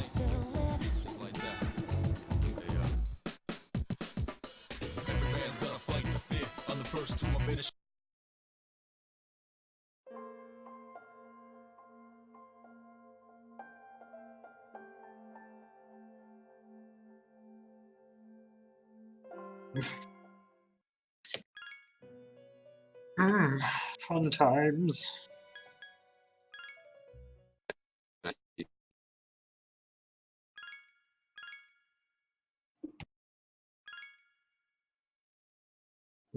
Just like that. Every man's gotta fight the fear. I'm the first to admit it. Fun times.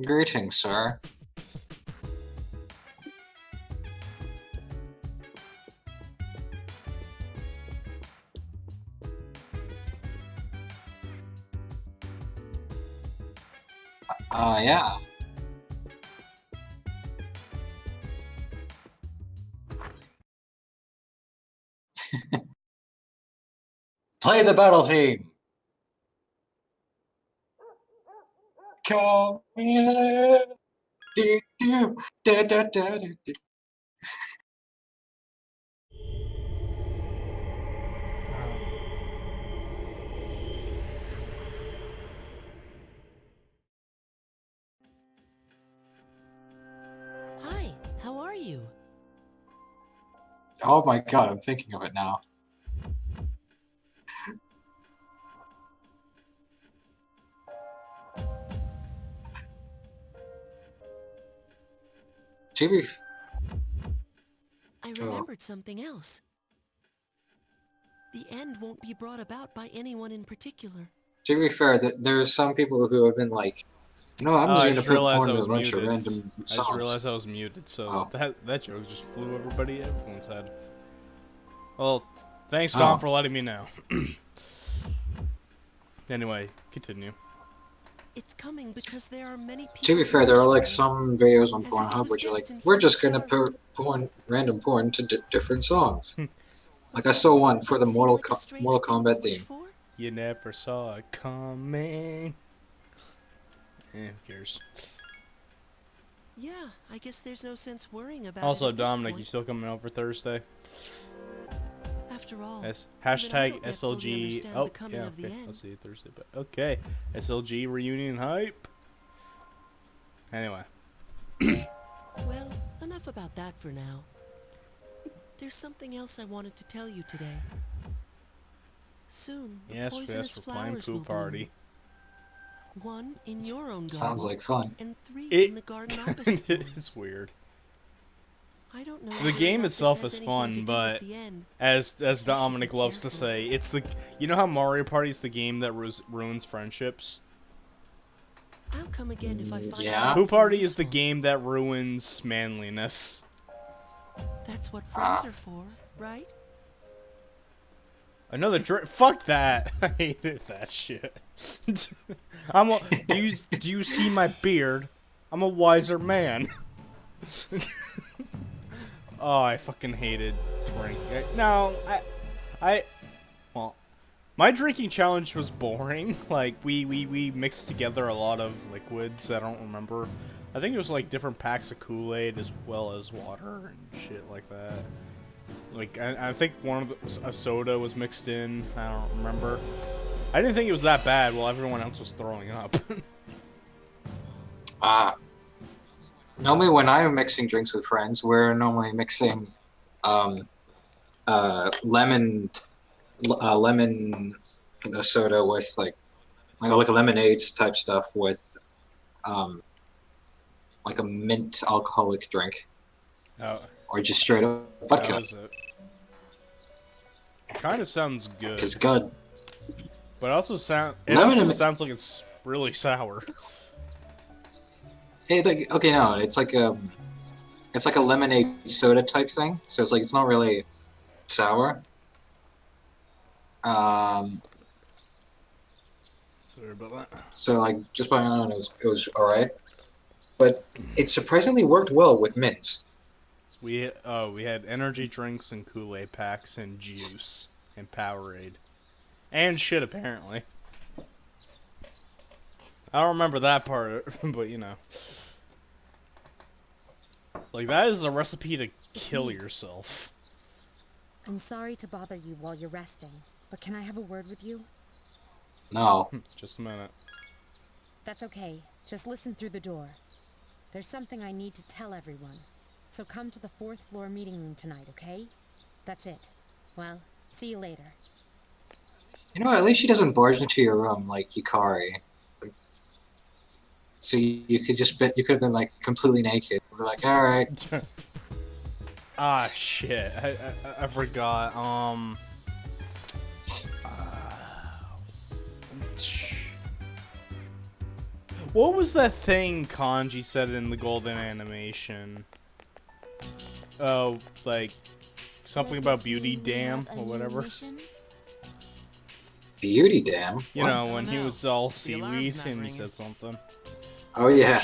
Greetings, sir. Yeah. Play the battle theme. Come here. Do, do, da, da, da, da, da. Hi, how are you? Oh my god, I'm thinking of it now. Chibi. I remembered something else. The end won't be brought about by anyone in particular. To be fair, there's some people who have been like, no, I'm Oh, just I gonna just put realized porn I in a was bunch of muted. random I songs. just realized I was muted, so that joke just flew everyone's head. Well, thanks, Tom, for letting me know. Anyway, continue. It's coming because there are many people. To be fair, there are like some videos on Pornhub which are like, we're just gonna put random porn to different songs. Like I saw one for the Mortal Kombat theme. You never saw it coming. Who cares? Yeah, I guess there's no sense worrying about also, it at this Dominic, point. you still coming over Thursday? After all, Hashtag SLG. Oh, yeah, okay. I'll see you Thursday. But okay, SLG reunion hype. Anyway. Well, enough about that for now. There's something else I wanted to tell you today. Soon, the poisonous flowers will bloom. 1 in your own garden. Sounds like fun. And 3 in the garden opposite yours. It's weird. I don't know. The game itself is fun, but as Dominic loves to say, it's the you know how Mario Party is the game that ruins friendships. I'll come again if I find out. Poo Party is the game that ruins manliness. That's what friends are for, right? Another fuck that. I hated that shit. Do you see my beard? I'm a wiser man. Oh, I fucking hated drink. Well, my drinking challenge was boring. Like, we mixed together a lot of liquids I don't remember. I think it was like different packs of Kool-Aid as well as water and shit like that. Like, I think a soda was mixed in. I don't remember. I didn't think it was that bad while everyone else was throwing up. Normally when I'm mixing drinks with friends, we're normally mixing lemon soda with like a lemonade type stuff with like a mint alcoholic drink. Oh. Or just straight up vodka. That was it. Kind of sounds good. It's good. But it also sounds like it's really sour. Okay, no, it's like a lemonade soda type thing. So it's like it's not really sour. Sorry about that. So like just by on it was alright, but it surprisingly worked well with mint. We had energy drinks and Kool-Aid packs and juice and Powerade and shit apparently. I don't remember that part, but you know, like that is the recipe to kill yourself. I'm sorry to bother you while you're resting, but can I have a word with you? No. Just a minute. That's okay. Just listen through the door. There's something I need to tell everyone. So come to the 4th floor meeting room tonight, okay? That's it. Well, see you later. You know, at least she doesn't barge into your room like Yukari. Like, so you could have been like completely naked. We're like, all right. Ah, shit. I forgot. What was that thing Kanji said in the golden animation? Oh, like something about Beauty Dam or whatever. Beauty Dam. You What? know, when he was all The alarm's seaweed not and he ringing. said something. Oh yeah.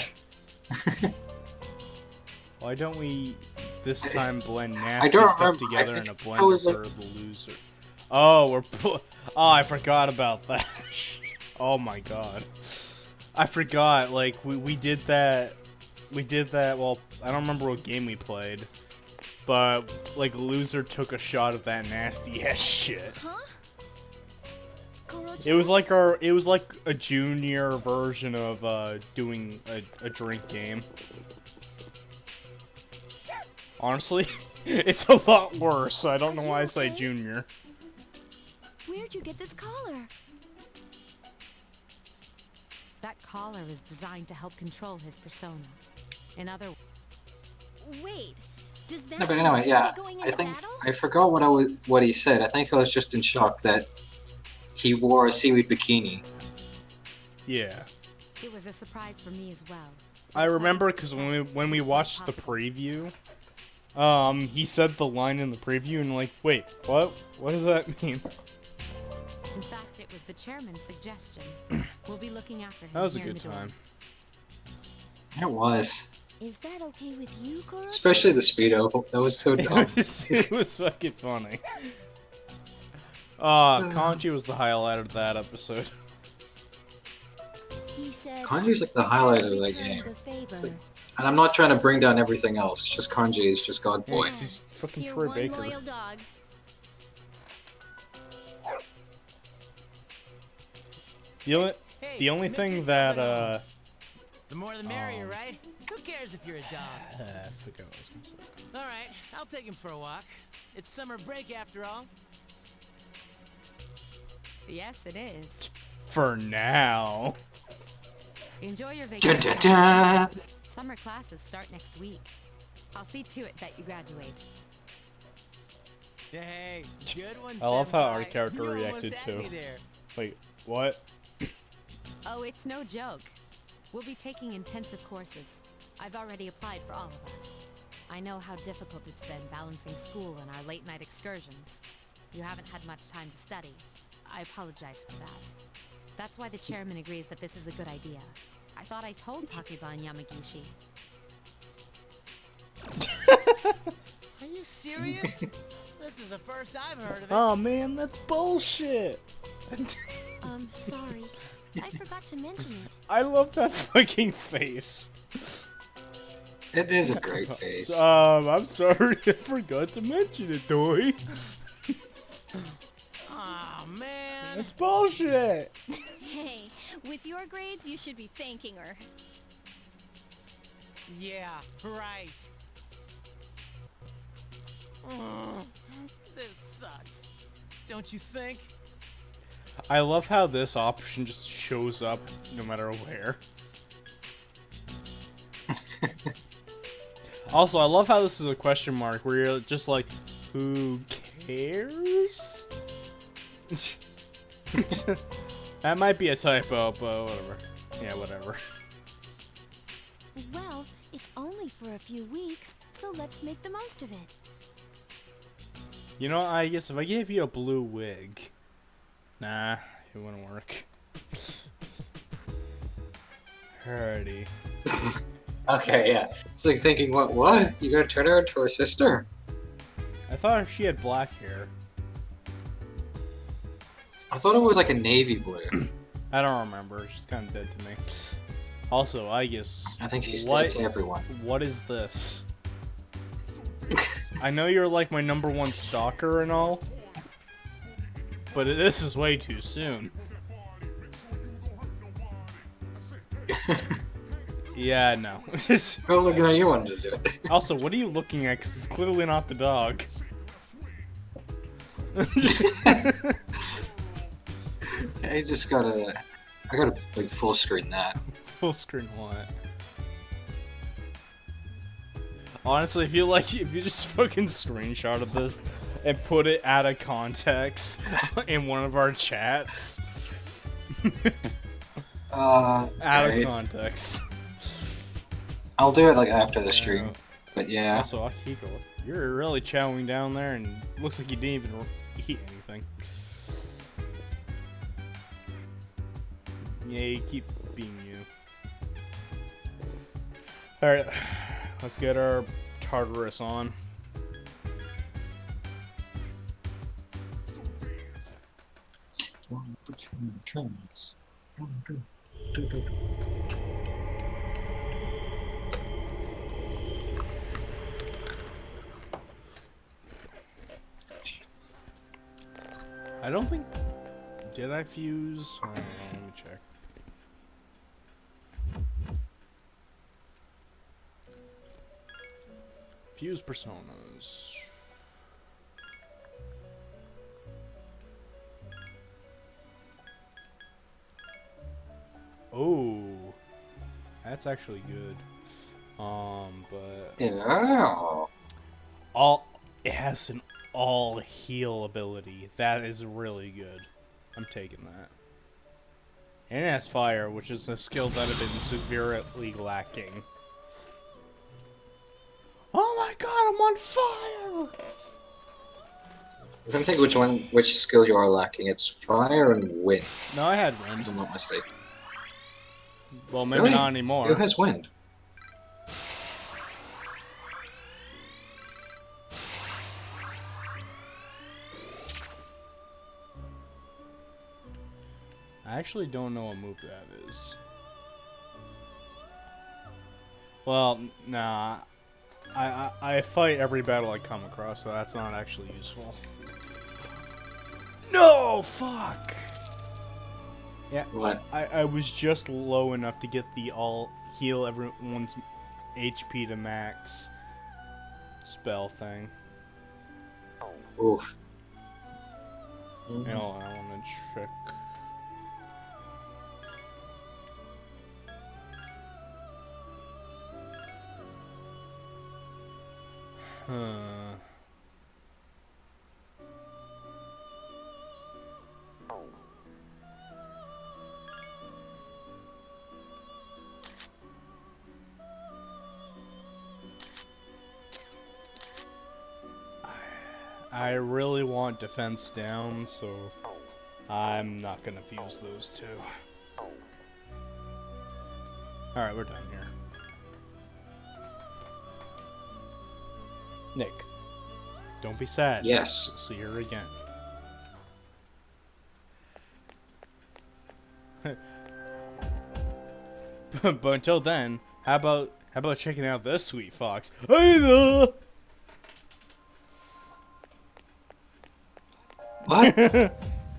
Why don't we this time blend I nasty don't stuff remember. together I in a think I was blender for the loser? Oh, oh, I forgot about that. Oh my god. I forgot, like, we did that, well, I don't remember what game we played, but, like, loser took a shot of that nasty ass shit. Huh? It was like a junior version of, doing a drink game. Honestly, it's a lot worse, I don't know why I say junior. Where'd you get this collar? That collar is designed to help control his persona. In other Wait, does that No, but anyway, yeah. going I into think battle? I forgot what he said. I think I was just in shock that he wore a seaweed bikini. Yeah. It was a surprise for me as well. I remember because when we watched the preview, he said the line in the preview and like, wait, what? What does that mean? In fact, it was the chairman's suggestion. We'll be looking after him. That was a here in good the door. time. It was. Is that okay with you, Koro? Especially the speedo. That was so dumb. It was fucking funny. Kanji was the highlight of that episode. He said, Kanji's like the highlight of that "Return game. the favor." It's like- and I'm not trying to bring down everything else. It's just Kanji is just God boy. He's fucking You're Troy one Baker. loyal dog. The only thing that The more the merrier, right? Who cares if you're a dog? I forgot what I was gonna say. All right, I'll take him for a walk. It's summer break after all. Yes, it is. For now. Enjoy your Dun, vacation. dun, dun. Summer classes start next week. I'll see to it that you graduate. Hey, good one, I love how our senpai. character You almost reacted had too. me there. Wait, what? Oh, it's no joke. We'll be taking intensive courses. I've already applied for all of us. I know how difficult it's been balancing school and our late-night excursions. You haven't had much time to study. I apologize for that. That's why the chairman agrees that this is a good idea. I thought I told Takiba and Yamagishi. Are you serious? This is the first I've heard of it. Oh man, that's bullshit. Sorry. I forgot to mention it. I love that fucking face. It is a great face. I'm sorry, I forgot to mention it, Toy. Aw, man. It's bullshit. Hey, with your grades, you should be thanking her. Yeah, right. This sucks. Don't you think? I love how this option just shows up no matter where. Also, I love how this is a question mark where you're just like, who cares? That might be a typo, but whatever. Yeah, whatever. Well, it's only for a few weeks, so let's make the most of it. You know, I guess if I gave you a blue wig, nah, it wouldn't work. Alrighty. Okay, yeah. It's like thinking, what? You gonna turn her into her sister? I thought she had black hair. I thought it was like a navy blue. I don't remember. She's kind of dead to me. Also, I guess. I think she's what, dead to everyone. What is this? I know you're like my #1 stalker and all, But this is way too soon. Yeah, no. Oh, look, now you wanted to do it. Also, what are you looking at? Because it's clearly not the dog. I just gotta... I gotta, like, full screen that. Full screen what? Honestly, if you just fucking screenshotted this and put it out of context in one of our chats. Out of context. I'll do it, like, after the stream. Yeah. But yeah. Also, Akiko, you're really chowing down there, and looks like you didn't even eat anything. Yeah, you keep being you. Alright, let's get our Tartarus on. I don't think... Did I fuse? I don't know, let me check. Fuse personas. Oh, that's actually good. But Yeah. it has an all heal ability. That is really good. I'm taking that. And it has fire, which is a skill that I've been severely lacking. Oh my god, I'm on fire! I'm trying to think which skills you are lacking. It's fire and wind, No, I had if wind. I'm not mistaken. Well, maybe Really? not anymore. Who has wind? I actually don't know what move that is. Well, nah. I fight every battle I come across, so that's not actually useful. No! Fuck! Yeah, What? I was just low enough to get the all heal everyone's HP to max spell thing. Oof. You know, I want to check. Huh. I really want defense down, so I'm not gonna fuse those two. Alright, we're done here. Nick, don't be sad. Yes. We'll see her again. But until then, how about checking out this sweet fox? Hey there! What?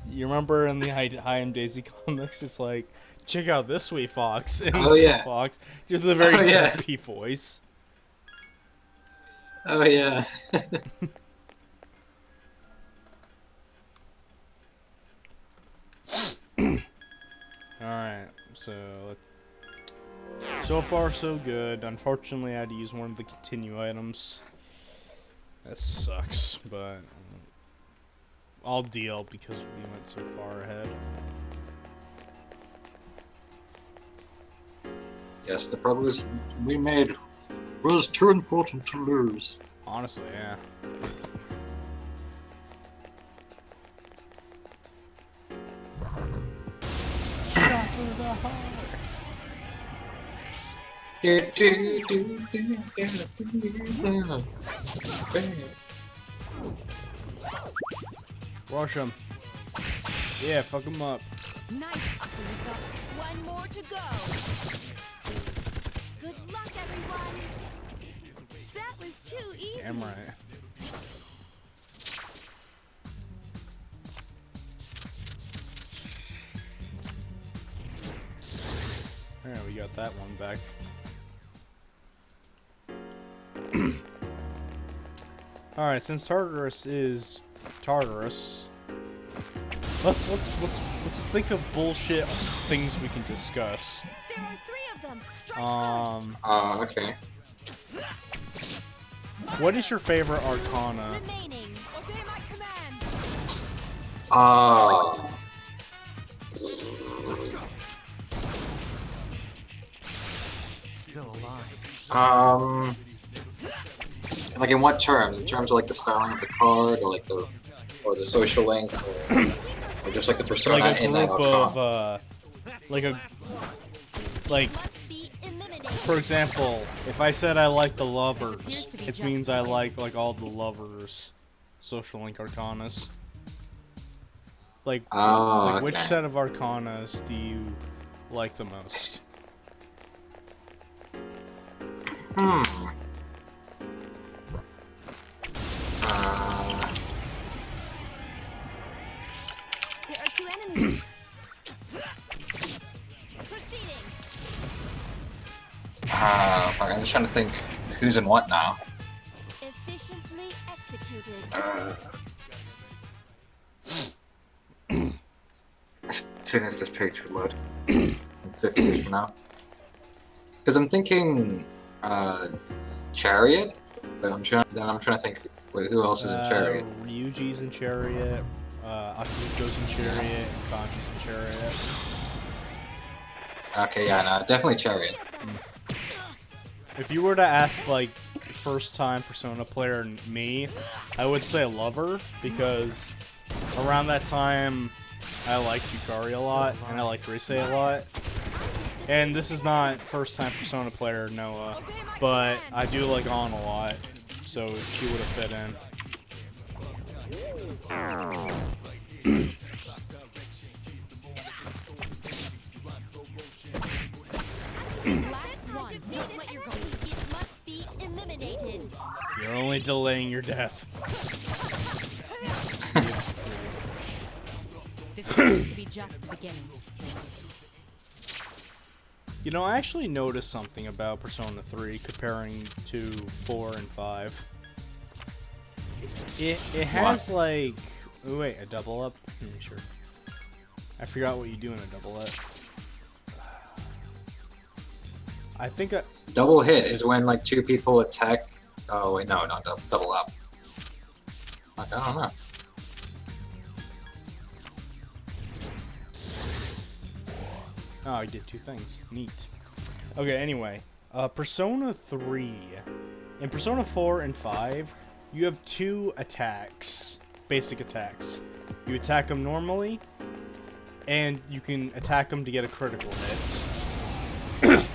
You remember in the High and Daisy comics, it's like, check out this sweet fox. And Oh, it's yeah. the fox. Just a very Oh, yeah. dumpy voice. Oh yeah. Alright, so far so good. Unfortunately, I had to use one of the continue items. That sucks, but I'll deal because we went so far ahead. Yes, the progress we made was too important to lose. Honestly, yeah. Rush him. Yeah, fuck him up. Nice. So we've got one more to go. Good luck, everyone. That was too easy. Damn right. got that one back. All right, since Tartarus is Tartarus, let's think of bullshit things we can discuss. There are 3 of them. Strike first. Okay. What is your favorite Arcana? Remaining. Obey my command. Still alive. Like in what terms? In terms of like the styling of the card, or like the social link, or just like the persona Like a in that group Arcana? of like Must be eliminated. for example, if I said I like the lovers, appears to be it just means I the like all the lovers social link Arcanas. Like which Okay. set of Arcanas do you like the most? Hmm. There are 2 enemies. Proceeding. Fuck, I'm just trying to think who's in what now. Efficiently executed. As soon as this page would load. In 50 years from now. Because I'm thinking Chariot, but I'm trying to think, wait, who else is in Chariot? Ryuji's in Chariot, Akihiko's in Chariot, and Kanji's in Chariot. Okay, yeah, no, definitely Chariot. If you were to ask, like, first-time Persona player me, I would say Lover, because around that time, I liked Yukari a lot, and I liked Rise a lot. And this is not first-time Persona player Noah, but I do like Ann a lot, so she would have fit in. Last one. Don't let your guard. It must be eliminated. You're only delaying your death. This appears to be just the beginning. You know, I actually noticed something about Persona 3 comparing to 4 and 5. It has like... Oh, wait, a double up? Let me sure. I forgot what you do in a double up. I think Double hit is when like 2 people attack. Oh wait, no, not double up. Like, I don't know. Oh, I did 2 things. Neat. Okay, anyway. Persona 3. In Persona 4 and 5, you have 2 attacks. Basic attacks. You attack them normally, and you can attack them to get a critical hit.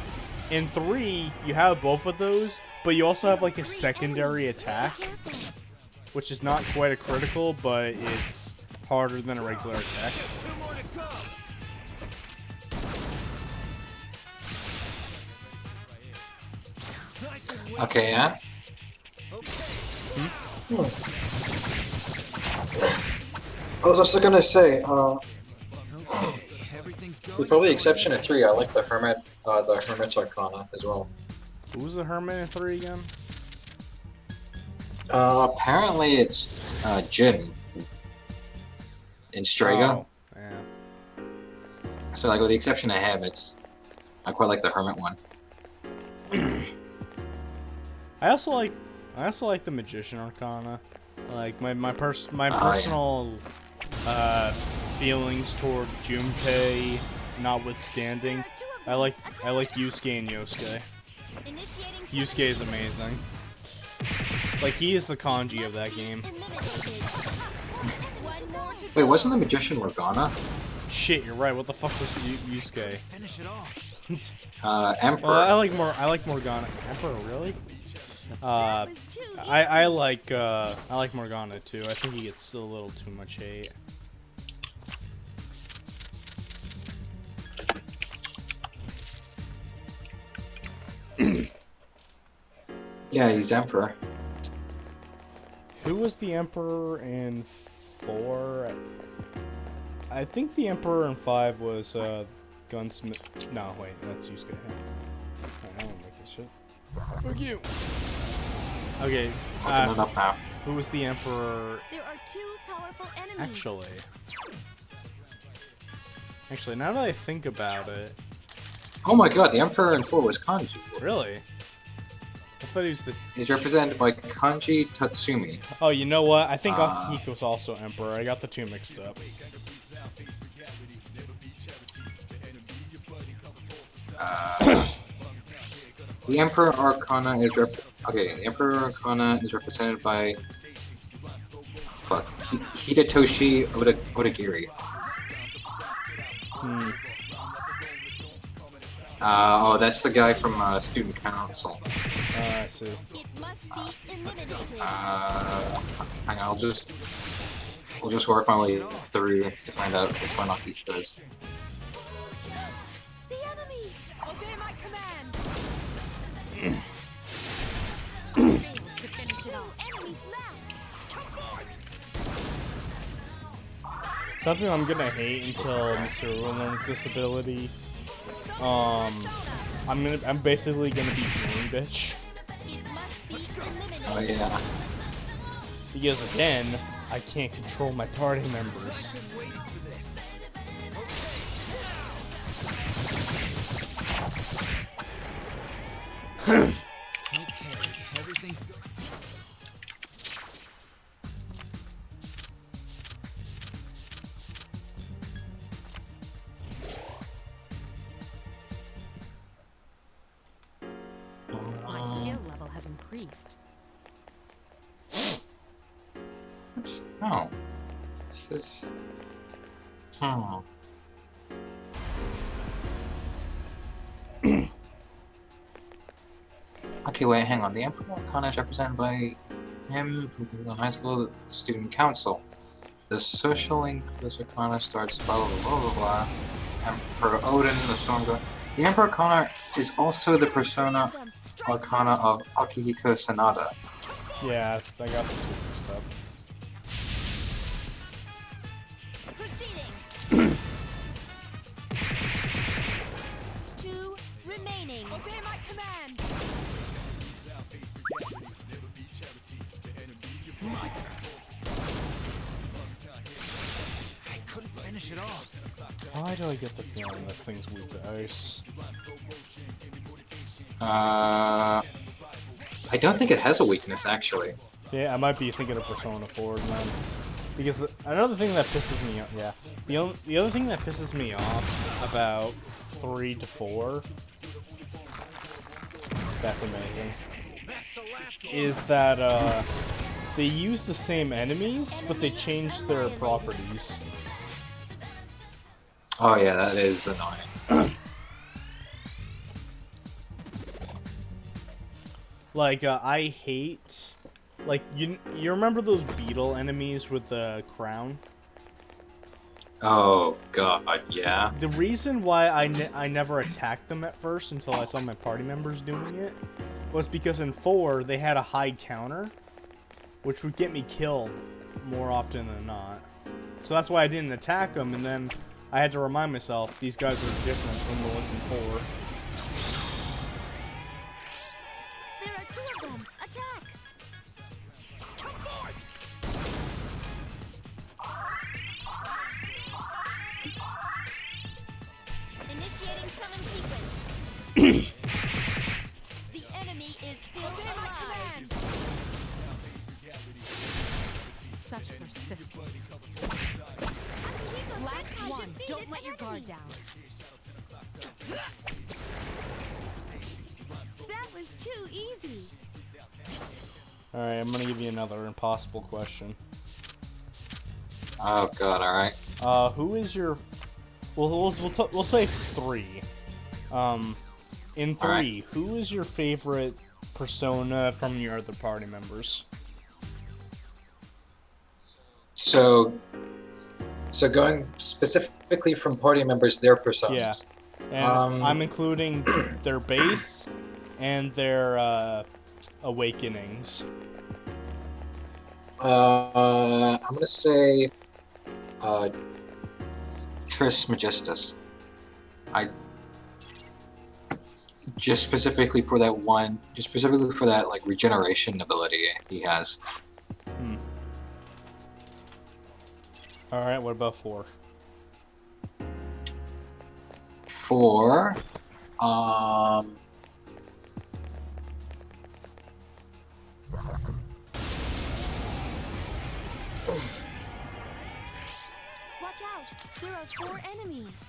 In 3, you have both of those, but you also have like a secondary attack, which is not quite a critical, but it's harder than a regular attack. Okay, yeah. I was also gonna say, Everything's with going. probably the exception of 3, I like the Hermit's Arcana as well. Who's the Hermit in 3 again? Apparently it's Jin in Strega. Oh, yeah. So like with the exception of him, I quite like the Hermit one. I also like the Magician Arcana. Like my personal feelings toward Junpei notwithstanding, I like Yusuke and Yosuke. Initiating Yusuke is amazing. Like he is the kanji of that game. eliminated. One more to Wait, go. wasn't the Magician Morgana? Shit, you're right. What the fuck was Yusuke? Finish it off. Emperor. Well, I like Morgana. Emperor, really? That was too easy. I like Morgana too. I think he gets a little too much hate. Yeah, he's Emperor. Who was the Emperor in 4? I think the Emperor in 5 was Gunsmith. No, wait, that's Yusuke. Alright, I won't make this shit. Fuck you. Okay. Looking it up now. Who was the emperor? There are two powerful enemies. Actually, now that I think about it, Oh my god, the Emperor in 4 was Kanji. really, I thought he was the. He's represented by Kanji Tatsumi. Oh, you know what? I think Akihiko's also emperor. I got the two mixed up. The Emperor Arcana is the Emperor Arcana is represented by Hidetoshi Odagiri. Oh, that's the guy from Student Council. I see. It must be eliminated. Hang on, I'll just work my way through to find out which one Akihiko is. The enemy. Obey my command. To finish it off. Enemies left. Something I'm gonna hate until Mitsuru learns this ability. I'm basically gonna be healing bitch. It must be eliminated. Oh yeah. Because again, I can't control my party members. Okay, everything's good. My skill level has increased. Oh. This is... Hmm. Okay, wait, hang on. The Emperor Arcana is represented by him from the high school student council. The social link for this Arcana starts blah blah blah blah blah. Emperor Odin, the Storm God. The Emperor Arcana is also the persona Arcana of Akihiko Sanada. Yeah, I got the two mixed up. Proceeding. Two remaining. Obey my command. I couldn't finish it off. Why do I get the feeling this thing's weak to ice? I don't think it has a weakness, actually. Yeah, I might be thinking of Persona 4 then. Because another thing that pisses me off, yeah, the other thing that pisses me off about 3 to 4, that's amazing, is that they use the same enemies, but they change their properties. Oh yeah, that is annoying. Like, I hate, like, you remember those beetle enemies with the crown? Oh god, yeah. The reason why I never attacked them at first until I saw my party members doing it was because in 4 they had a high counter, which would get me killed more often than not. So that's why I didn't attack them, and then I had to remind myself these guys are different from the ones in 4. There are two of them. Attack. Initiating summon sequence. The enemy is still alive. Such persistence. Last one. Don't let your guard down. That was too easy. Alright, I'm gonna give you another impossible question. Oh god, alright. Who is your... We'll say 3. In 3, Alright. who is your favorite persona from your other party members? So going specifically from party members, their personas. Yeah. And I'm including their base and their awakenings. I'm gonna say Tris Magistus. I just specifically for that one, just specifically for that like regeneration ability he has. All right, what about 4? 4, Watch out! There are 4 enemies.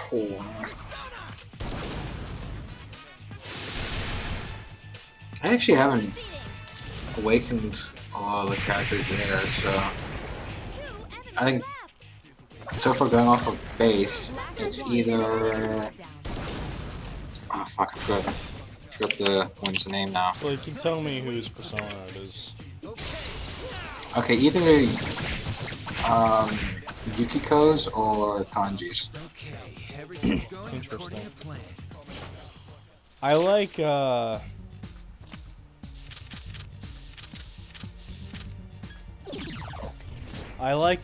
4. I actually haven't Proceeding. awakened a lot of the characters there, so 2 enemies I think left. so far going off of base, it's either Down. oh fuck, I forgot the one's name now. Well, you can tell me whose persona it is. Okay, either Yukiko's or Kanji's. Okay, everything's going according Interesting. to plan. I like I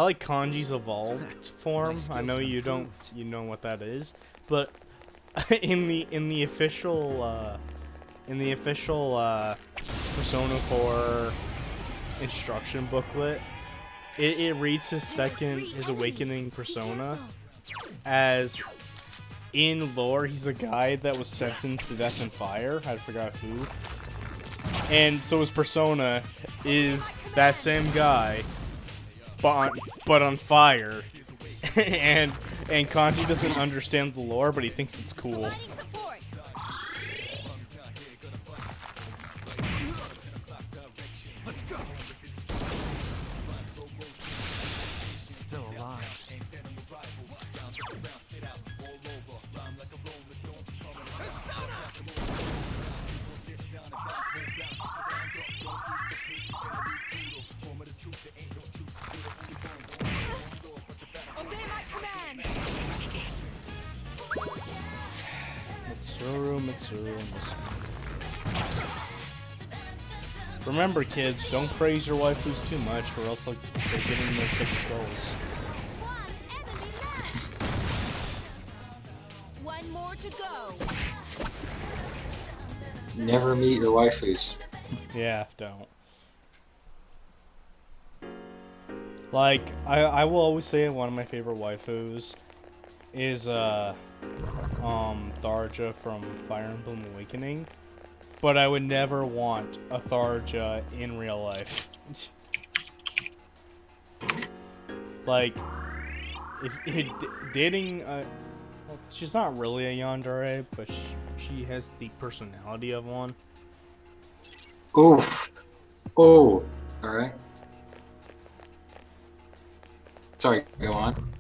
like Kanji's evolved form. I know you know what that is, but in the official Persona 4 instruction booklet, it reads his awakening persona as, in lore, he's a guy that was sentenced to death and fire. I forgot who. And so his persona is that same guy, but on fire. and Kanji doesn't understand the lore, but he thinks it's cool. Providing support. Let's go. Still alive. Obey my command. Mitsuru. Remember, kids, don't praise your waifus too much, or else like, they're getting their thick skulls. 1 enemy left. 1 more to go. Never meet your waifus. Yeah, don't. Like, I will always say one of my favorite waifus is Tharja from Fire Emblem Awakening, but I would never want a Tharja in real life. Like, if dating, well, she's not really a yandere, but she has the personality of one. Oof. Oh. Alright. Sorry, go on.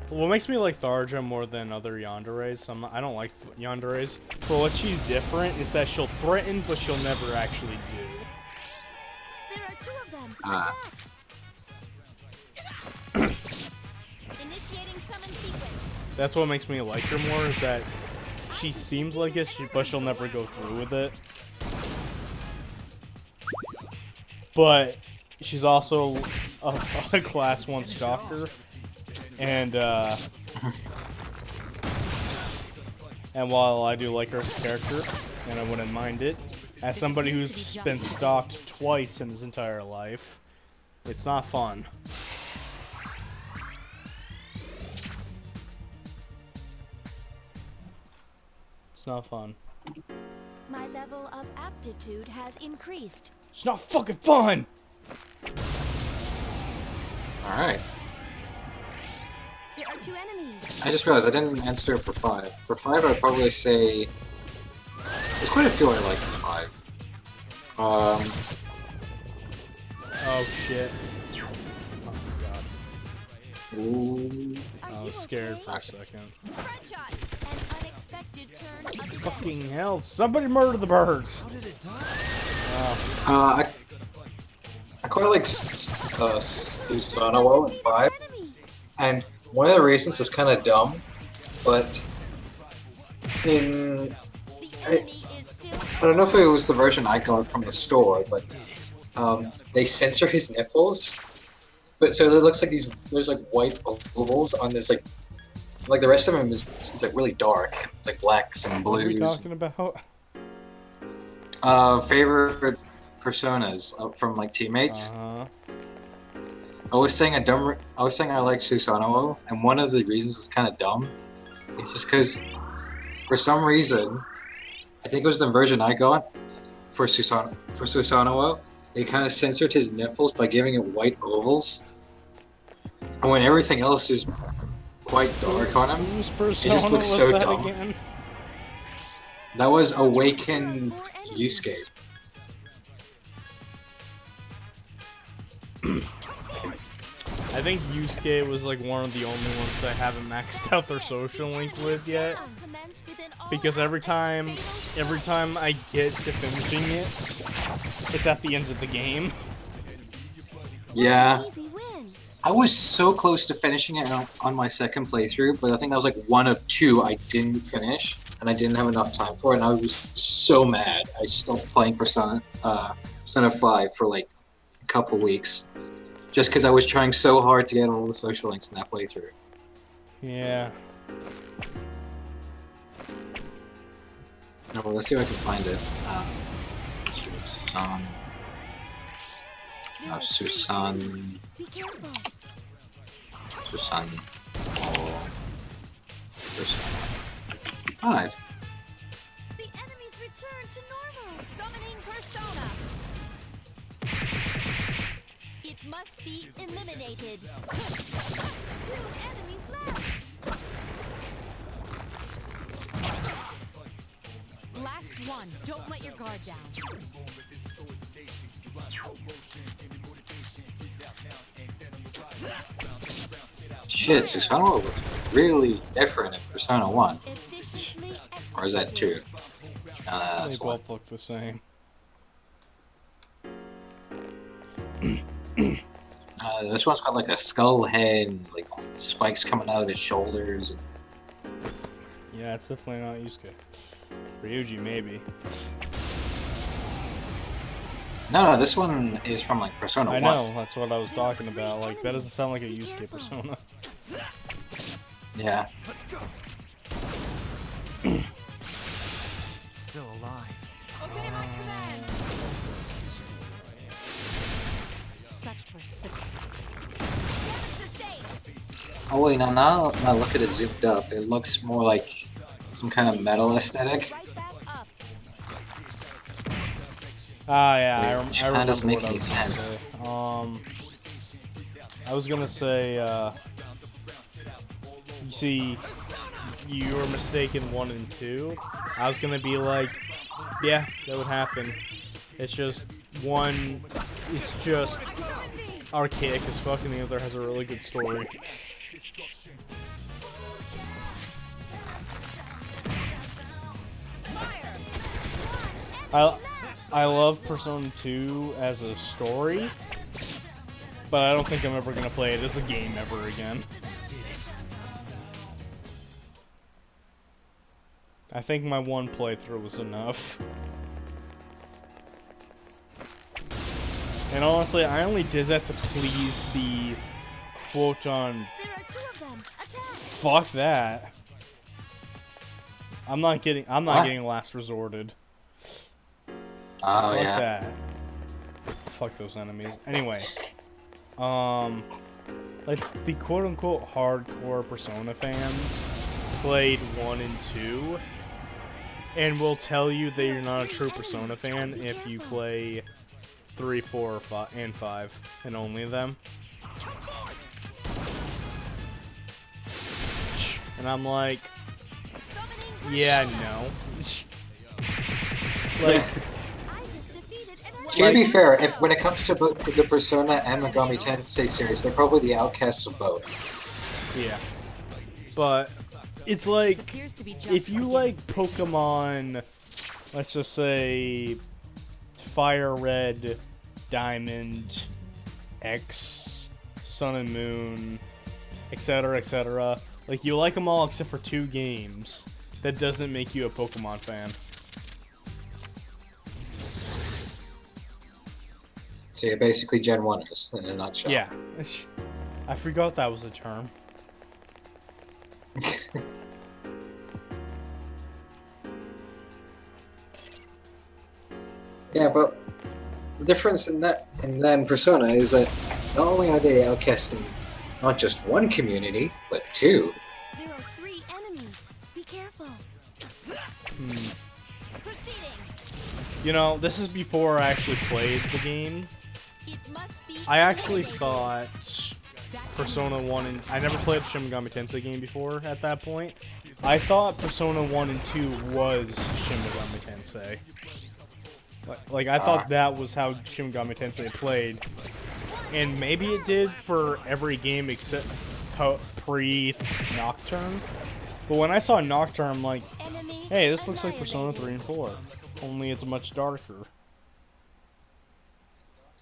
What makes me like Tharja more than other yanderes, I don't like yanderes, but what she's different is that she'll threaten, but she'll never actually do. There are 2 of them. Ah. Attack. Initiating summon sequence. That's what makes me like her more, is that she seems like it, but she'll never go through with it. But she's also a class 1 stalker, and while I do like her as a character, and I wouldn't mind it, as somebody who's been stalked twice in his entire life, it's not fun. It's not fun. My level of aptitude has increased. It's not fucking fun! Alright. There are 2 enemies. I just realized I didn't answer for 5. For 5, I'd probably say... There's quite a few I like in 5. Oh shit. Oh god. Ooh... I was scared for a second. Front shot. An unexpected turn of events. Fucking hell, somebody murder the birds! How did it die? I quite like Susanoo in 5. Enemy. And one of the reasons is kind of dumb, but in... The enemy is still. I don't know if it was the version I got from the store, but they censor his nipples, But so it looks like there's like white ovals on this like the rest of them is like really dark. It's like blacks and What are we blues. talking about? Favorite personas from like teammates. Uh-huh. I was saying I like Susanoo, and one of the reasons it's kind of dumb is just because for some reason, I think it was the version I got for Susanoo, they kind of censored his nipples by giving it white ovals, and when everything else is quite dark on him, Whose it persona just looks was so that dumb. again? That was Awakened Yusuke. I think Yusuke was like one of the only ones I haven't maxed out their social link with yet. Because every time I get to finishing it, it's at the end of the game. Yeah. Easy win. I was so close to finishing it on my second playthrough, but I think that was like one of two I didn't finish, and I didn't have enough time for it, and I was so mad. I stopped playing Persona 5 for like a couple weeks, just because I was trying so hard to get all the social links in that playthrough. Yeah. No, well, let's see if I can find it. Susan. Be careful. Susan. Oh. Persona 5. The enemies return to normal. Summoning persona. It must be eliminated. 2 enemies left. Last one. Don't let your guard down. Shit, Susanoo was really different in Persona 1. Efficiently Or is that 2? They That's one. both look the same. This one's got like a skull head and like spikes coming out of his shoulders. Yeah, it's definitely not Yusuke. Ryuji, maybe. No, this one is from like Persona 1. I know, that's what I was talking about. Like, that doesn't sound like a Yusuke persona. Yeah. Let's go. Still alive. Open him on command. Such persistence. Damage sustained. Oh wait, now look at it zoomed up. It looks more like some kind of metal aesthetic. Right back up. Ah, yeah, I Which remember doesn't what make I any was gonna sense. say. I was gonna say, you see, you were mistaken 1 and 2. I was gonna be like, yeah, that would happen. It's just one, it's just archaic as fuck, and the other has a really good story. I love Persona 2 as a story, but I don't think I'm ever gonna play it as a game ever again. I think my one playthrough was enough. And honestly, I only did that to please the quote on There are 2 of them. Attack. fuck that. I'm not getting What? last resorted. Oh Fuck yeah. that. Fuck those enemies. Anyway, like the quote-unquote hardcore Persona fans played 1 and 2, and will tell you that you're not a true Persona fan if you play 3, 4, 5, and 5, and only them. And I'm like, yeah, no. Like. I just defeated an To be fair, if when it comes to both the Persona and Megami Tensei series, they're probably the outcasts of both. Yeah. But it's like, This appears to be just if you beginning. like Pokemon, let's just say Fire Red, Diamond, X, Sun and Moon, etc., etc., like you like them all except for 2 games, that doesn't make you a Pokemon fan. So you're basically Gen 1ers in a nutshell. Yeah. I forgot that was a term. Yeah, but the difference in that and then Persona is that not only are they outcasting not just one community, but two. There are 3 enemies. Be careful. Proceeding. You know, this is before I actually played the game. It must be I actually eliminated. thought Persona 1 and... I never played the Shin Megami Tensei game before at that point. I thought Persona 1 and 2 was Shin Megami Tensei. Like, I thought that was how Shin Megami Tensei played. And maybe it did for every game except pre-Nocturne. But when I saw Nocturne, I'm like, Enemy hey, this looks like Persona annihilated. 3 and 4. Only it's much darker.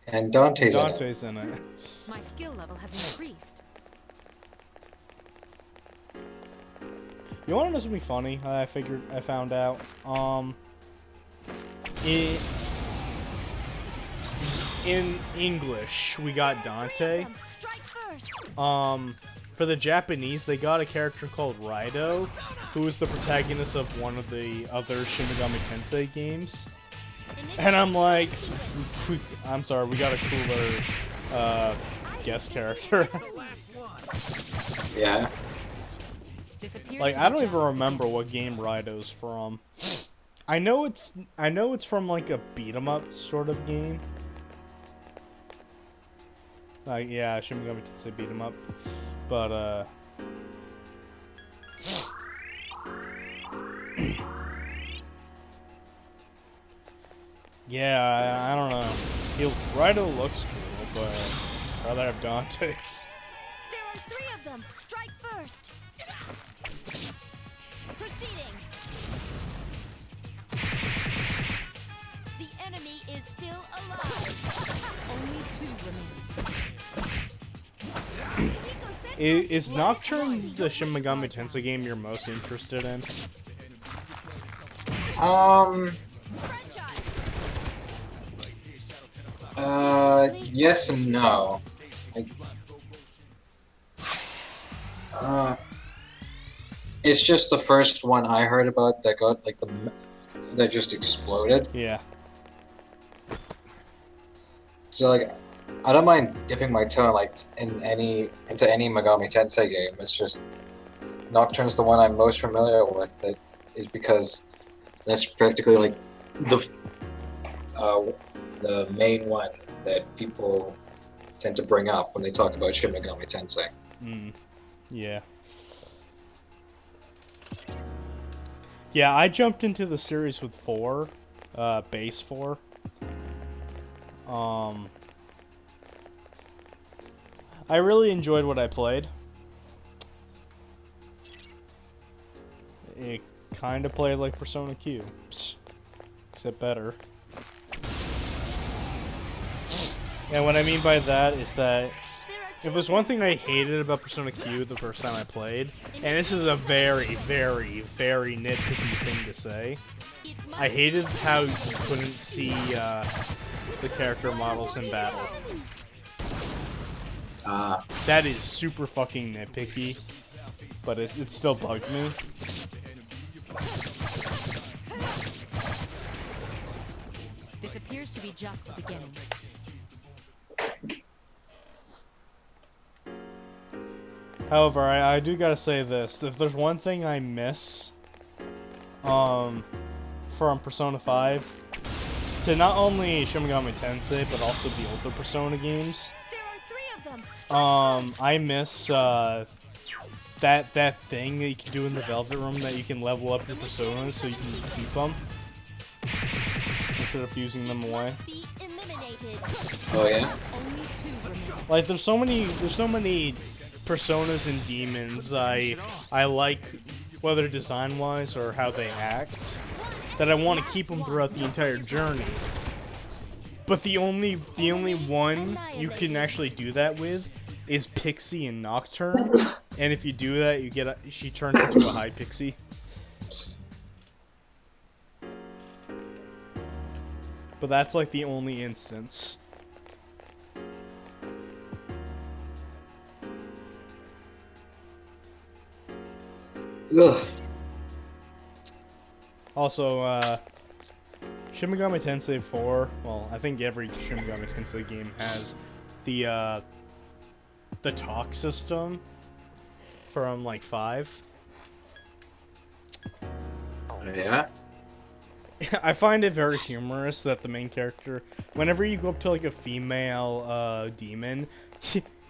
And Dante's in it. Dante's in it. My skill level has increased. You want to know something funny? I found out. In English, we got Dante. Strike first. For the Japanese, they got a character called Raido, who is the protagonist of one of the other Shin Megami Tensei games. And I'm like, I'm sorry, we got a cooler guest character. Yeah. This appears Like, to I be don't even just- remember what game Raido's from. I know it's from like a beat 'em up sort of game. Like, yeah, Shin Megami Tensei beat 'em up, but yeah, I don't know. Raido looks cool, but I'd rather have Dante. There are 3 of them. Strike first. Proceeding. The enemy is still alive. Only 2 remain. Is Nocturne the Shin Megami Tensei game you're most interested in? Yes and no. It's just the first one I heard about that got like that just exploded. Yeah. So like, I don't mind dipping my toe like into any Megami Tensei game. It's just Nocturne's the one I'm most familiar with. It is because that's practically like the main one that people tend to bring up when they talk about Shin Megami Tensei. Yeah. Yeah, I jumped into the series with 4, base 4. I really enjoyed what I played. It kind of played like Persona Q, except better. And what I mean by that is that if there's one thing I hated about Persona Q the first time I played, and this is a very, very, very nitpicky thing to say, I hated how you couldn't see the character models in battle. That is super fucking nitpicky, but it still bugged me. This appears to be just the beginning. However, I do gotta say this. If there's one thing I miss from Persona 5, to not only Shin Megami Tensei, but also the older Persona games, There are 3 of them. I miss that thing that you can do in the Velvet Room that you can level up your Personas so you can keep them instead of fusing them away. Must be eliminated. Oh yeah. Only 2 remain. Like there's so many Personas and demons I like, whether design wise or how they act, that I want to keep them throughout the entire journey. But the only one you can actually do that with is Pixie and Nocturne, and if you do that, she turns into a high Pixie. But that's like the only instance. Ugh. Also, Shin Megami Tensei 4, well, I think every Shin Megami Tensei game has the talk system from, like, 5. Yeah. I find it very humorous that the main character, whenever you go up to, like, a female, demon,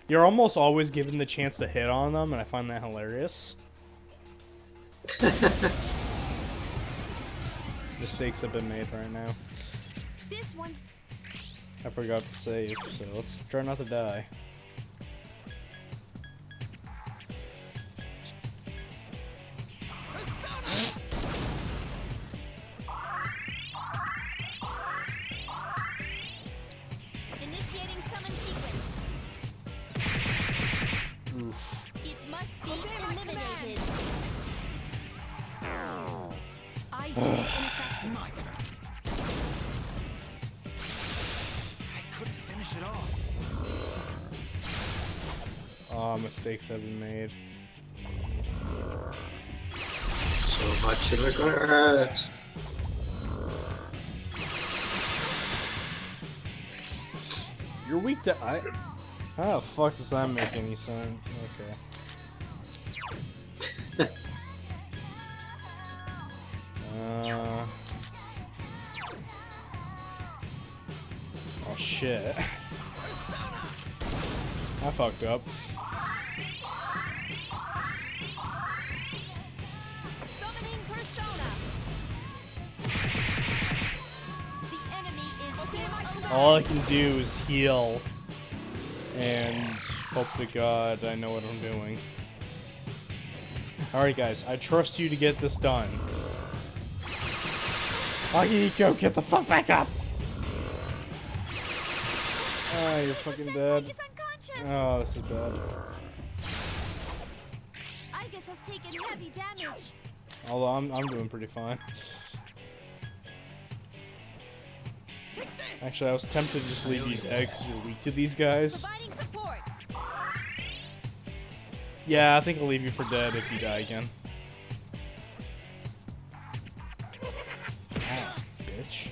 you're almost always given the chance to hit on them, and I find that hilarious. Mistakes have been made right now. This one's I forgot to save, so let's try not to die. initiating summon sequence. Oof. It must be eliminated. Ice is ineffective. I couldn't finish it off. Oh, mistakes have been made. So much that are gonna hurt. You're weak to I. How the fuck does that make any sense? Okay. Oh shit. I fucked up. Summoning persona. The enemy is still alive. All I can do is heal and hope to God I know what I'm doing. Alright guys, I trust you to get this done. Akihiko, get the fuck back up! Ah, you're fucking dead. Is unconscious. Oh, this is bad. Igus has taken heavy damage. Although I'm doing pretty fine. Actually, I was tempted to just leave you dead because you're weak to these guys. Providing support. Yeah, I think I'll leave you for dead if you die again. Ah, bitch.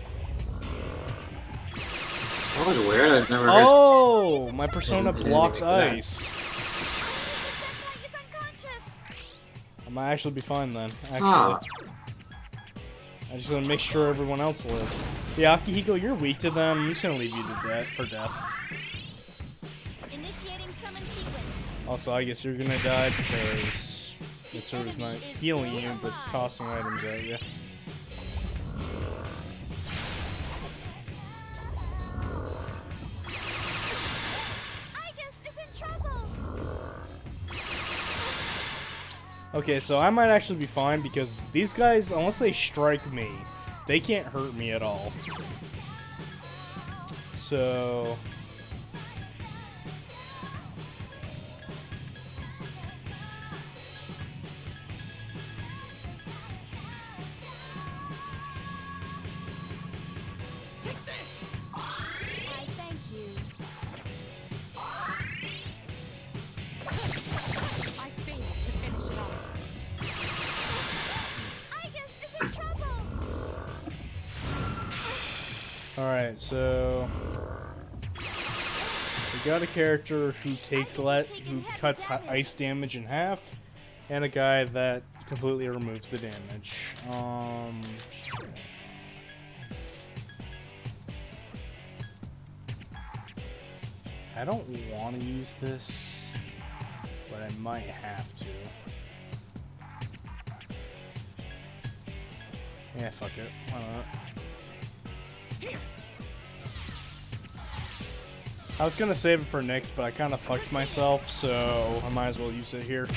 That was weird. I've never heard. Oh, my persona blocks ice. Senpai is unconscious. I might actually be fine then. Actually, Ah. I'm just gonna make sure everyone else lives. Yeah, Akihiko, you're weak to them. I'm just gonna leave you to death for death. Initiating summon sequence. Also, I guess you're gonna die because Mitsuru's not healing you, but tossing items at you. Igus is in trouble. Okay, so I might actually be fine because these guys, unless they strike me, they can't hurt me at all. So... I thank you. I failed to finish it off. Igus is in trouble. Alright, so... we got a character who takes who cuts ice damage in half, and a guy that completely removes the damage. Shit. I don't want to use this, but I might have to. Yeah, fuck it. Why not? I was gonna save it for next, but I kind of fucked myself, so I might as well use it here.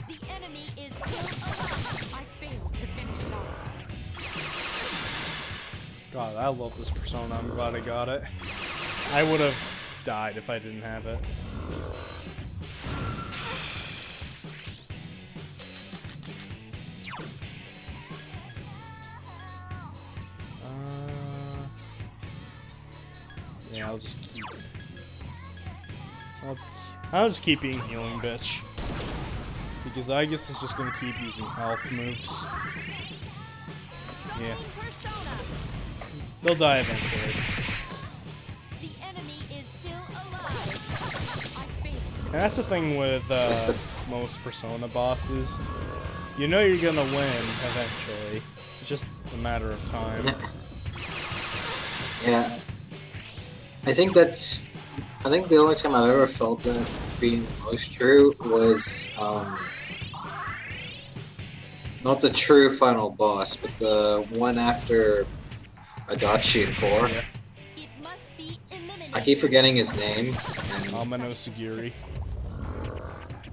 The enemy is still alive. I failed to finish it off. God, I love this persona. I'm glad I got it. I would have died if I didn't have it. Yeah, I'll just keep. I'll just keep being healing, bitch. Because I guess it's just gonna keep using health moves. Yeah. Persona. They'll die eventually. The enemy is still alive. I failed to And that's the thing with most Persona bosses. You know you're gonna win eventually. It's just a matter of time. Yeah. I think the only time I've ever felt that being most true was not the true final boss, but the one after Adachi in 4. Yeah. It must be eliminated. I keep forgetting his name. Amano Sagiri.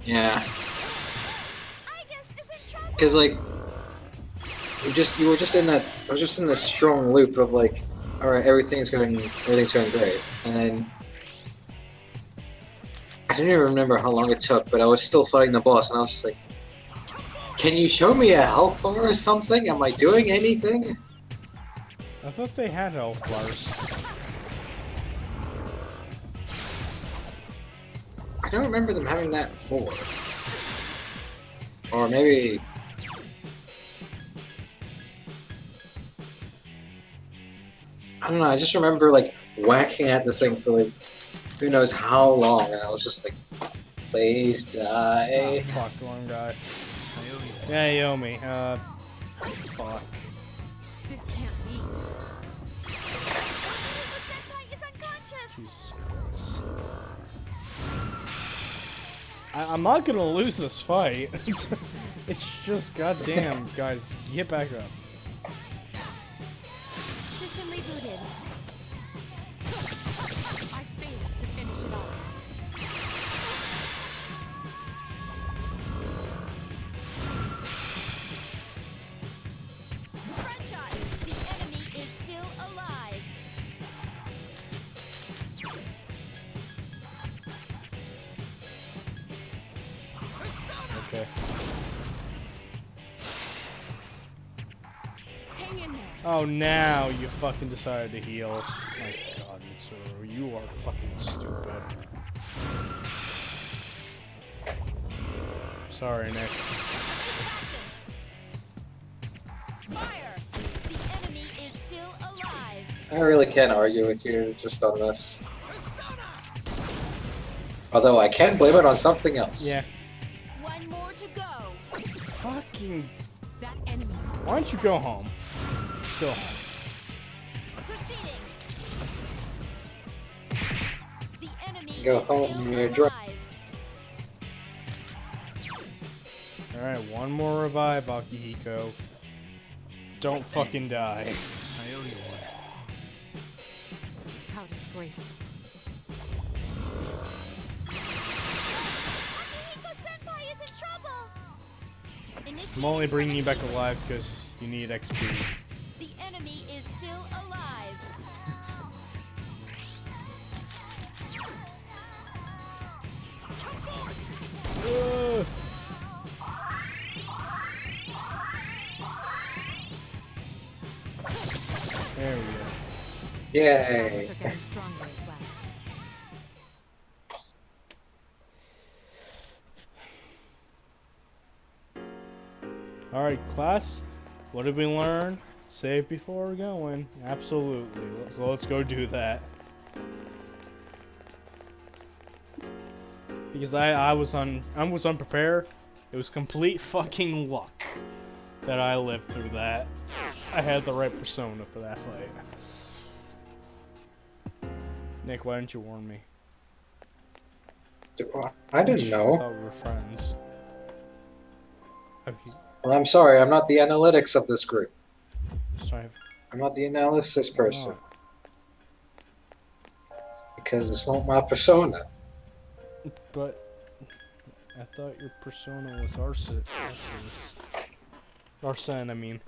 Yeah. I guess is in trouble. Cause like you were just in that I was just in this strong loop of like, alright, everything's going great. And then I don't even remember how long it took, but I was still fighting the boss and I was just like, can you show me a health bar or something? Am I doing anything? I thought they had health bars. I don't remember them having that before. Or maybe I don't know, I just remember like whacking at this thing for like who knows how long, and I was just like, please die. Oh, fuck, wrong guy. Yeah, Yomi. Fuck. This can't be. Senpai is unconscious. Jesus Christ. I'm not gonna lose this fight. It's just goddamn, guys, get back up. System rebooted. I failed to finish it off. Front shot. The enemy is still alive. Okay. Hang in there. Oh, now you fucking decided to heal. My god, Mitsuru, you are fucking stupid. Sorry, Nick. Fire. The enemy is still alive. I really can't argue with you just on this. Although I can blame it on something else. Yeah. One more to go. Fucking. That enemy is Why don't you go home? Just go home. proceeding. The enemy Go is home, still you're drunk. alive. Alright, one more revive, Akihiko. Don't fucking die. How disgraceful. Akihiko Senpai is in trouble. I'm only bringing you back alive because you need XP. The enemy is still alive. There we go. Yay. Shadows are getting stronger as well. Alright, class. What did we learn? Save before we're going. Absolutely. Let's go do that. Because I was unprepared. It was complete fucking luck that I lived through that. I had the right persona for that fight. Nick, why didn't you warn me? I didn't I know. thought we were friends. Okay, Well, I'm sorry, I'm not the analytics of this group. sorry. I'm not the analysis person. Because it's not my persona. But I thought your persona was Arceus. Arsene, I mean.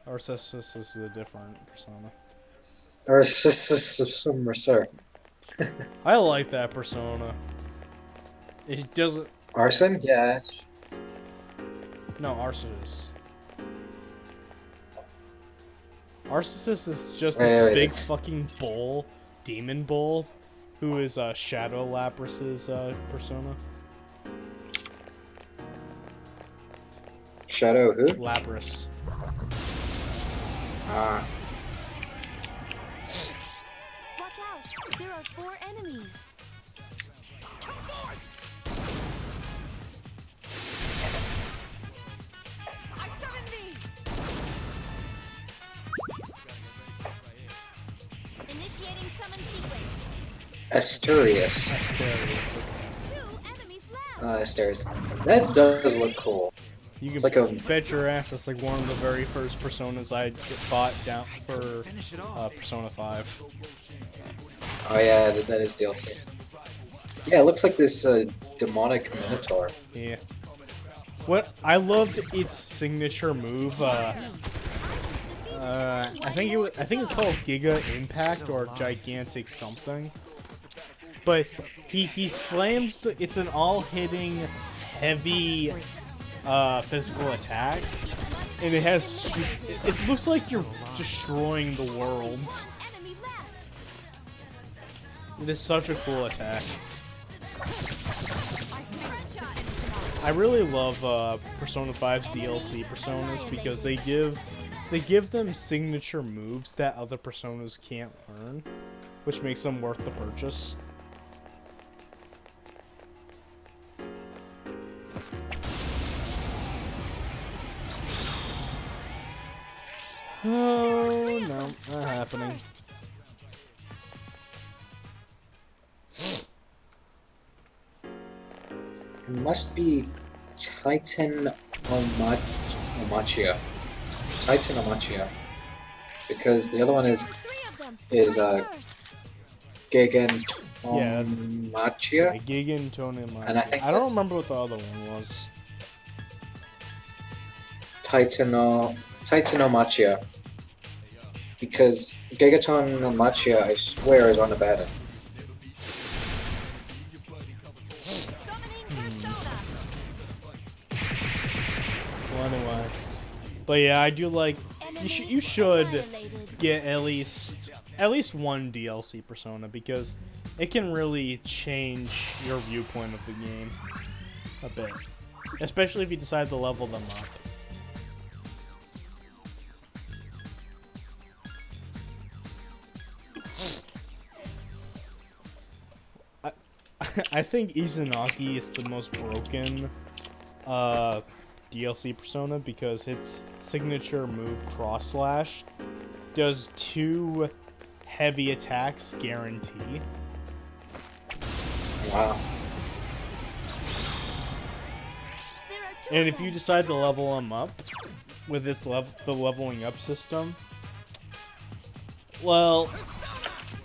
Arceus is a different persona. Or it's just some research. I like that persona. It doesn't. Arson? Yeah, it's... No, Arceus. Arceus is just Wait, this wait, big wait. fucking bull, demon bull, who is Shadow Lapras's persona. Shadow who? Lapras. Ah. Watch out! There are 4 enemies. I summon thee! Initiating summon sequence. Asturias. Asterius. 2 enemies left. Asturias. That does look cool. You It's can like a bet your ass that's like one of the very first personas I bought down for Persona 5. Oh yeah, that is DLC. Yeah, it looks like this demonic minotaur. Yeah. What I love its signature move. I think it's called Giga Impact or Gigantic something. But he slams the. It's an all-hitting, heavy, physical attack, and it has. It looks like you're destroying the world. Enemy left. It is such a cool attack. I really love Persona 5's DLC personas because they give them signature moves that other personas can't learn, which makes them worth the purchase. Oh no, not happening. First. It must be Titan Omachia. Titan Omachia. Because the other one is 3 of them. is First. Yeah, that's- Gigantomachia. Gigan Tonema. And I think I don't that's- remember what the other one was. Titanomachia. Because Gigatonomachia, I swear, is on the bad end. Summoning Persona. Well, anyway. But yeah, I do like. You should Annihilated. get at least one DLC persona because it can really change your viewpoint of the game a bit, especially if you decide to level them up. I think Izanagi is the most broken DLC persona because its signature move, Cross Slash, does 2 heavy attacks guarantee. Wow. There are 2 And of if you them. decide to level him up with its the leveling up system, well,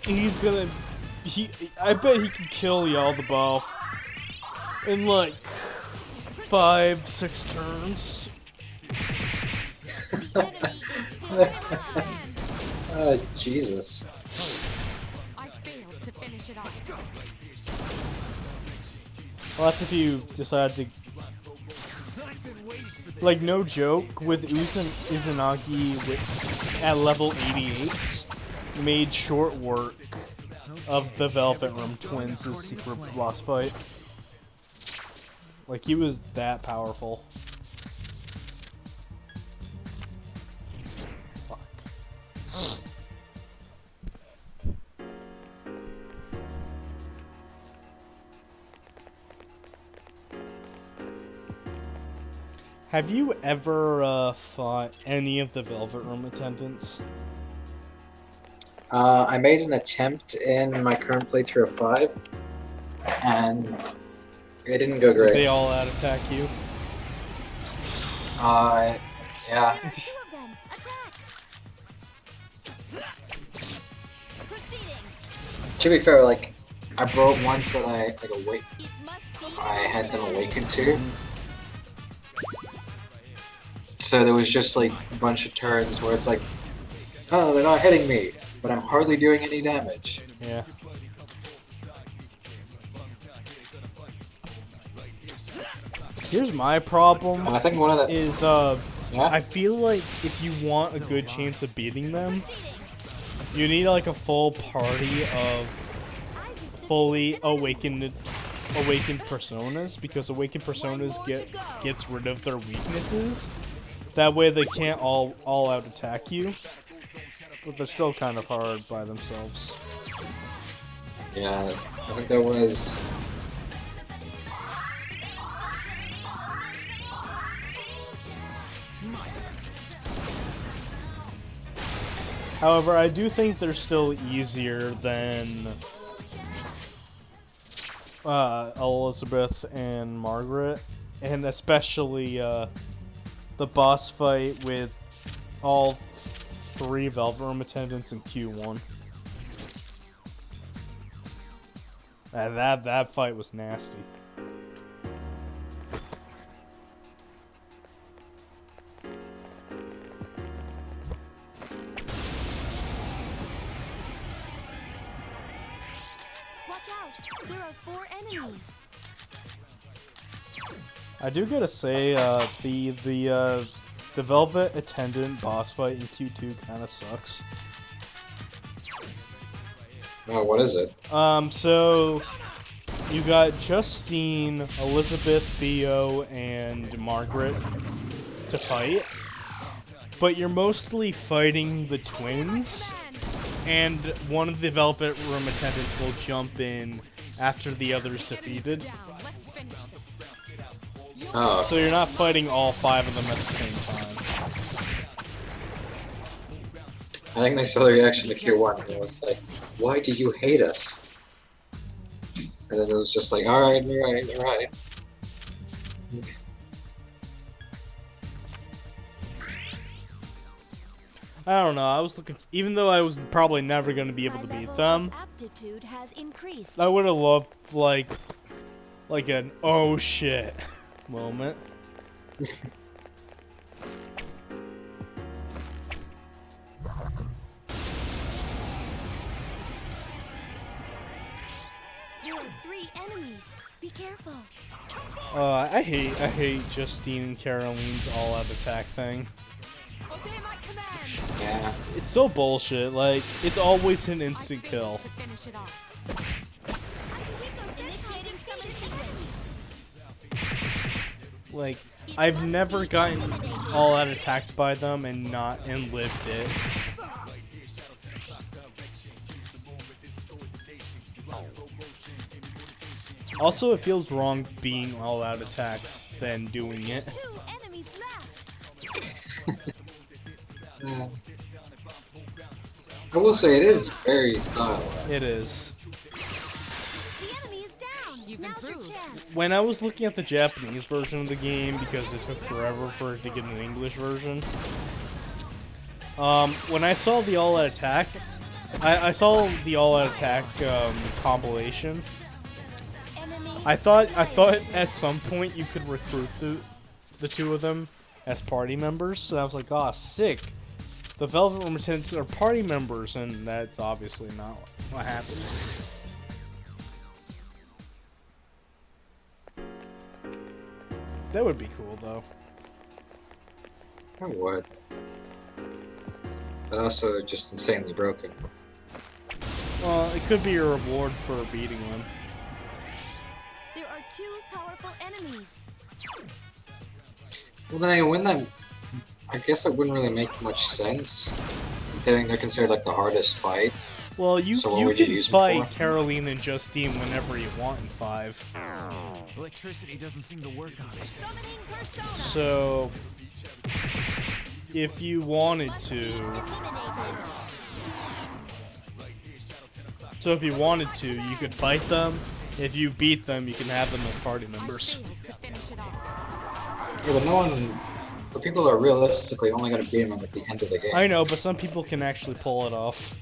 he's gonna. I bet he can kill y'all the both in like 5-6 turns. The enemy is still alive. Oh, Jesus. I failed to finish it off. Well, that's if you decide to. Like, no joke, with Izanagi at level 88, made short work of the Velvet Room Twins' secret boss fight. Like, he was that powerful. Fuck. Have you ever fought any of the Velvet Room attendants? I made an attempt in my current playthrough of 5, and it didn't go Did they great. all out attack you? Yeah. There are 2 of them. Attack. Proceeding. To be fair, like, I brought ones that I It must be. I had them awakened to. So there was just like a bunch of turns where it's like, oh, they're not hitting me, but I'm hardly doing any damage. Yeah. Here's my problem And I think one of the is yeah, I feel like if you want a good chance of beating them, Proceeding. you need like a full party of I was fully defeated. awakened awakened personas, because awakened personas gets rid of their weaknesses. That way they can't all out attack you, but they're still kind of hard by themselves. Yeah, I think there was. However, I do think they're still easier than Elizabeth and Margaret, and especially the boss fight with all 3 Velvet Room attendants in Q1. That fight was nasty. Watch out! There are 4 enemies. I do gotta say, the Velvet Attendant boss fight in Q2 kind of sucks. Oh, what is it? So you got Justine, Elizabeth, Theo, and Margaret to fight, but you're mostly fighting the twins, and one of the Velvet Room attendants will jump in after the others defeated. Oh, So you're not fighting all 5 of them at the same time. I think they saw the reaction to Q1 and it was like, why do you hate us? And then it was just like, alright, alright. I don't know, I was looking, even though I was probably never going to be able My to beat level them, of aptitude has increased. I would have loved, like an oh shit moment. There are 3 enemies. Be careful. I hate Justine and Caroline's all-out attack thing. Obey my command. Yeah. It's so bullshit, like, it's always an instant kill. To finish it off. Initiating summon sequence. Like, I've never gotten all-out attacked by them and lived it. Also, it feels wrong being all-out attacked than doing it. 2 enemies left. I will say it is very stylized. It is. The enemy is down. You've Now's your improved. chance. When I was looking at the Japanese version of the game, because it took forever for it to get an English version, when I saw the all-out attack, I saw the all-out attack compilation. Enemy I thought at some point you could recruit the 2 of them as party members, and I was like, oh, sick. The Velvet Room attendants are party members, and that's obviously not what happens. That would be cool, though. I would. But also just insanely broken. Well, it could be a reward for beating them. There are 2 powerful enemies. Well, then I win that. I guess that wouldn't really make much sense, considering they're considered like the hardest fight. Well, you So what would you can use them fight for? Caroline and Justine whenever you want in 5. Electricity doesn't seem to work on it. Summoning persona. So, if you wanted to, Eliminated. you could fight them. If you beat them, you can have them as party members. Failed to finish it off. Yeah, but no one. But people are realistically only gonna beat them at the end of the game. I know, but some people can actually pull it off.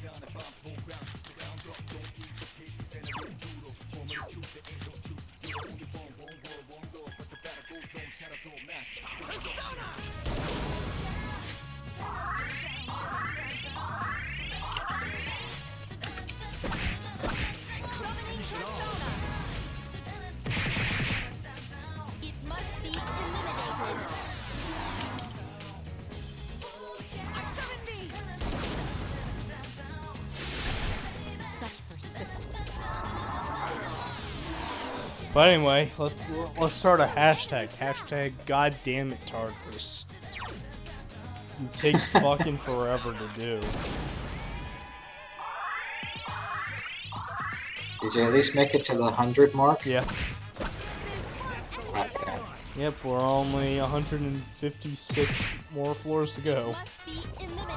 Summoning persona. It must be eliminated. I summon thee. Such persistence. But anyway, let's start a hashtag. Hashtag goddamn it Tartarus. It takes fucking forever to do. Did you at least make it to the 100 mark? Yeah. Okay. Yep, we're only 156 more floors to go. Must be eliminated.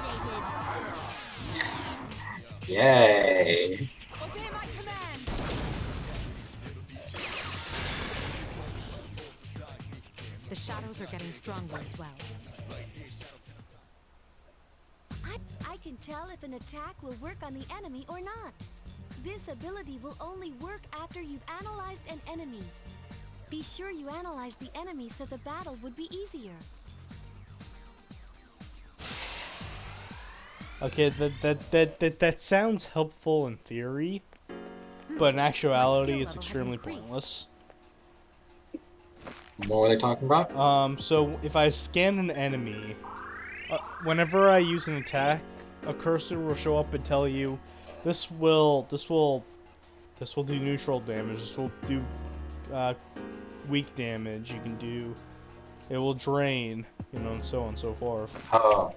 Yay! Obey my command. The shadows are getting stronger as well. I can tell if an attack will work on the enemy or not. This ability will only work after you've analyzed an enemy. Be sure you analyze the enemy so the battle would be easier. Okay, that sounds helpful in theory, but in actuality it's extremely pointless. What were they talking about? So if I scan an enemy, whenever I use an attack, a cursor will show up and tell you, this will do neutral damage. This will do weak damage. It will drain, and so on and so forth. Oh.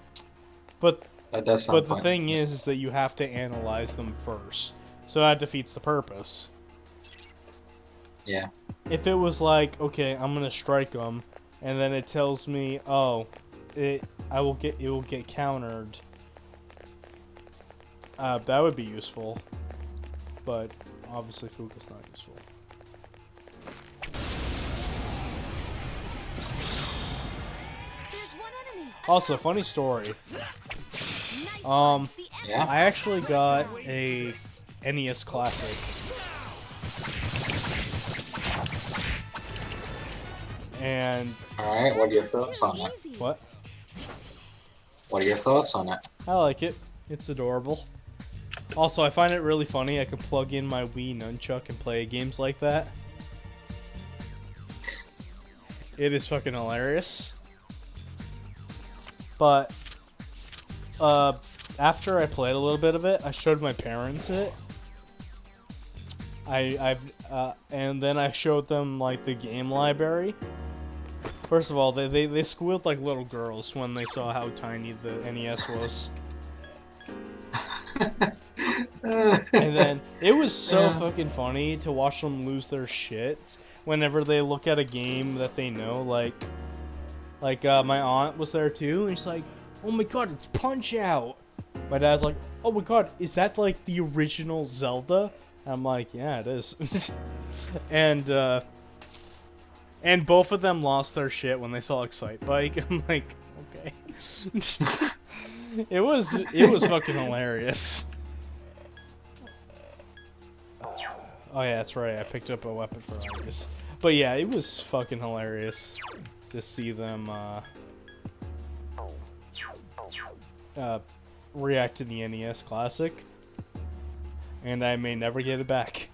But That does sound the thing is that you have to analyze them first, so that defeats the purpose. Yeah. If it was like, okay, I'm gonna strike them, and then it tells me, oh, it will get countered. That would be useful, but obviously Fuka's not useful. There's one enemy. Also, funny story. Yeah. I actually got a NES Classic. And Alright, what are your thoughts on it? Easy. what? What are your thoughts on it? I like it. It's adorable. Also, I find it really funny I can plug in my Wii nunchuck and play games like that. It is fucking hilarious. But after I played a little bit of it, I showed my parents it. And then I showed them like the game library. First of all, they squealed like little girls when they saw how tiny the NES was. And then it was so fucking funny to watch them lose their shit whenever they look at a game that they know. Like my aunt was there too, and she's like, "Oh my god, it's Punch Out!" My dad's like, "Oh my god, is that like the original Zelda?" And I'm like, "Yeah, it is." And both of them lost their shit when they saw Excite Bike. I'm like, okay. It was fucking hilarious. Oh yeah, that's right. I picked up a weapon for Argus. But yeah, it was fucking hilarious to see them react to the NES Classic. And I may never get it back.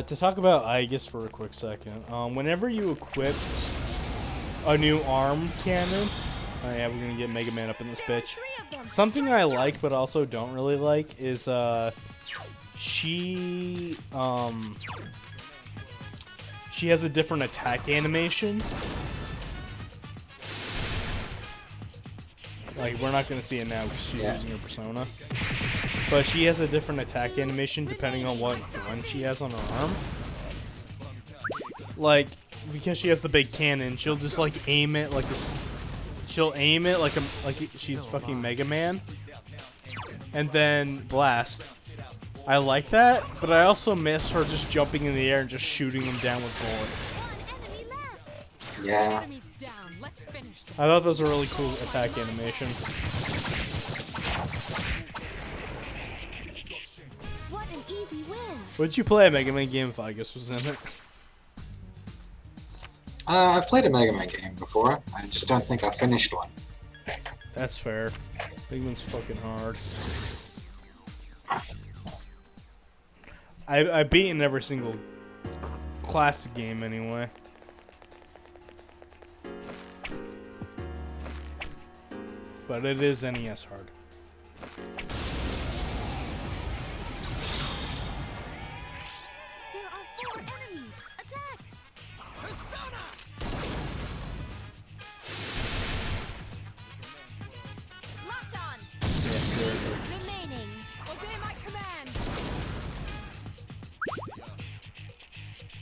To talk about Aegis for a quick second, whenever you equipped a new arm cannon, oh yeah, we're gonna get Mega Man up in this bitch. Something I like but also don't really like is she has a different attack animation. Like, we're not gonna see it now because she's using her persona. But she has a different attack animation depending on what gun she has on her arm. Like, because she has the big cannon, she'll just like aim it like this. She'll aim it like she's fucking Mega Man, and then blast. I like that, but I also miss her just jumping in the air and just shooting them down with bullets. Yeah. Enemies down. Let's finish them. I thought those were really cool attack animation. What an easy win. Would you play a Mega Man game if Aegis was in it? I've played a Mega Man game before. I just don't think I finished one. That's fair. Mega Man's fucking hard. I've beaten every single classic game anyway. but it is NES hard. There are 4 enemies. Attack! Persona! Locked on. Yeah, seriously. Remaining. Obey my command.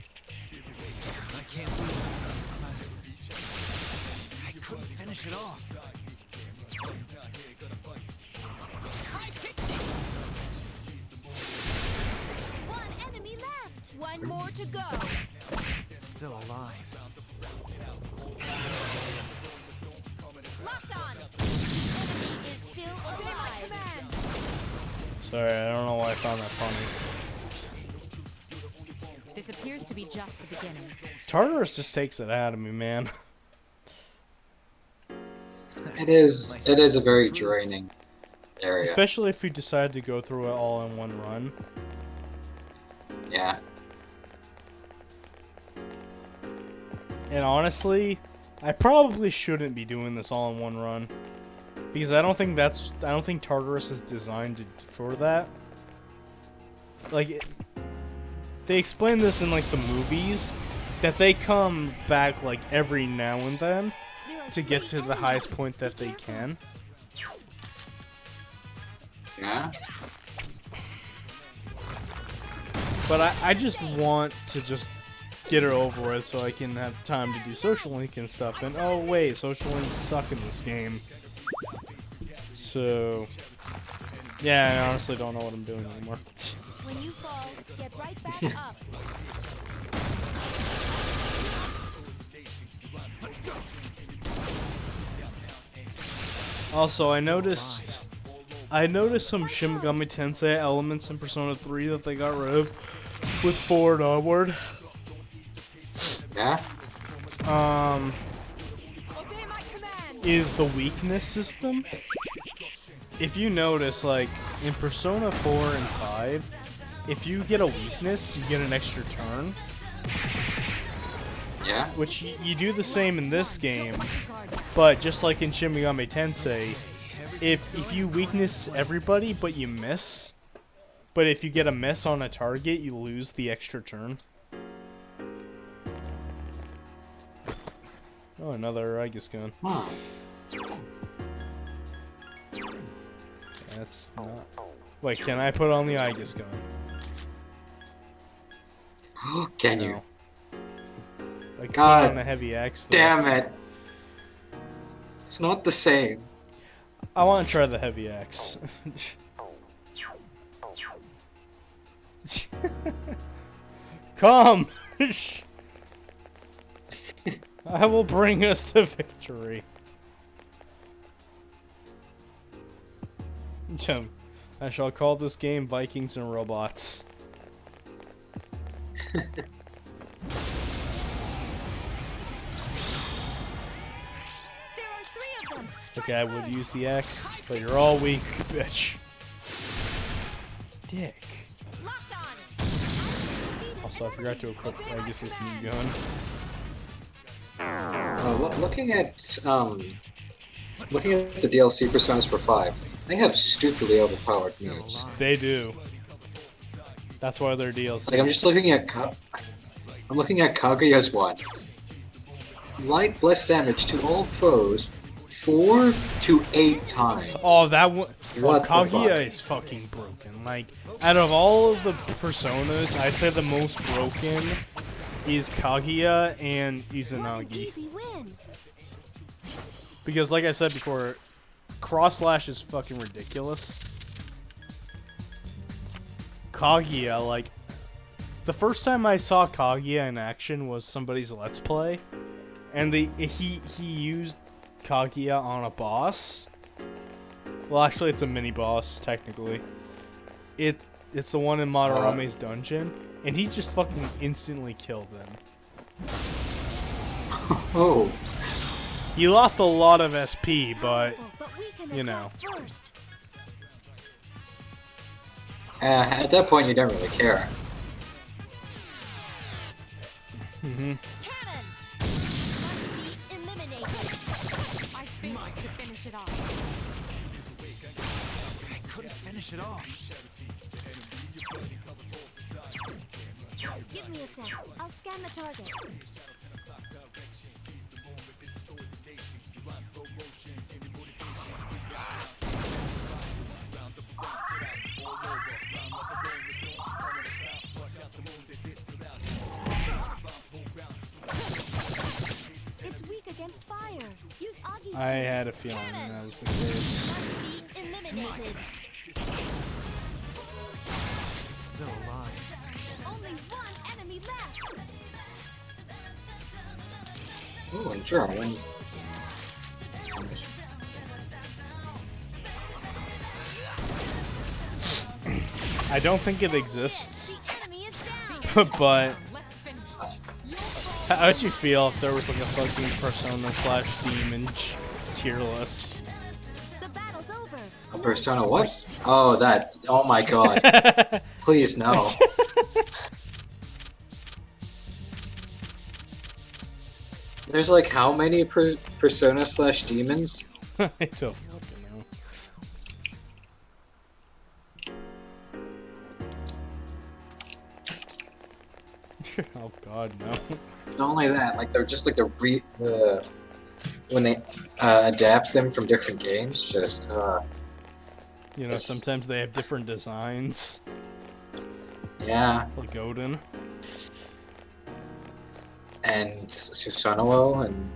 I can't lose my classmate. I couldn't finish it off. High pixie! 1 enemy left. 1 more to go. It's still alive. Locked on. Enemy is still Obey my alive. command. Sorry, I don't know why I found that funny. This appears to be just the beginning. Tartarus just takes it out of me, man. It is a very draining area. Especially if you decide to go through it all in one run. Yeah. And honestly, I probably shouldn't be doing this all in one run. Because I don't think Tartarus is designed for that. Like, they explain this in, like, the movies, that they come back, like, every now and then There are to get 3 to the enemies. highest point that Be they careful. can. Yeah. But I just want to just get it over with so I can have time to do social link and stuff. And oh wait, social links suck in this game. So yeah, I honestly don't know what I'm doing anymore. When you fall, get right back up. Also, I noticed some Shin Megami Tensei elements in Persona 3 that they got rid of with forward onward. Yeah. Obey my command. Is the weakness system. If you notice, like, in Persona 4 and 5, if you get a weakness, you get an extra turn. Yeah. Which you do the same in this game, but just like in Shin Megami Tensei, if you weakness everybody but you miss, but if you get a miss on a target, you lose the extra turn. Oh, another Aegis gun. Huh. That's not... Wait, can I put on the Aegis gun? Can you? No. I can put God on the heavy axe. Though. damn it! It's not the same. I want to try the heavy axe. Come! I will bring us to victory. I shall call this game Vikings and Robots. There are 3 of them. Okay, I would use the axe, but you're all weak, bitch. Dick. Locked on. Also, I forgot to equip Aegis' new gun. Looking at the DLC Personas for 5, they have stupidly overpowered moves. They do. That's why they're DLC. Like I'm just looking at I'm looking at Kaguya's one. Light bless damage to all foes 4 to 8 times. Oh, that one. What the Kaguya fuck? is fucking broken. Like, out of all of the personas, I'd say the most broken is Kaguya and What an Izanagi. easy win. Because, like I said before, Cross Slash is fucking ridiculous. Kaguya, like, the first time I saw Kaguya in action was somebody's Let's Play, and he used Kaguya on a boss. Well, actually, it's a mini boss technically. It's the one in Madarame's dungeon, and he just fucking instantly killed him. Oh, He lost a lot of SP, but But we can you attack know. first. at that point you don't really care. Cannon must be eliminated. I think to finish it off. I couldn't finish it off. Give me a sec. I'll scan the target. It's weak against fire. Use Augie's I had a feeling that was the case. must be eliminated. It's still alive. Only one enemy left. Ooh, in German. I don't think it exists, The enemy is down. but Let's finish how would you feel if there was like a fucking Persona / Demon tier list? The battle's over. A Persona what? Oh, that. Oh my god. Please, no. There's like how many Persona / Demons? I don't fucking know. Oh god, no. Not only that, like they're just like the when they adapt them from different games, just You know, It's- sometimes they have different designs, yeah. like Odin. And Susanoo and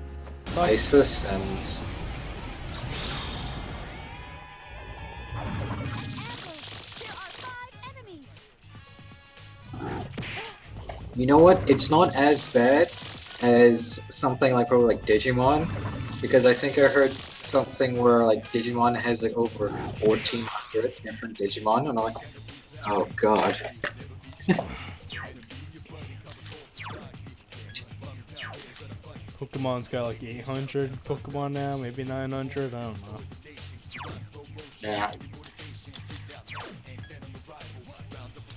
Isis and There are 5 enemies. you know what? It's not as bad as something like probably like Digimon, because I think I heard something where like Digimon has like over 1,400 different Digimon, and I'm like, oh god. Pokemon's got like 800 Pokemon now, maybe 900, I don't know. Yeah.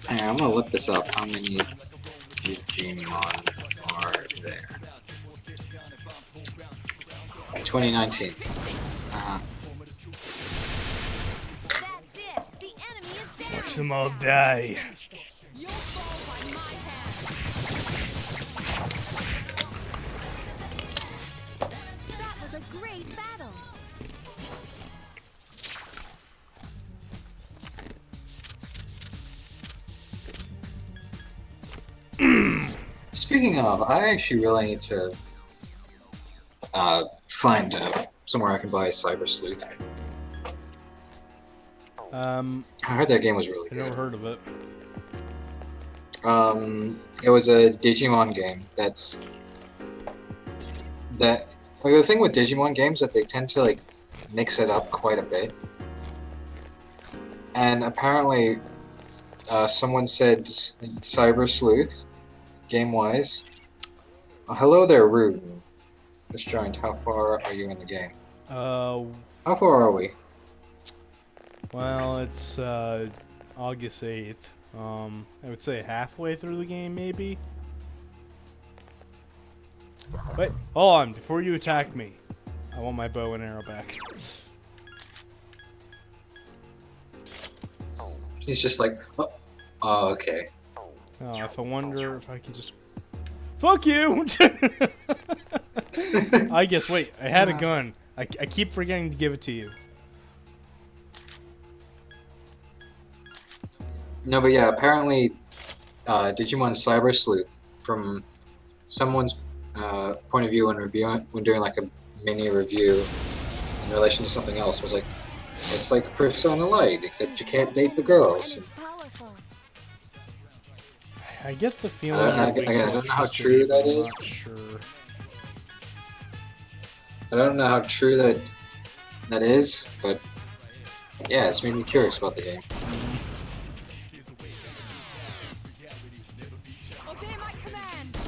Hey, I'm gonna look this up. How many Digimon are there? 2019. That's it. The enemy is down. Watch them all die. You'll fall by my hand. That was a great battle. Speaking of, I actually really need to find somewhere I can buy Cyber Sleuth. I heard that game was really I never good. heard of it. It was a Digimon game. Like the thing with Digimon games that they tend to like mix it up quite a bit. And apparently, someone said Cyber Sleuth, game-wise. Hello there, Rude. Just joined. How far are you in the game? How far are we? Well, it's August 8th. I would say halfway through the game, maybe. Wait, hold on, before you attack me. I want my bow and arrow back. He's just like, oh okay. Oh, if I wonder if I can just... Fuck you! I guess, wait, I had a gun. I keep forgetting to give it to you. No, but yeah, apparently, Digimon Cyber Sleuth, from someone's point of view when doing like a mini review in relation to something else, was like, it's like Persona Light, except you can't date the girls. Enemy's powerful. I get the feeling I you're don't know how interested, true but that I'm is. not sure. I don't know how true that is, but yeah, it's made me curious about the game. Obey my command.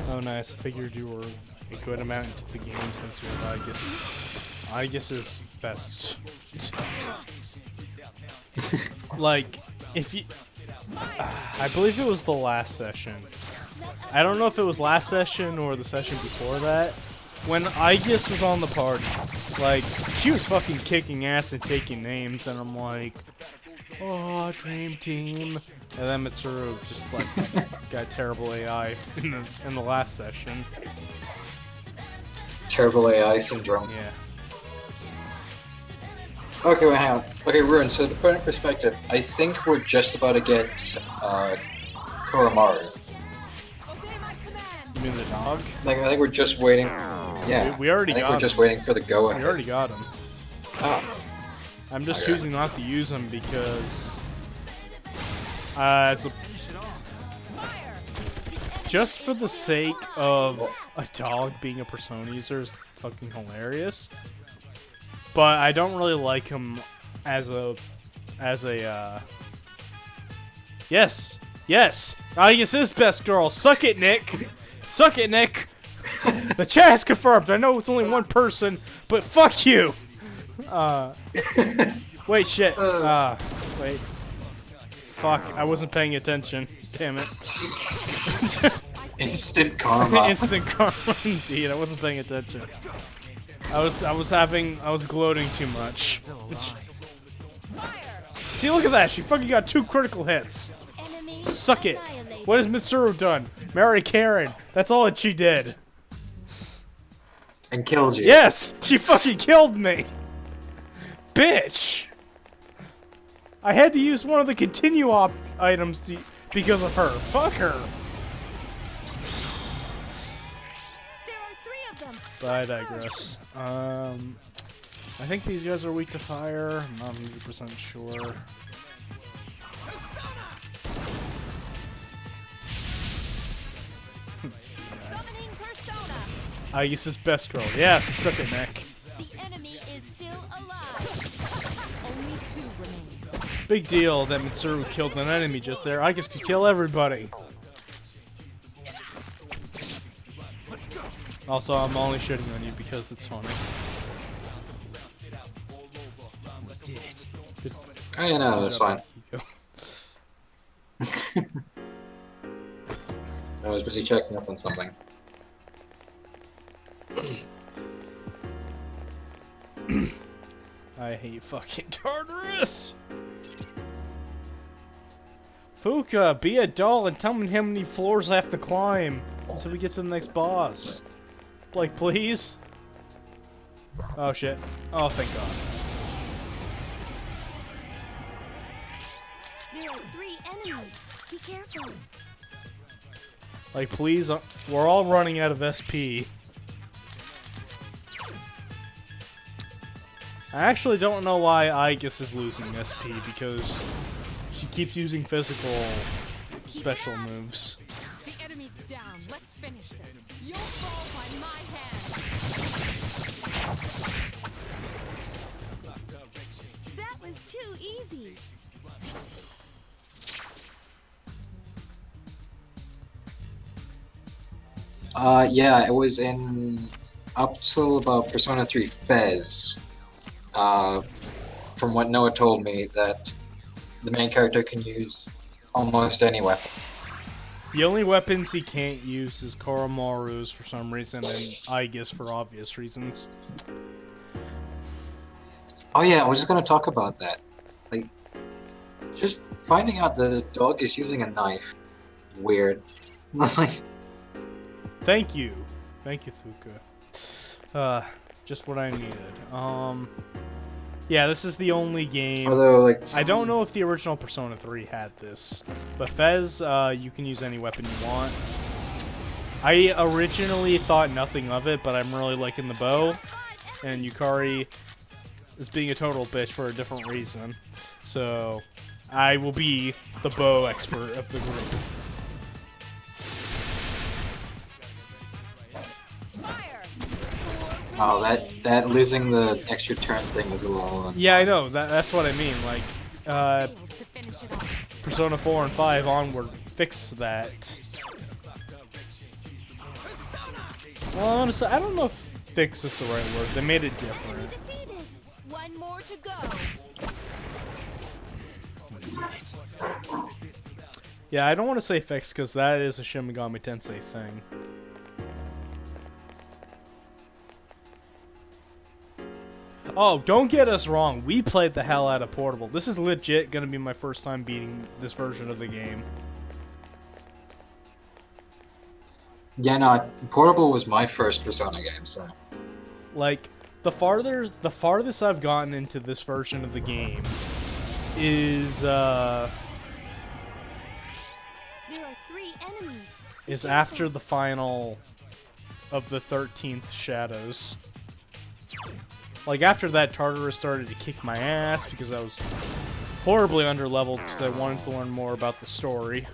Oh, nice. I figured you were a good amount into the game since you're Aegis is best. Like, if you... I believe it was the last session. I don't know if it was last session or the session before that, when Aegis was on the party, like, she was fucking kicking ass and taking names, and I'm like, oh, dream team. And then Mitsuru just, like, got terrible AI in the last session. Terrible AI syndrome. Yeah. Okay, wait, hang on. Okay, Ruin, so to put it in perspective, I think we're just about to get, Koromaru. You mean the dog? Like, I think we're just waiting. Yeah. We already I think got we're just him. waiting for the go-ahead. We already got him. Oh. I'm just Okay. choosing not to use him because, as a, just for the sake of a dog being a Persona user is fucking hilarious. But I don't really like him as a, yes, Aegis is best girl. Suck it, Nick. Suck it, Nick. The chat has confirmed. I know it's only one person, but fuck you. Wait, shit. Wait. Fuck, I wasn't paying attention. Damn it. Instant karma. Instant karma, indeed. I wasn't paying attention. I was gloating too much. See, look at that. She fucking got 2 critical hits. Suck it. What has Mitsuru done? Marry Karen. That's all that she did. And killed you. Yes! She fucking killed me! Bitch! I had to use one of the continue items because of her. Fuck her. There are 3 of them. But I digress. I think these guys are weak to fire. I'm not 100% sure. Let's see. Summoning Persona. Aegis is best girl. Yes, suck it, Nick. The enemy is still alive. Only 2 remain. Big deal that Mitsuru killed an enemy just there. Aegis could kill everybody. Also, I'm only shitting on you because it's funny. We did it. Good Oh, yeah, no, that's fine. job, Hiko. I was busy checking up on something. I hate fucking Tartarus! Fuka, be a doll and tell me how many floors I have to climb until we get to the next boss. Like, please? Oh shit. Oh, thank god. There are 3 enemies. Be careful. Like, please, we're all running out of SP. I actually don't know why Aegis is losing SP, because she keeps using physical special moves. The enemy's down. Let's finish them. You'll fall by my hand. That was too easy. Yeah, it was in up till about Persona 3 FES. From what Noah told me, that the main character can use almost any weapon. The only weapons he can't use is Koromaru's for some reason, and Aegis for obvious reasons. Oh yeah, I was just gonna talk about that. Like, just finding out the dog is using a knife. Weird. I was like, Thank you. Thank you, Fuka. Just what I needed. Yeah, this is the only game. although, like, I don't know if the original Persona 3 had this, but FES, you can use any weapon you want. I originally thought nothing of it, but I'm really liking the bow, and Yukari is being a total bitch for a different reason. So, I will be the bow expert of the group. oh, that losing the extra turn thing is a little. Yeah, I know. That's what I mean. Like, Failed to finish it off. Persona 4 and 5 onward fix that. Well, honestly, I don't know if fix is the right word. They made it different. Defeated. 1 more to go. Yeah, I don't want to say fix because that is a Shin Megami Tensei thing. Oh, don't get us wrong. We played the hell out of Portable. This is legit gonna be my first time beating this version of the game. Yeah, no, Portable was my first Persona game, so. Like, the farthest I've gotten into this version of the game is, There are 3 enemies. is after the final of the 13th Shadows. Like, after that, Tartarus started to kick my ass because I was horribly underleveled because I wanted to learn more about the story.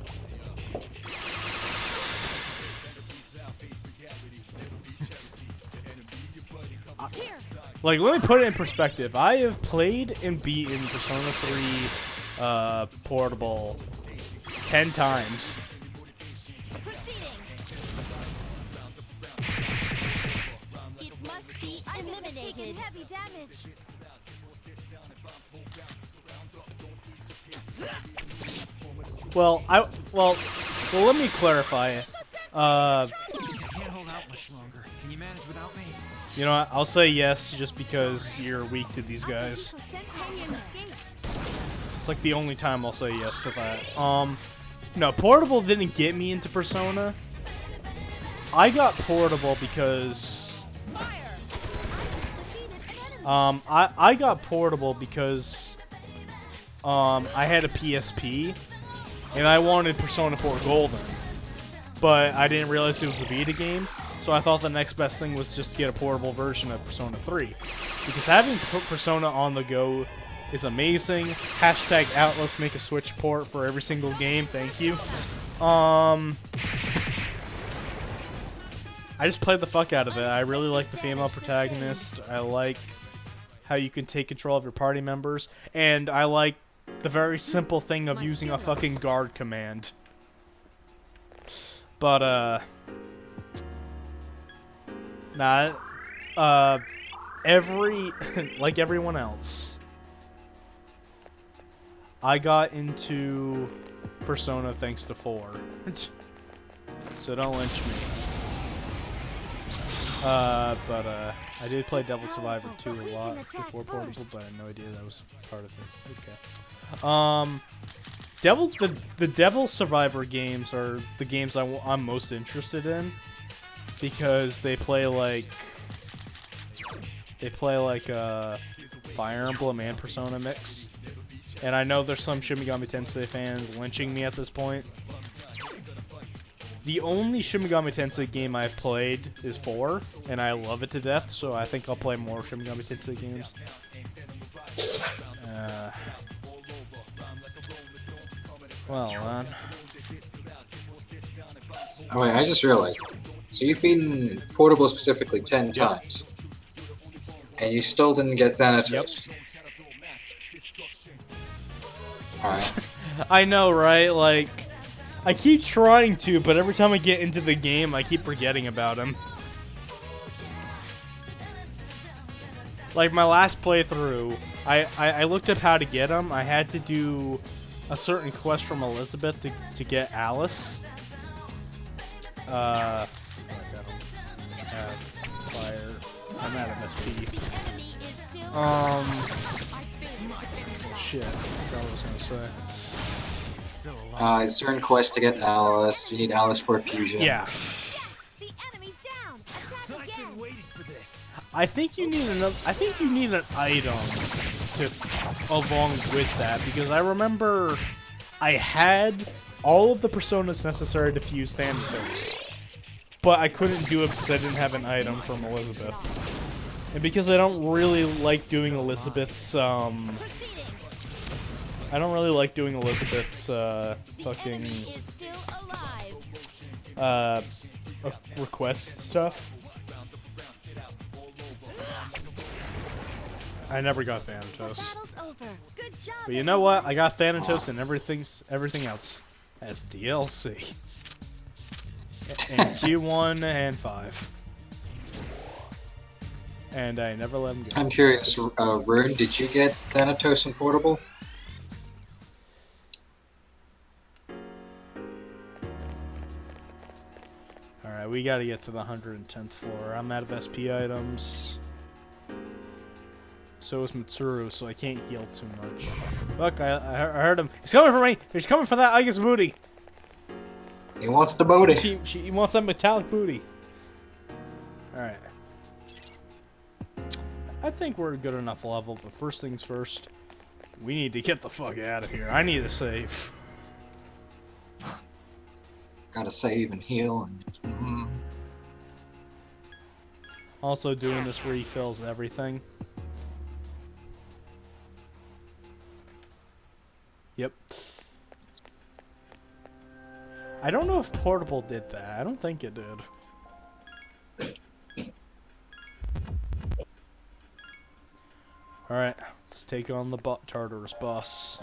Like, let me put it in perspective. I have played and beaten Persona 3 Portable 10 times. Proceeding. It must be eliminated. Heavy damage. Well, let me clarify. I can't hold out much longer. Can you manage without me? You know what? I'll say yes just because you're weak to these guys. 90% escaped. It's like the only time I'll say yes to that. No, Portable didn't get me into Persona. I got Portable because I got Portable because I had a PSP and I wanted Persona 4 Golden, but I didn't realize it was a Vita game. So I thought the next best thing was just to get a portable version of Persona 3. Because having Persona on the go is amazing. Hashtag Atlas, make a Switch port for every single game. Thank you. I just played the fuck out of it. I really like the female protagonist. I like how you can take control of your party members. And I like the very simple thing of using a fucking guard command. But, nah, like everyone else, I got into Persona thanks to 4. So don't lynch me. I did play Devil Survivor 2 a lot before Portable, but I had no idea that was part of it. Okay. The Devil Survivor games are the games I'm most interested in because they play like Fire Emblem and Persona mix. And I know there's some Shin Megami Tensei fans lynching me at this point. The only Shin Megami Tensei game I've played is 4, and I love it to death, so I think I'll play more Shin Megami Tensei games. Well, man. Oh wait, I just realized. So you've beaten Portable specifically 10 times. And you still didn't get Thanatos. Yep. Alright. I know, right? Like, I keep trying to, but every time I get into the game, I keep forgetting about him. Like, my last playthrough, I looked up how to get him. I had to do a certain quest from Elizabeth to get Alice. I got him. Fire. I'm out of SP. Shit. I forgot what I was gonna say. Certain quest to get Alice. You need Alice for a fusion. Yeah. The enemy's down. Attack I've again. been waiting for this. I think you need another. I think you need an item to along with that because I remember I had all of the personas necessary to fuse Thanatos, but I couldn't do it because I didn't have an item from Elizabeth, and because I don't really like doing Elizabeth's I don't really like doing Elizabeth's fucking request stuff. I never got Thanatos. But you know what? I got Thanatos and everything else as DLC. In Q1 and 5. And I never let him go. I'm curious, Rune, did you get Thanatos in Portable? Alright, we gotta get to the 110th floor. I'm out of SP items. So is Mitsuru, so I can't heal too much. Look, I heard him. He's coming for me! He's coming for that Igus booty! He wants the booty. He wants that metallic booty. Alright. I think we're a good enough level, but first things first, we need to get the fuck out of here. I need to save. Gotta save and heal and... Also, doing this refills everything. Yep. I don't know if Portable did that. I don't think it did. Alright, let's take on the Tartarus boss.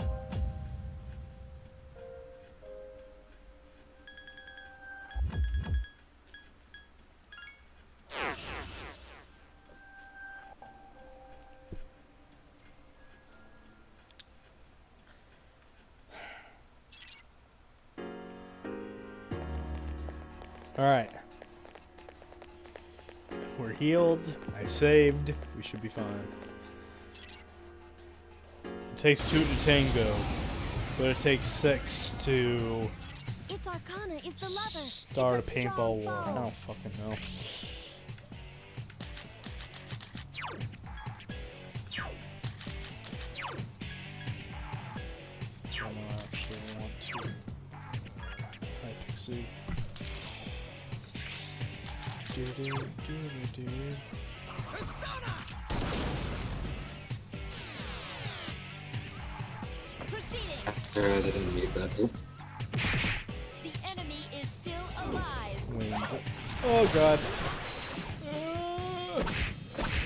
Alright. We're healed. I saved. We should be fine. It takes 2 to tango, but it takes 6 to Its arcana is the lover. start a It's paintball strong war. I foe. don't fucking know. I don't actually want to. I can see. Proceeding. I realized I didn't need that. Oop. The enemy is still alive. Wind. Oh god.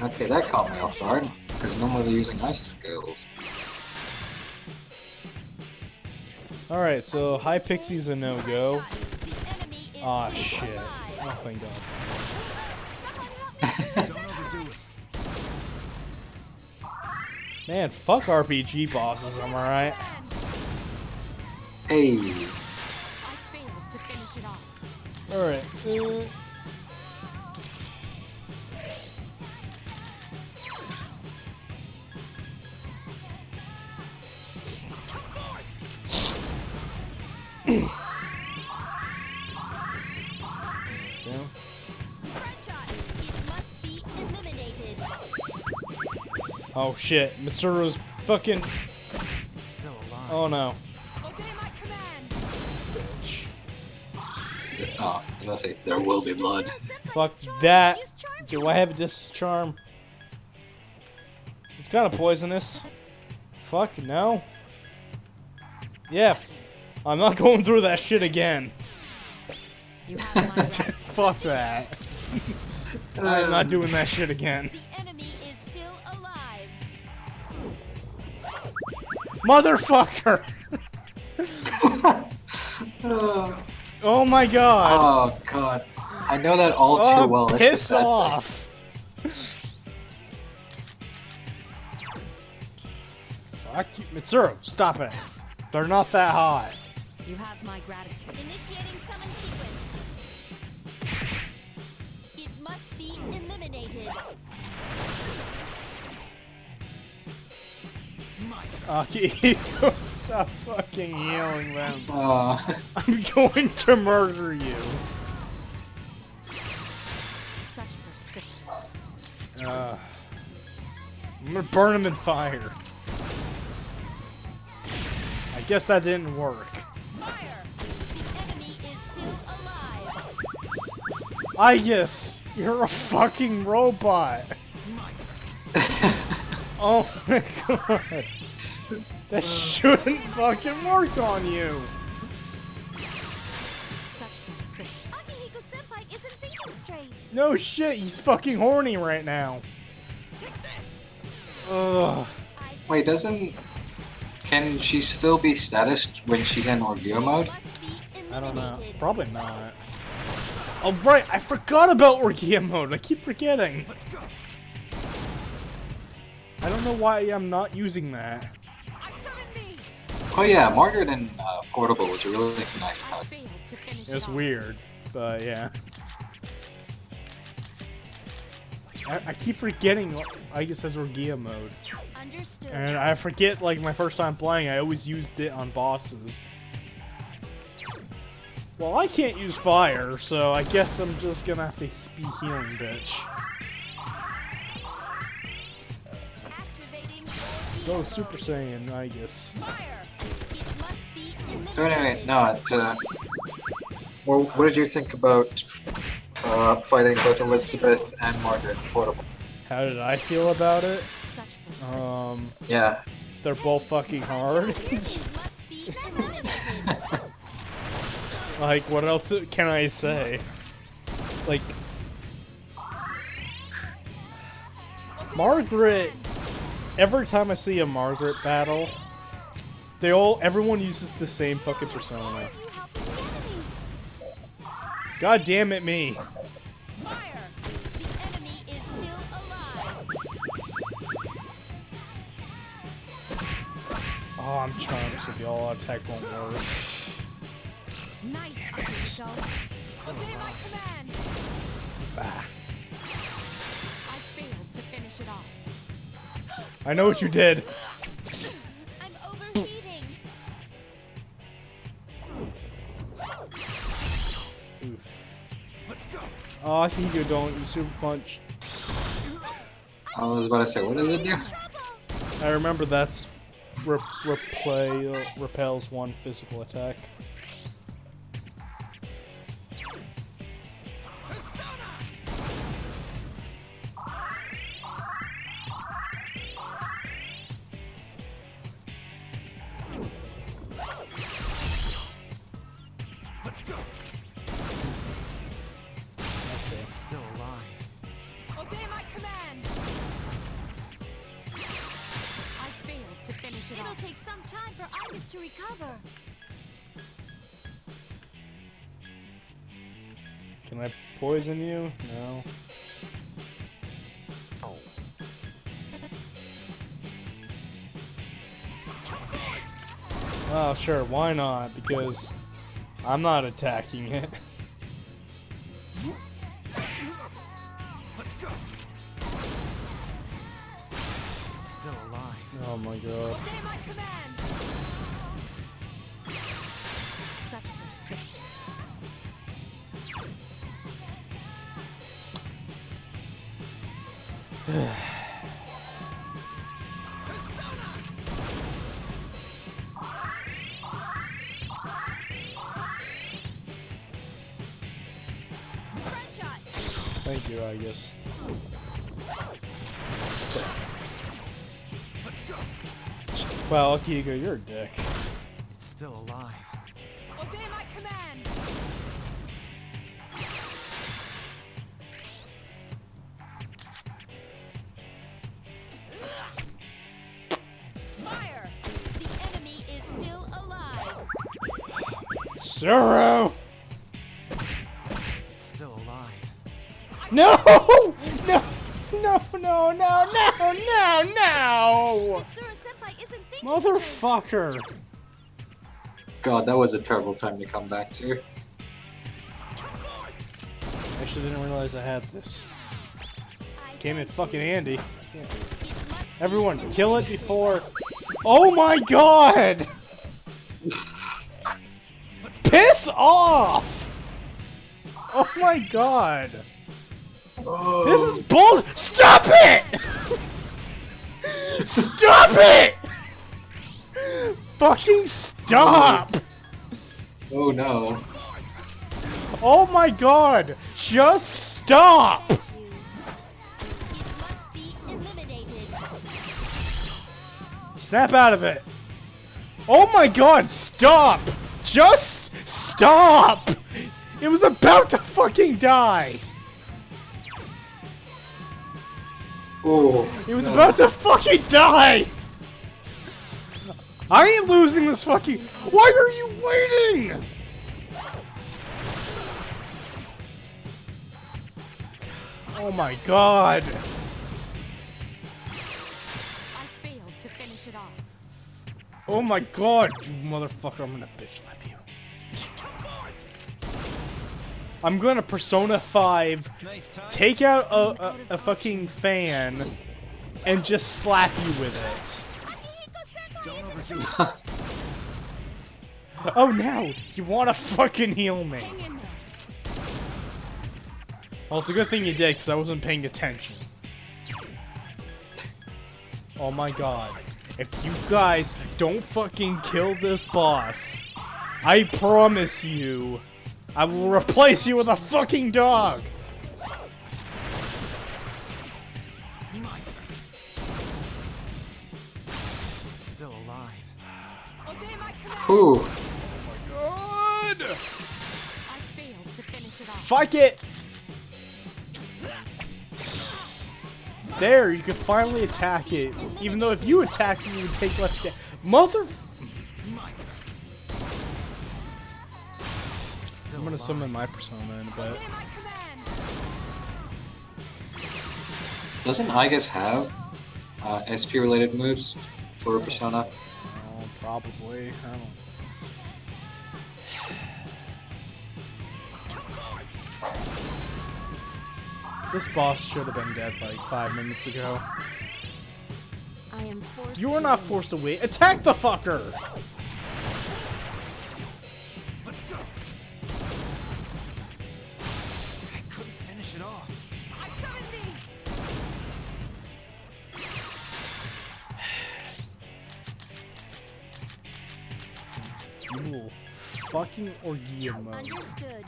Okay, that caught me off guard, because normally they're using ice skills. Alright, so High Pixie's a no-go. The enemy is Aw, still shit. alive. Oh, thank god. Don't overdo it. Man, fuck RPG bosses, am I right? Hey! I failed to finish it off. Alright. It must be eliminated. Oh shit, Mitsuru's fucking... It's still alive. Oh no. Obey my command. Bitch. Oh, I was gonna say, there will be blood. Fuck that. Do I have Discharm? It's kind of poisonous. Fuck, no. Yeah, I'm not going through that shit again. You have my right. Fuck that. I'm not doing that shit again. The enemy is still alive. Motherfucker! Oh my god. Oh god. I know that all too well. It's Piss just that off! Fuck you. Mitsuru, stop it. They're not that hot. You have my gratitude. Initiating summon sequence. It must be eliminated. Okay, stop fucking yelling them. thing. I'm going to murder you. Such persistence. I'm gonna burn him in fire. I guess that didn't work. Fire. The enemy is still alive. I guess you're a fucking robot. Oh my god. That shouldn't fucking work on you. Such persistence. Akihiko-senpai isn't thinking straight. No shit, he's fucking horny right now. Ugh. Wait, can she still be status when she's in ordeal mode? Must be I don't know. eliminated. Probably not. Oh right, I forgot about Orgia mode. I keep forgetting. Let's go. I don't know why I'm not using that. I summon thee. Oh yeah, Margaret in Portable was a really nice I touch. failed to finish It's it off. weird, but yeah. I keep forgetting, I guess that's Orgia mode. Understood. And I forget, like, my first time playing, I always used it on bosses. Well, I can't use fire, so I guess I'm just gonna have to be healing, bitch. Activating Go Super Saiyan, I guess. fire. It must be eliminated. So anyway, no, well, what did you think about fighting both Elizabeth and Margaret in Portable? How did I feel about it? Such persistence. Yeah. They're both fucking hard. It must be eliminated. Like, what else can I say? Like, Margaret, every time I see a Margaret battle, everyone uses the same fucking persona. You help the enemy. God damn it, me. Fire. The enemy is still alive. Oh, I'm charmed, so the all attack won't work. Nice, Uncle Show. Obey my command. Ah, I failed to finish it off. I know what you did. I'm overheating. Oof. Let's go. Oh, Higo, don't use Super Punch. I was about to say, what does it do? I remember that's repels one physical attack. Let's go. It's still alive. Obey my command. I failed to finish it It'll off. take some time for Iris to recover. Can I poison you? No. Well, sure, why not? Because I'm not attacking it. Let's go. It's still alive. Oh my god. Obey my command. Such persistence. Front shot. Thank you, I guess. Let's go. Well, Akigo, you're a dick. It's still alive. Obey my command. Fire. The enemy is still alive. Zero! It's still alive. No! No! No, no, no, no, no, no! Mitsuru Senpai isn't thinking. Motherfucker! God, that was a terrible time to come back to. I actually didn't realize I had this. I Came in thank fucking you. handy. It must be Everyone, eliminated. kill it before. Oh my god! Piss off! Oh my god! This is bull. Stop it! Stop it! Fucking stop! Oh no. Oh my god! Just stop! It must be eliminated. Snap out of it! Oh my god, stop! Just stop! It was about to fucking die! Oh. It was about to fucking die! I ain't losing this fucking. Why are you waiting? Oh my god! I failed to finish it off. Oh my god, you motherfucker! I'm gonna bitch slap you. I'm gonna Persona 5, Nice time. take out a fucking fan, and just slap you with it. Don't overdo it. Oh, now you wanna fucking heal me. Hang in there. Well, it's a good thing you did, because I wasn't paying attention. Oh my god. If you guys don't fucking kill this boss, I promise you, I will replace you with a fucking dog! Still alive. Obey my command. Whew. Good! I failed to finish it off. Fuck it! There, you can finally attack it. Even though if you attack it, you would take less damage. Mother... I'm gonna summon my persona in a bit. Obey my command. Doesn't Igus have SP-related moves for Persona? Oh, probably. I don't know. This boss should have been dead like 5 minutes ago. I am forced. You are to not win. forced to wait. Attack the fucker! Let's go. I couldn't finish it off. I summon thee. You will fucking Orgia mode. Understood.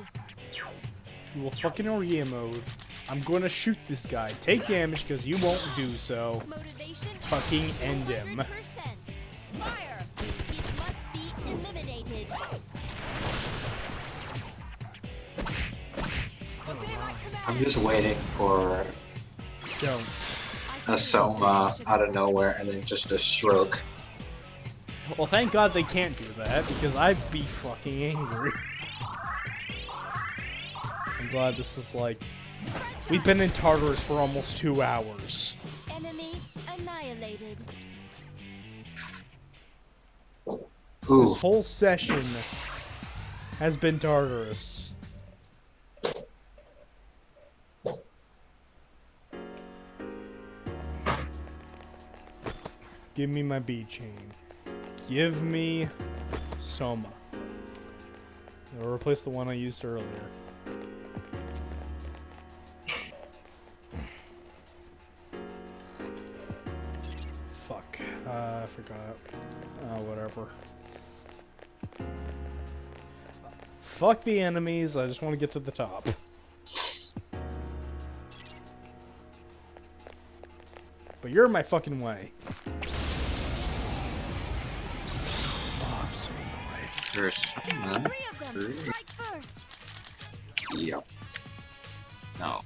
You will fucking Orgia mode. I'm gonna shoot this guy. Take damage because you won't do so. Motivation. Fucking end him. 100%. Fire. It must be eliminated. Still Obey my alive. command. I'm just waiting for Don't. a Soma out of nowhere and then just a stroke. Well, thank God they can't do that because I'd be fucking angry. I'm glad this is like... We've been in Tartarus for almost 2 hours. Enemy annihilated. Ooh. This whole session has been Tartarus. Give me my bead chain. Give me Soma. I'll replace the one I used earlier. Fuck. I forgot. Oh, whatever. Fuck the enemies, I just want to get to the top. But you're in my fucking way. Oh, I'm so annoyed. Persona 3 of them. 3. Strike first. Yep. No.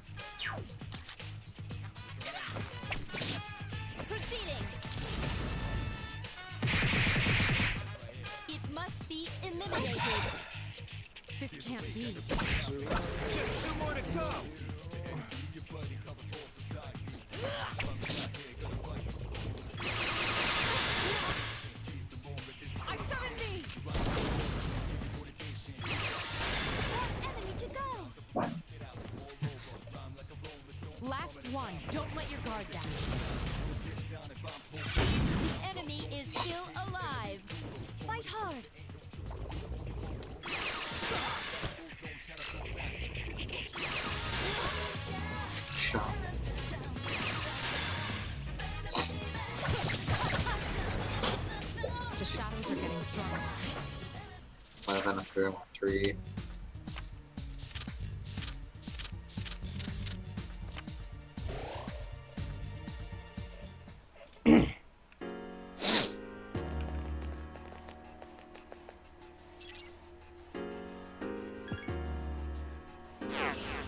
Proceeding. It must be eliminated. This can't be. Just 2 more to go. I summon thee. Enemy to go. Last one. Don't let your guard down. The enemy is still alive. Fight hard. Shot. The shadows are getting stronger. 11, 3.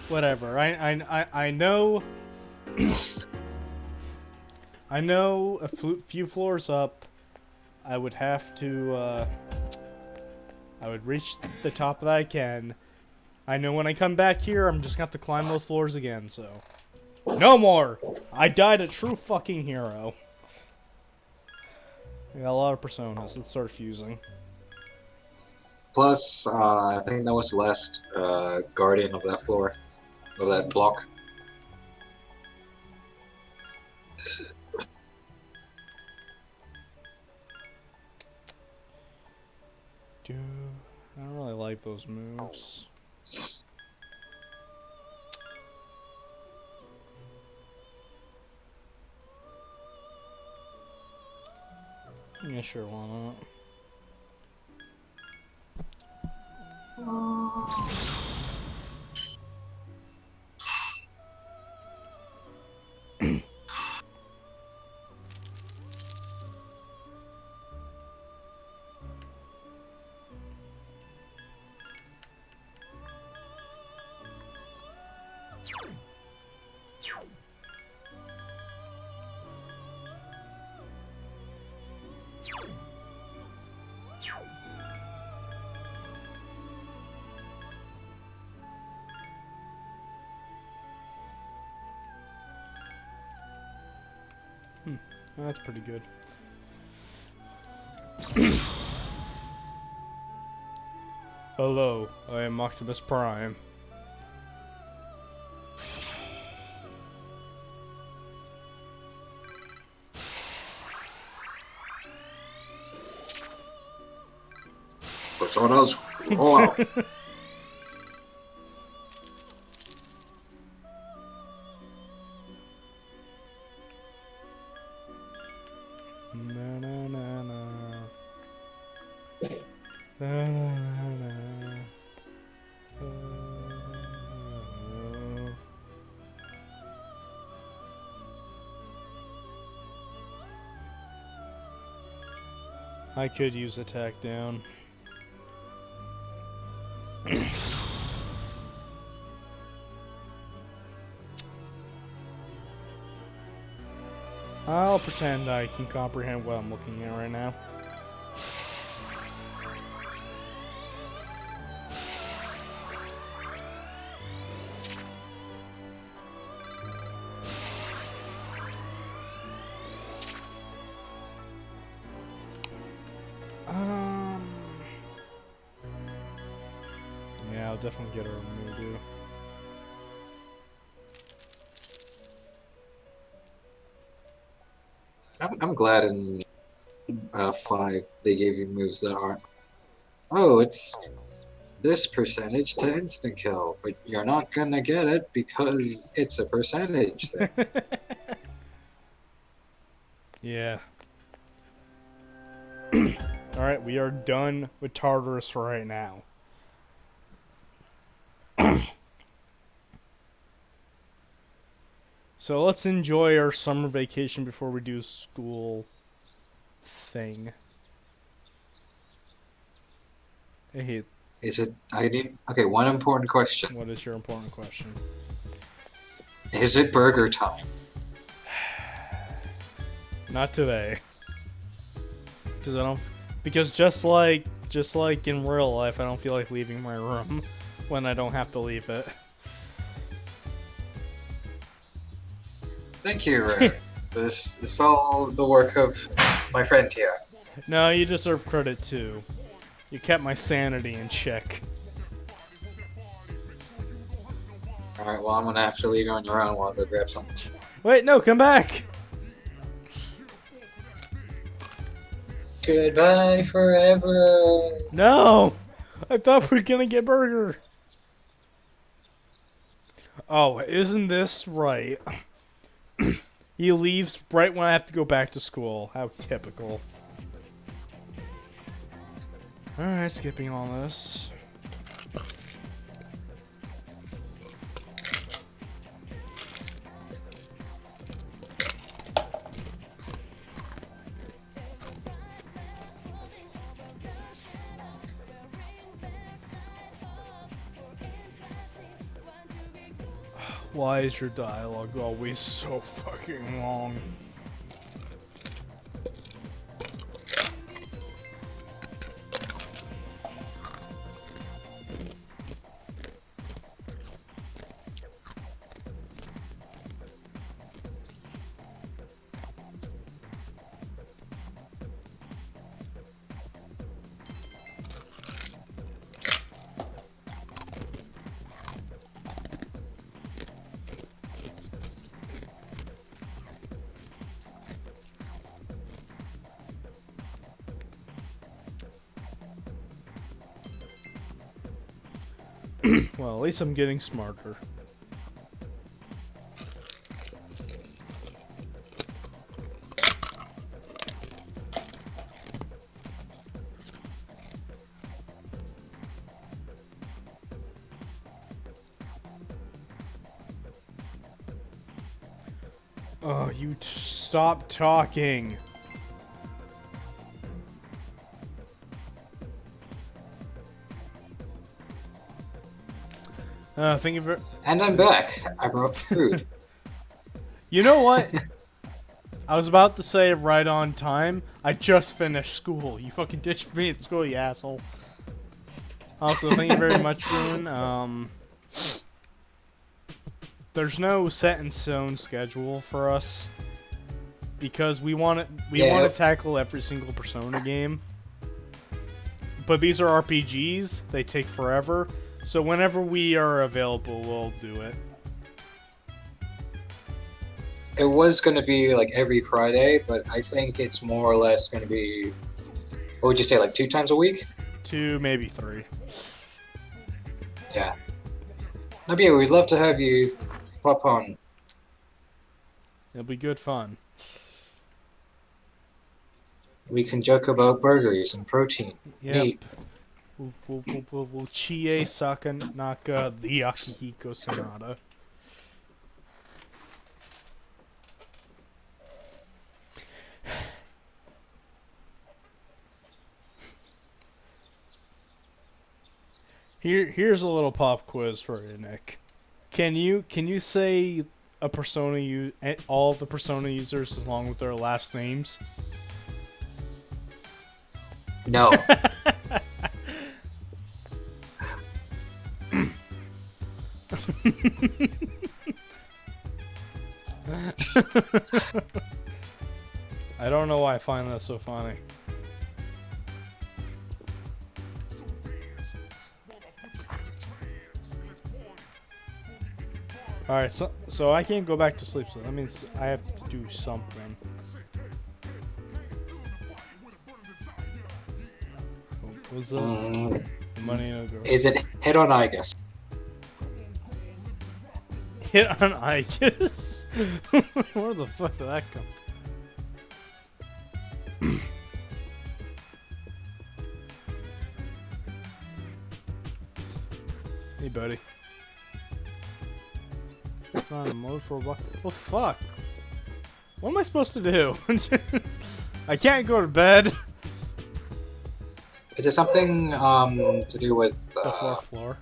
Whatever. I know. I know a few floors up. I would have to. I would reach the top that I can. I know when I come back here, I'm just gonna have to climb those floors again. So, no more. I died a true fucking hero. I got a lot of personas. Let's start fusing. Plus, I think that was the last guardian of that floor, of that block. Dude, I don't really like those moves. Yeah, sure, why not? That's pretty good. Hello, I am Optimus Prime. Personas roll out. Na na na na. Na na na na. I could use attack down. I'll pretend I can comprehend what I'm looking at right now. Yeah, I'll definitely get her a Mugu. I'm glad in 5 they gave you moves that aren't. Oh, it's this percentage to instant kill, but you're not gonna get it because it's a percentage thing. Yeah. Alright, we are done with Tartarus for right now. So let's enjoy our summer vacation before we do school thing. Hey, Is it? I need. Okay, one important question. what is your important question? Is it burger time? Not today. Because I don't. Because just like in real life, I don't feel like leaving my room when I don't have to leave it. Thank you. This is all the work of my friend here. No, you deserve credit too. You kept my sanity in check. Alright, well, I'm gonna have to leave you on your own while I go grab something. Wait, no, come back! Goodbye forever. No! I thought we were gonna get burger. Oh, isn't this right? He leaves right when I have to go back to school. How typical. Alright, skipping all this. Why is your dialogue always so fucking long? Well, at least I'm getting smarter. Oh, stop talking. Thank you for. And I'm back. I brought food. You know what? I was about to say right on time. I just finished school. You fucking ditched me at school, you asshole. Also, thank you very much, Boone. There's no set in stone schedule for us because we want to tackle every single Persona game. But these are RPGs; they take forever. So whenever we are available, we'll do it. It was going to be like every Friday, but I think it's more or less going to be, what would you say, like 2 times a week? 2, maybe 3. Yeah. No, but yeah, we'd love to have you pop on. It'll be good fun. We can joke about burgers and protein. Yep. Meat. We'll Chie Sakanaka the Akihiko Sonata. Here's a little pop quiz for you, Nick. Can you say a Persona all of the Persona users along with their last names? No. I don't know why I find that so funny. Alright, so I can't go back to sleep, so that means I have to do something. What's that? Money no girl. Is it hit on Igus? Hit on Igus? Where the fuck did that come? Hey, buddy. It's not a mode for a block. Well, fuck. What am I supposed to do? I can't go to bed. Is it something to do with The fourth floor.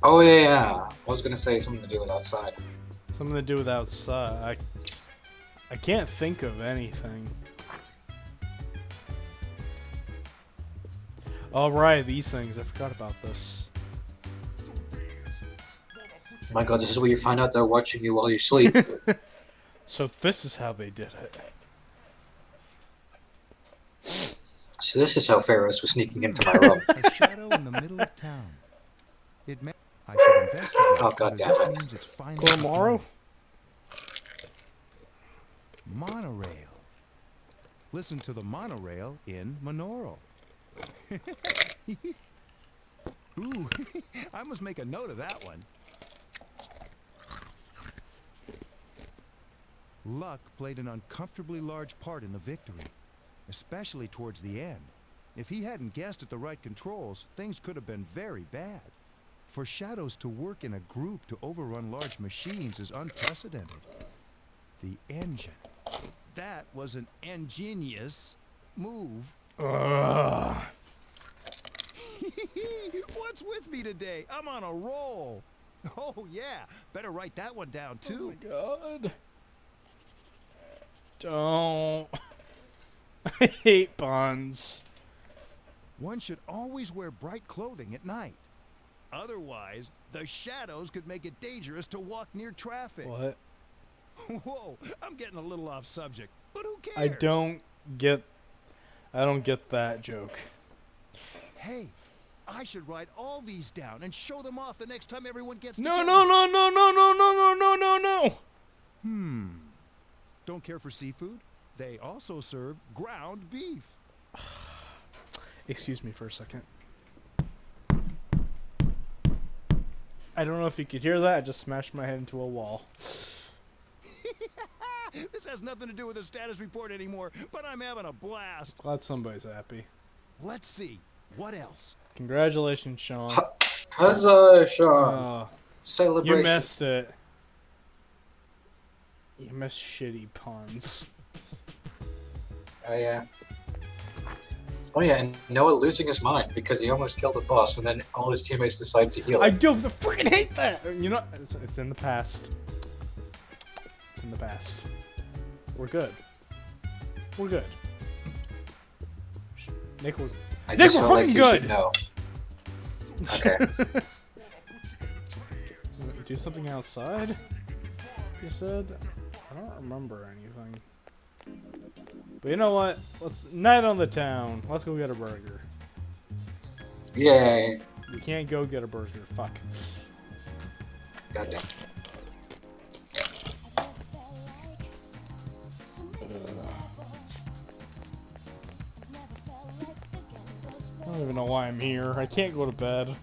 Oh yeah. I was gonna say something to do with outside. Something to do with outside. I can't think of anything. All right, these things. I forgot about this. My God, this is where you find out they're watching you while you sleep. So this is how they did it. So this is how Ferris was sneaking into my room. A shadow in the middle of town. It meant I should investigate. Oh, God because damn this it. means it's finally Tomorrow? monorail. Listen to the monorail in Monoro. Ooh, I must make a note of that one. Luck played an uncomfortably large part in the victory, especially towards the end. If he hadn't guessed at the right controls, things could have been very bad. For shadows to work in a group to overrun large machines is unprecedented. The engine. That was an ingenious move. Ugh. What's with me today? I'm on a roll. Oh yeah, better write that one down too. Oh my God. Don't. I hate puns. One should always wear bright clothing at night. Otherwise, the shadows could make it dangerous to walk near traffic. What? Whoa, I'm getting a little off subject, but who cares? I don't get that joke. Hey, I should write all these down and show them off the next time everyone gets No, together. no, no, no, no, no, no, no, no, no, no. Don't care for seafood? They also serve ground beef. Excuse me for a second. I don't know if you could hear that. I just smashed my head into a wall. This has nothing to do with the status report anymore, but I'm having a blast. Glad somebody's happy. Let's see. What else? Congratulations, Sean. Huzzah, Sean! Celebration. You missed it. You missed shitty puns. Oh yeah. Oh yeah, and Noah losing his mind because he almost killed the boss, and then all his teammates decide to heal I him. do freaking hate that. You know, it's in the past. It's in the past. We're good. We're good. Nick, we're I Nick, just we're felt fucking like you good. should know. Okay. Do something outside? You said? I don't remember anything. But you know what? Let's night on the town. Let's go get a burger. Yay. We can't go get a burger. Fuck. Goddamn. I don't even know why I'm here. I can't go to bed.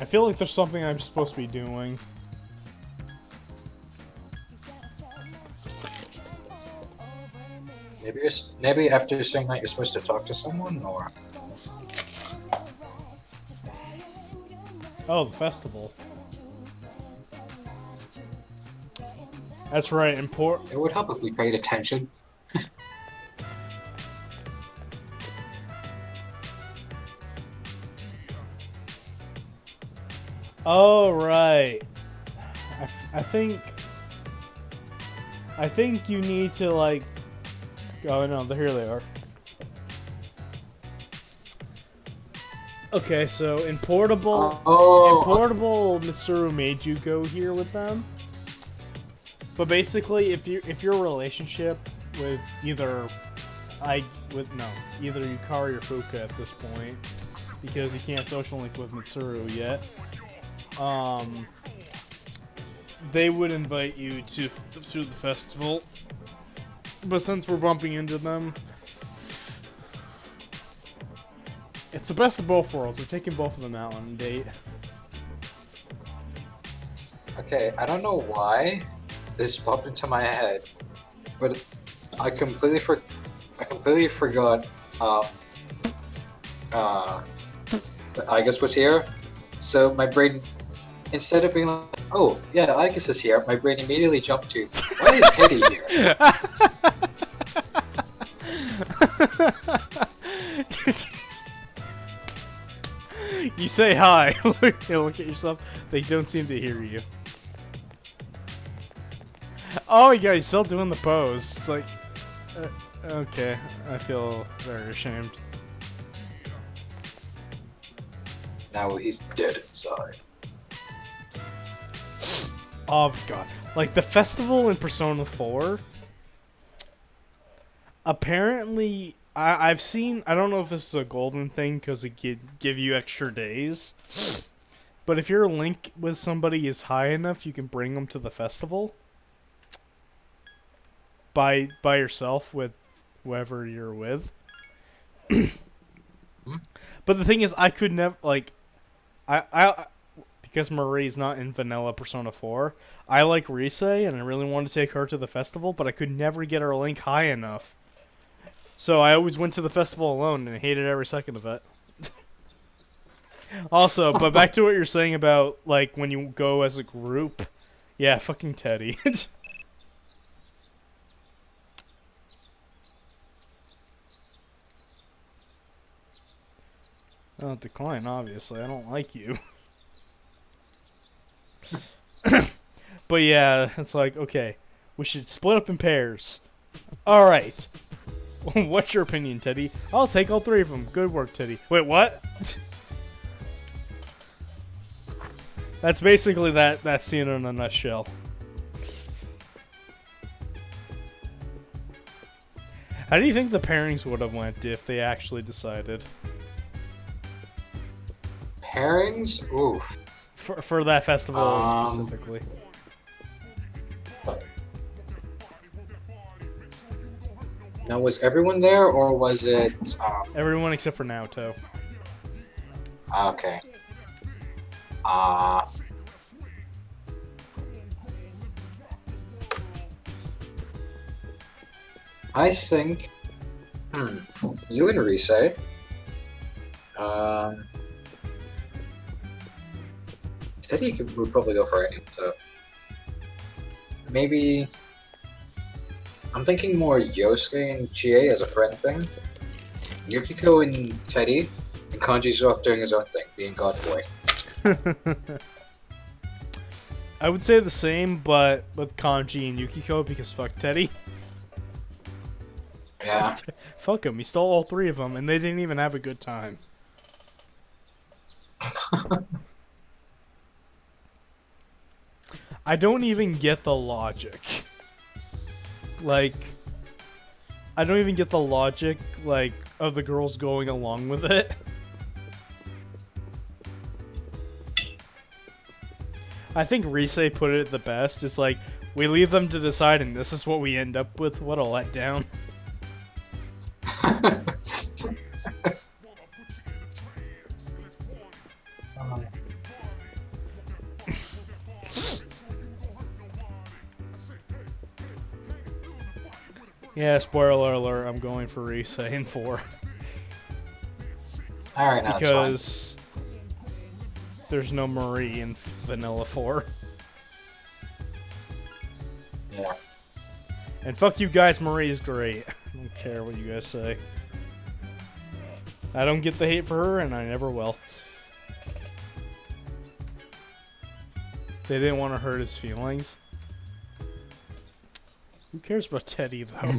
I feel like there's something I'm supposed to be doing. Maybe after saying that you're supposed to talk to someone, or Oh, the festival. That's right, it would help if we paid attention. Oh, right. I think you need to, like... Oh, no, here they are. Okay, so in Portable... In Portable, Mitsuru made you go here with them. But basically, if your relationship with either Yukari or Fuka at this point, because you can't social link with Mitsuru yet, they would invite you to the festival. But since we're bumping into them, it's the best of both worlds. We're taking both of them out on a date. Okay, I don't know why this popped into my head, but I completely forgot. That Igus was here, so my brain, instead of being like, "Oh yeah, Igus is here," my brain immediately jumped to, "Why is Teddy here?" You say hi. Look at yourself. They don't seem to hear you. Oh, you guys still doing the pose. It's like, okay. I feel very ashamed. Now he's dead inside. Oh god. Like the festival in Persona 4. Apparently, I've seen, I don't know if this is a golden thing because it give you extra days. But if your link with somebody is high enough, you can bring them to the festival. By yourself with whoever you're with. But the thing is, I could never, like, I because Marie's not in vanilla Persona 4, I like Rise, and I really wanted to take her to the festival, but I could never get her link high enough. So I always went to the festival alone, and I hated every second of it. Also, but back to what you're saying about, like, when you go as a group. Yeah, fucking Teddy. Oh, decline, obviously. I don't like you. But yeah, it's like, okay, we should split up in pairs. Alright. What's your opinion, Teddy? I'll take all three of them. Good work, Teddy. Wait, what? That's basically that scene in a nutshell. How do you think the pairings would have went if they actually decided? Pairings? Oof. For that festival specifically. Now, was everyone there, or was it... Everyone except for Naoto. Okay. Ah. I think, you and Rise, Teddy would probably go for it, so maybe, I'm thinking more Yosuke and Chie as a friend thing, Yukiko and Teddy, and Kanji's off doing his own thing, being God Boy. I would say the same, but with Kanji and Yukiko, because fuck Teddy. Yeah. Fuck him, he stole all three of them, and they didn't even have a good time. I don't even get the logic. Like, I don't even get the logic, like, of the girls going along with it. I think Rise put it the best. It's like, we leave them to decide, and this is what we end up with. What a letdown. Yeah, spoiler alert, I'm going for Rise in 4. Alright, now because there's no Marie in Vanilla 4. Yeah. And fuck you guys, Marie's great. I don't care what you guys say. I don't get the hate for her, and I never will. They didn't want to hurt his feelings. Who cares about Teddy, though?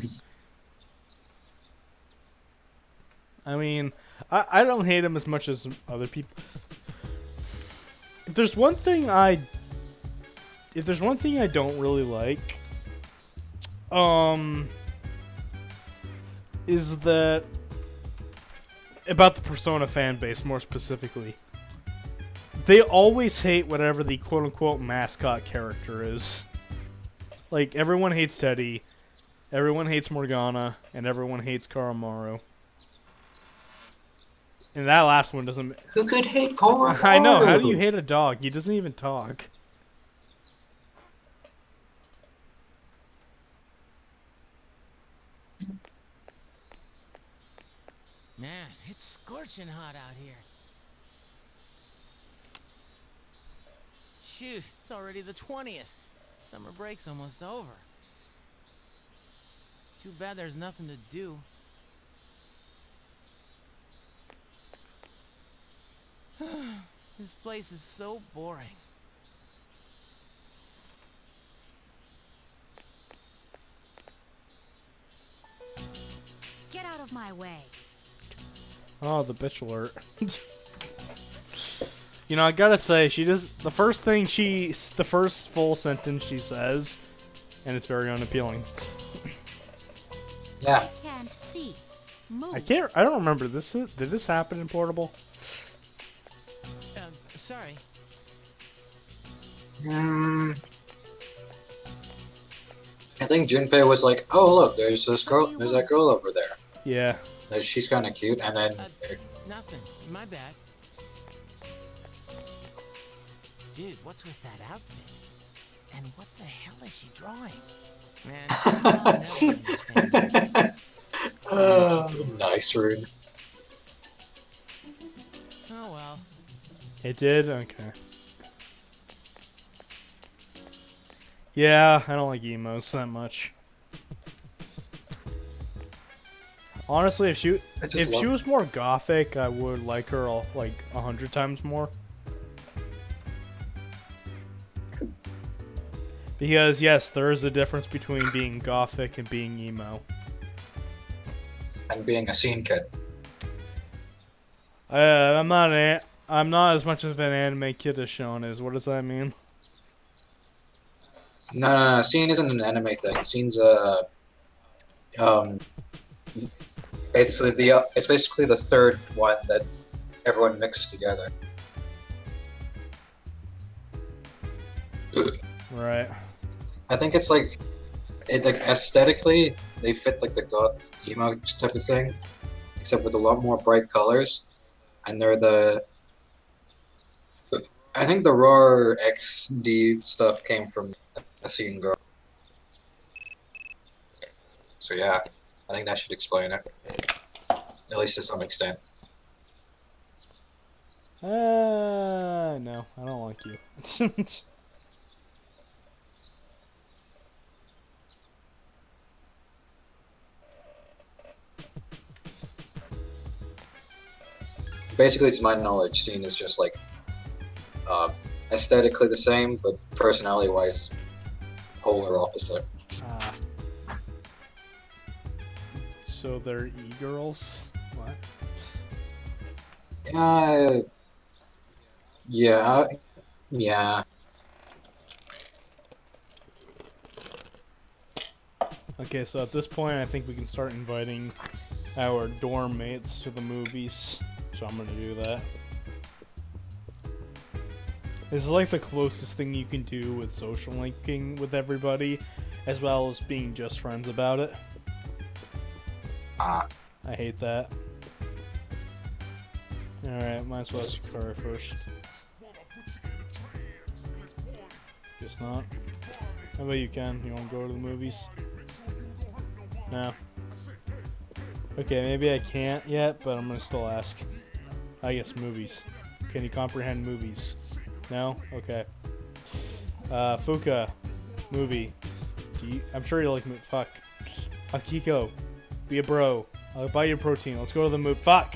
I mean, I don't hate him as much as other people. If there's one thing I don't really like, is that about the Persona fan base more specifically. They always hate whatever the quote-unquote mascot character is. Like, everyone hates Teddy, everyone hates Morgana, and everyone hates Karamaru. And that last one doesn't... Who could hate Karamaru? I know, how do you hate a dog? He doesn't even talk. Man, it's scorching hot out here. Shoot, it's already the 20th. Summer break's almost over. Too bad there's nothing to do. This place is so boring. Get out of my way. Oh, the bitch alert. You know, I gotta say, the first full sentence she says, and it's very unappealing. Yeah. Can't see. Move. I don't remember this. Did this happen in Portable? Sorry. I think Junpei was like, "Oh look, there's this girl. There's that girl over there. Yeah. She's kind of cute." And then, Nothing. My bad. Dude, what's with that outfit? And what the hell is she drawing? Man, I'll never understand that. Nice rune. Oh well. It did? Okay. Yeah, I don't like emos that much. Honestly, if she was more gothic, I would like her like 100 times more. Because yes, there is a difference between being gothic and being emo. And being a scene kid. I'm not as much of an anime kid as Sean is. What does that mean? No. Scene isn't an anime thing. Scene's it's basically the third one that everyone mixes together. Right. I think it's like aesthetically they fit like the goth emo type of thing, except with a lot more bright colors, and they're I think the raw XD stuff came from a scene girl. So yeah, I think that should explain it, at least to some extent. No, I don't like you. Basically, to my knowledge, scene is just like uh, aesthetically the same, but personality-wise, polar opposite. Ah. So they're e-girls? What? Yeah, yeah. Okay, so at this point, I think we can start inviting our dorm mates to the movies. So I'm gonna do that. This is like the closest thing you can do with social linking with everybody, as well as being just friends about it. Ah. I hate that. Alright, might as well ask Kara first. Guess not. How about you, Ken? You wanna go to the movies? No. Okay, maybe I can't yet, but I'm gonna still ask. I guess movies. Can you comprehend movies? No? Okay. Fuka. Movie. I'm sure you like movie. Fuck. Akiko. Be a bro. I'll buy you protein. Let's go to the movie. Fuck!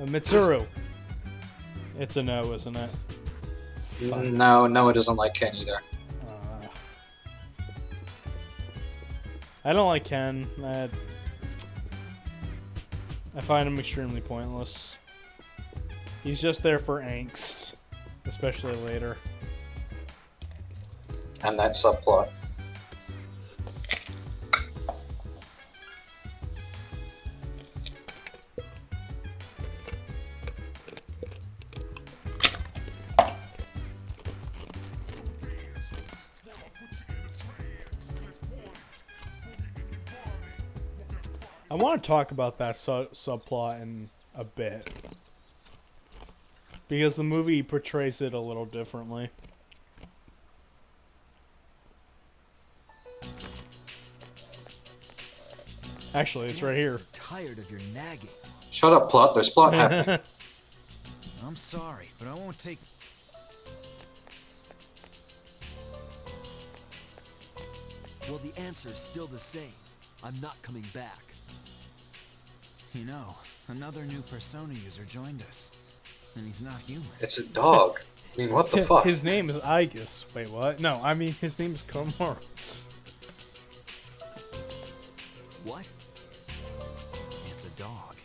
Mitsuru. It's a no, isn't it? Fuck. No, it doesn't like Ken either. I don't like Ken. I find him extremely pointless. He's just there for angst, especially later. And that subplot. I want to talk about that subplot in a bit. Because the movie portrays it a little differently. Actually, it's right here. I'm tired of your nagging. Shut up, plot. There's plot happening. I'm sorry, but I won't take... Well, the answer is still the same. I'm not coming back. You know, another new Persona user joined us. And he's not human. It's a dog. I mean, what the fuck? His name is Aegis. Wait, what? No, I mean, his name is Komar. What? It's a dog.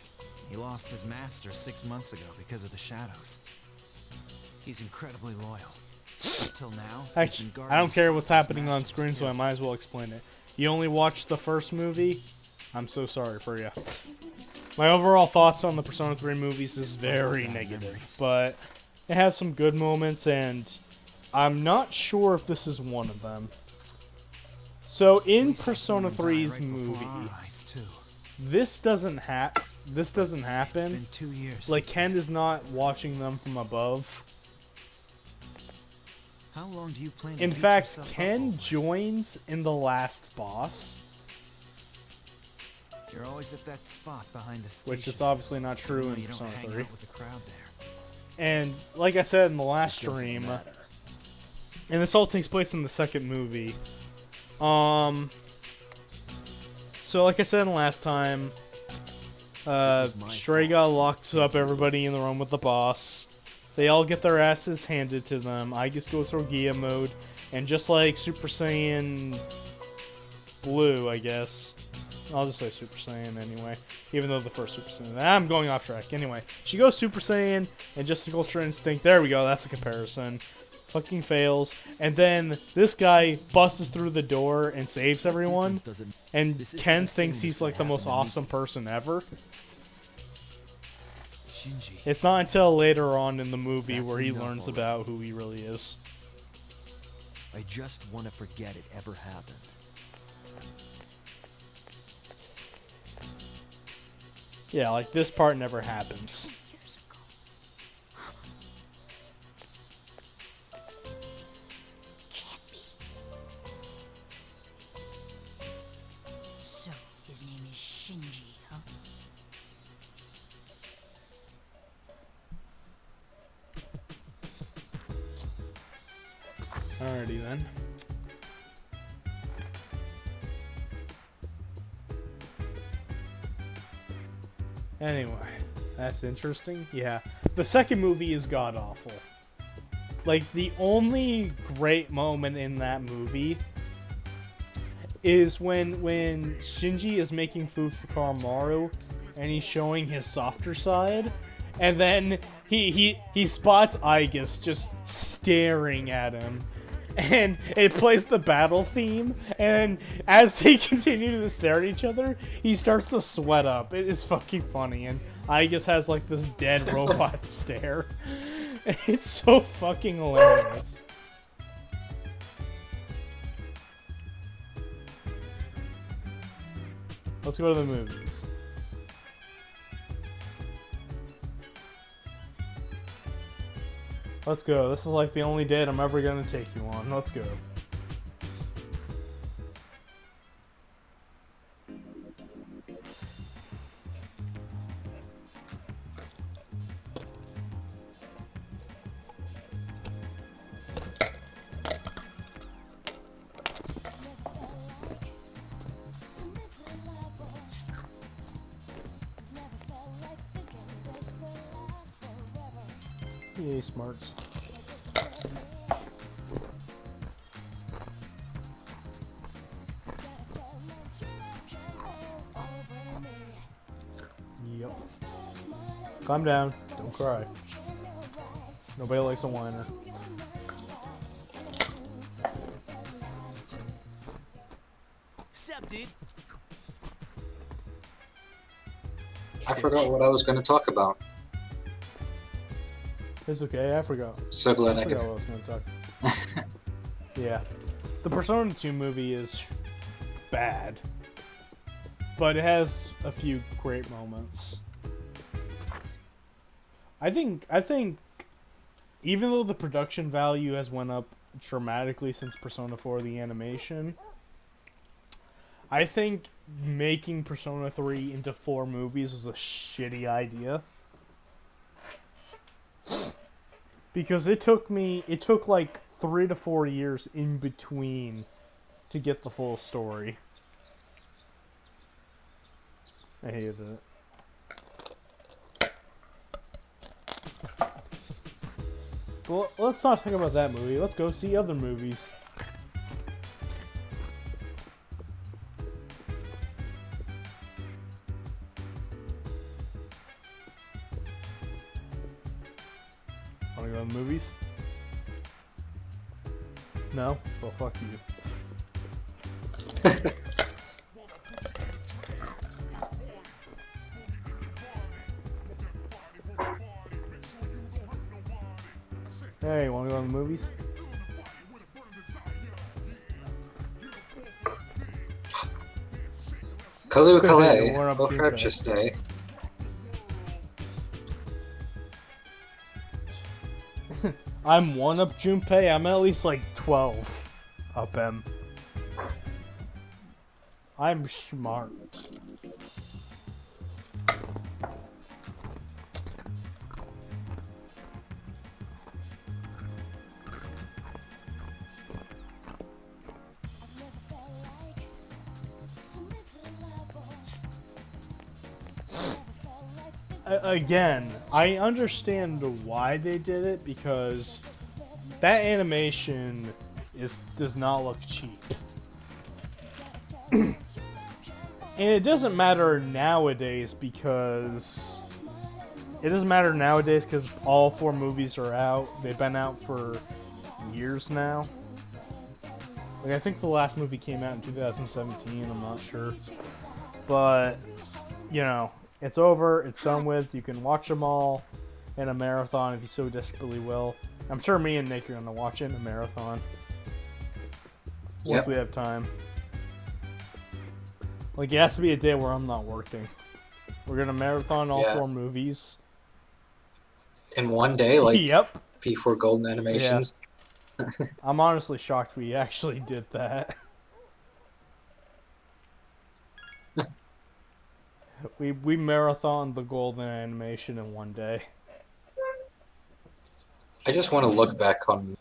He lost his master 6 months ago because of the shadows. He's incredibly loyal. Until now, Actually, I don't care what's happening on screen, so I might as well explain it. You only watched the first movie? I'm so sorry for you. My overall thoughts on the Persona 3 movies is very negative, but it has some good moments, and I'm not sure if this is one of them. So in Persona 3's movie, this doesn't happen. It's been 2 years. Like, Ken is not watching them from above. How long do you plan to In beat fact, yourself up Ken over? joins in the last boss, You're always at that spot behind the station. which is obviously not true Even though in you don't Persona hang 3. out with the crowd there. And like I said in the last Doesn't stream, matter. and this all takes place in the second movie. So like I said last time, Strega locks up everybody in the room with the boss. They all get their asses handed to them. Aegis goes through Gia mode, and just like Super Saiyan Blue, I guess. I'll just say Super Saiyan anyway, even though the first Super Saiyan. I'm going off track. Anyway, she goes Super Saiyan, and just the Ultra Instinct. There we go. That's a comparison. Fucking fails, and then this guy busts through the door and saves everyone. And Ken thinks he's like the most awesome person ever. Shinji. It's not until later on in the movie That's where he enough learns already. about who he really is. I just want to forget it ever happened. Yeah, like this part never happens. Alrighty then. Anyway, that's interesting. Yeah. The second movie is god-awful. Like, the only great moment in that movie is when Shinji is making food for Kamaru and he's showing his softer side, and then he spots Aigis just staring at him, and it plays the battle theme, and as they continue to stare at each other, he starts to sweat up. It is fucking funny, and Aigis has like this dead robot stare. It's so fucking hilarious. Let's go to the movies. Let's go. This is like the only date I'm ever gonna take you on. Let's go. Yay, smarts. Yep. Calm down. Don't cry. Nobody likes a whiner. Sup, dude? I forgot what I was going to talk about. It's okay, I forgot. So glad I forgot could. what I was going to talk. Yeah. The Persona 2 movie is bad, but it has a few great moments. I think even though the production value has went up dramatically since Persona 4 the animation, I think making Persona 3 into 4 movies was a shitty idea. Because it took like 3 to 4 years in between to get the full story. I hated it. Well, let's not talk about that movie. Let's go see other movies. Wanna go to the movies? No? Well, fuck you. Hey, wanna go to the movies? Kalu Kalei, Warren up go Junpei. Purchase Day. I'm 1 up Junpei. I'm at least like 12 up him. I'm smart. Again, I understand why they did it, because that animation does not look cheap. And it doesn't matter nowadays because all 4 movies are out. They've been out for years now. Like, I think the last movie came out in 2017, I'm not sure. But, you know, it's over, it's done with. You can watch them all in a marathon if you so desperately will. I'm sure me and Nick are going to watch it in a marathon. Once we have time. Like, it has to be a day where I'm not working. We're going to marathon all 4 movies. In one day? Like, Yep. P4 Golden Animations? Yeah. I'm honestly shocked we actually did that. We marathoned the Golden Animation in one day. I just want to look back on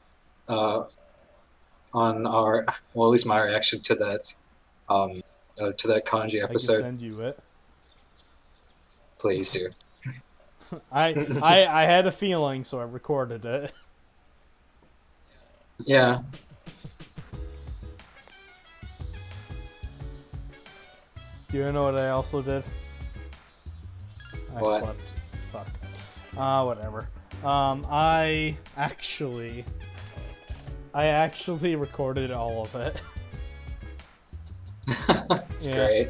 on our, well, at least my reaction to that kanji I can episode. send you it. Please do. I had a feeling, so I recorded it. Yeah. Do you know what I also did? I What? slept. Fuck. Whatever. I actually recorded all of it. That's Yeah. great.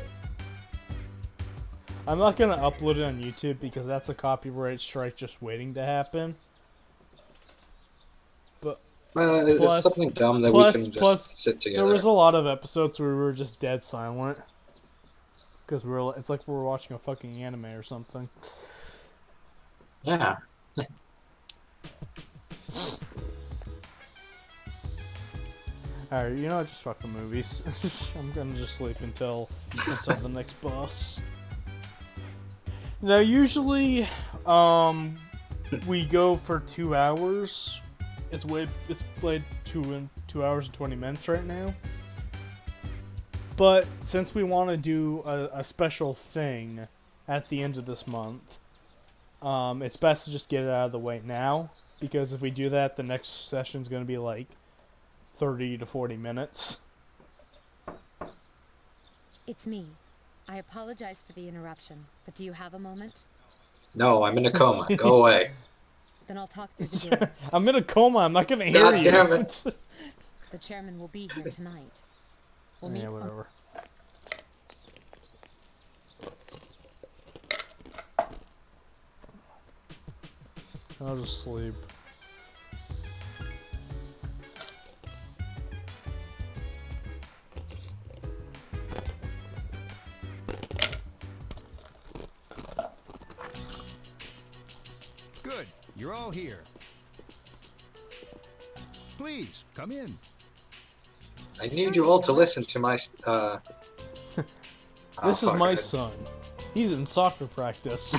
I'm not gonna upload it on YouTube because that's a copyright strike just waiting to happen. But It's Plus- something dumb that plus- we can plus, just sit together. there was a lot of episodes where we were just dead silent. Because it's like we were watching a fucking anime or something. Yeah. Alright, you know what? Just fuck the movies. I'm gonna just sleep until the next boss. Now, usually, we go for 2 hours. It's played 2 hours and 20 minutes right now. But since we want to do a special thing at the end of this month, it's best to just get it out of the way now. Because if we do that, the next session's gonna be like 30 to 40 minutes. It's me. I apologize for the interruption, but do you have a moment? No, I'm in a coma. Go away. Then I'll talk through the door. I'm in a coma. I'm not gonna hear God you. damn it. The chairman will be here tonight. We'll meet Yeah, whatever. I'll just sleep. Good. You're all here. Please, come in. I need you all to listen to my. This is my it. son. He's in soccer practice.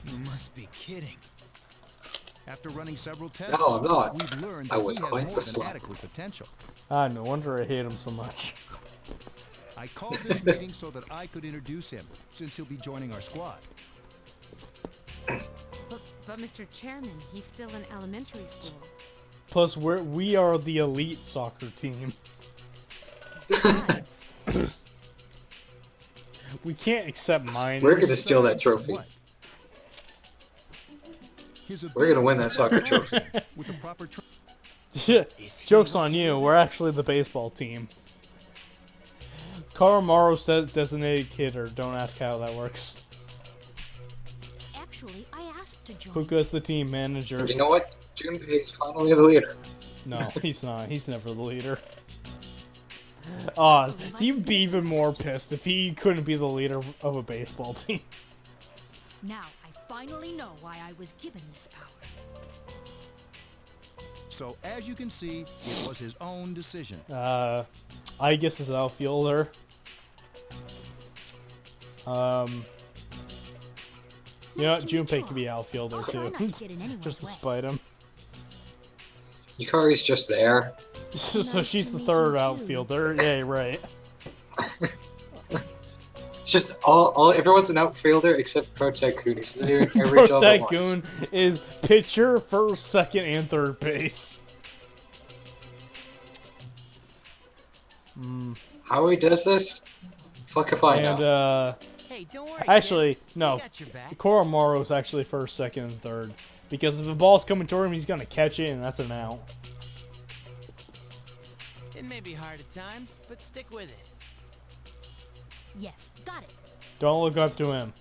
You must be kidding. After running several tests, No, I'm not. we've learned I that was he has quite more the than slump. adequate potential. No wonder I hate him so much. I called this meeting so that I could introduce him, since he'll be joining our squad. But Mr. Chairman, he's still in elementary school. Plus, we are the elite soccer team. Besides, We can't accept minors. We're gonna steal that trophy. What? His We're gonna win that ability soccer trophy. with a proper Joke's on you. We're actually the baseball team. Karamaro says designated kidder. Don't ask how that works. Actually, I asked to join. Fuka's the team manager. And you know what? Junpei's finally the leader. No, he's not. He's never the leader. He'd be even more pissed if he couldn't be the leader of a baseball team. Now I finally know why I was given this power. So, as you can see, it was his own decision. I guess as outfielder. You know what? Junpei could be outfielder Try too. not to get in anyone's Just to way. spite him. Yukari's just there. So Nice she's to the meet third you, too. outfielder. Yeah, right. It's just all everyone's an outfielder except Pro Tycoon. He's doing every job at once. Tycoon is pitcher, first, second, and third base. How he does this? Fuck if I And know. Hey, don't worry. actually, kid. no. We got your back. Koromaru's actually first, second, and third. Because if the ball's coming toward him, he's gonna catch it, and that's an out. It may be hard at times, but stick with it. Yes, got it. Don't look up to him.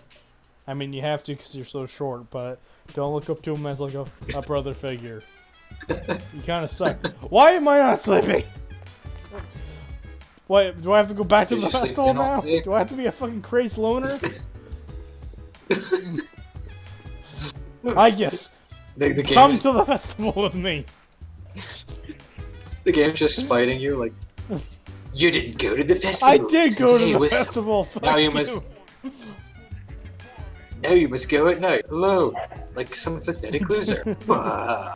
I mean, you have to because you're so short, but don't look up to him as like a brother figure. You kind of suck. Why am I not sleeping? Wait, do I have to go back to Did the you sleep festival in all now? day? Do I have to be a fucking crazy loner? I guess. The game, Come to the festival with me. the game's just spiting you like. You didn't go to the I festival. did go to Today the was- festival. Fuck Now you. you must. Now you must go at night. Hello, like some pathetic loser. Bah.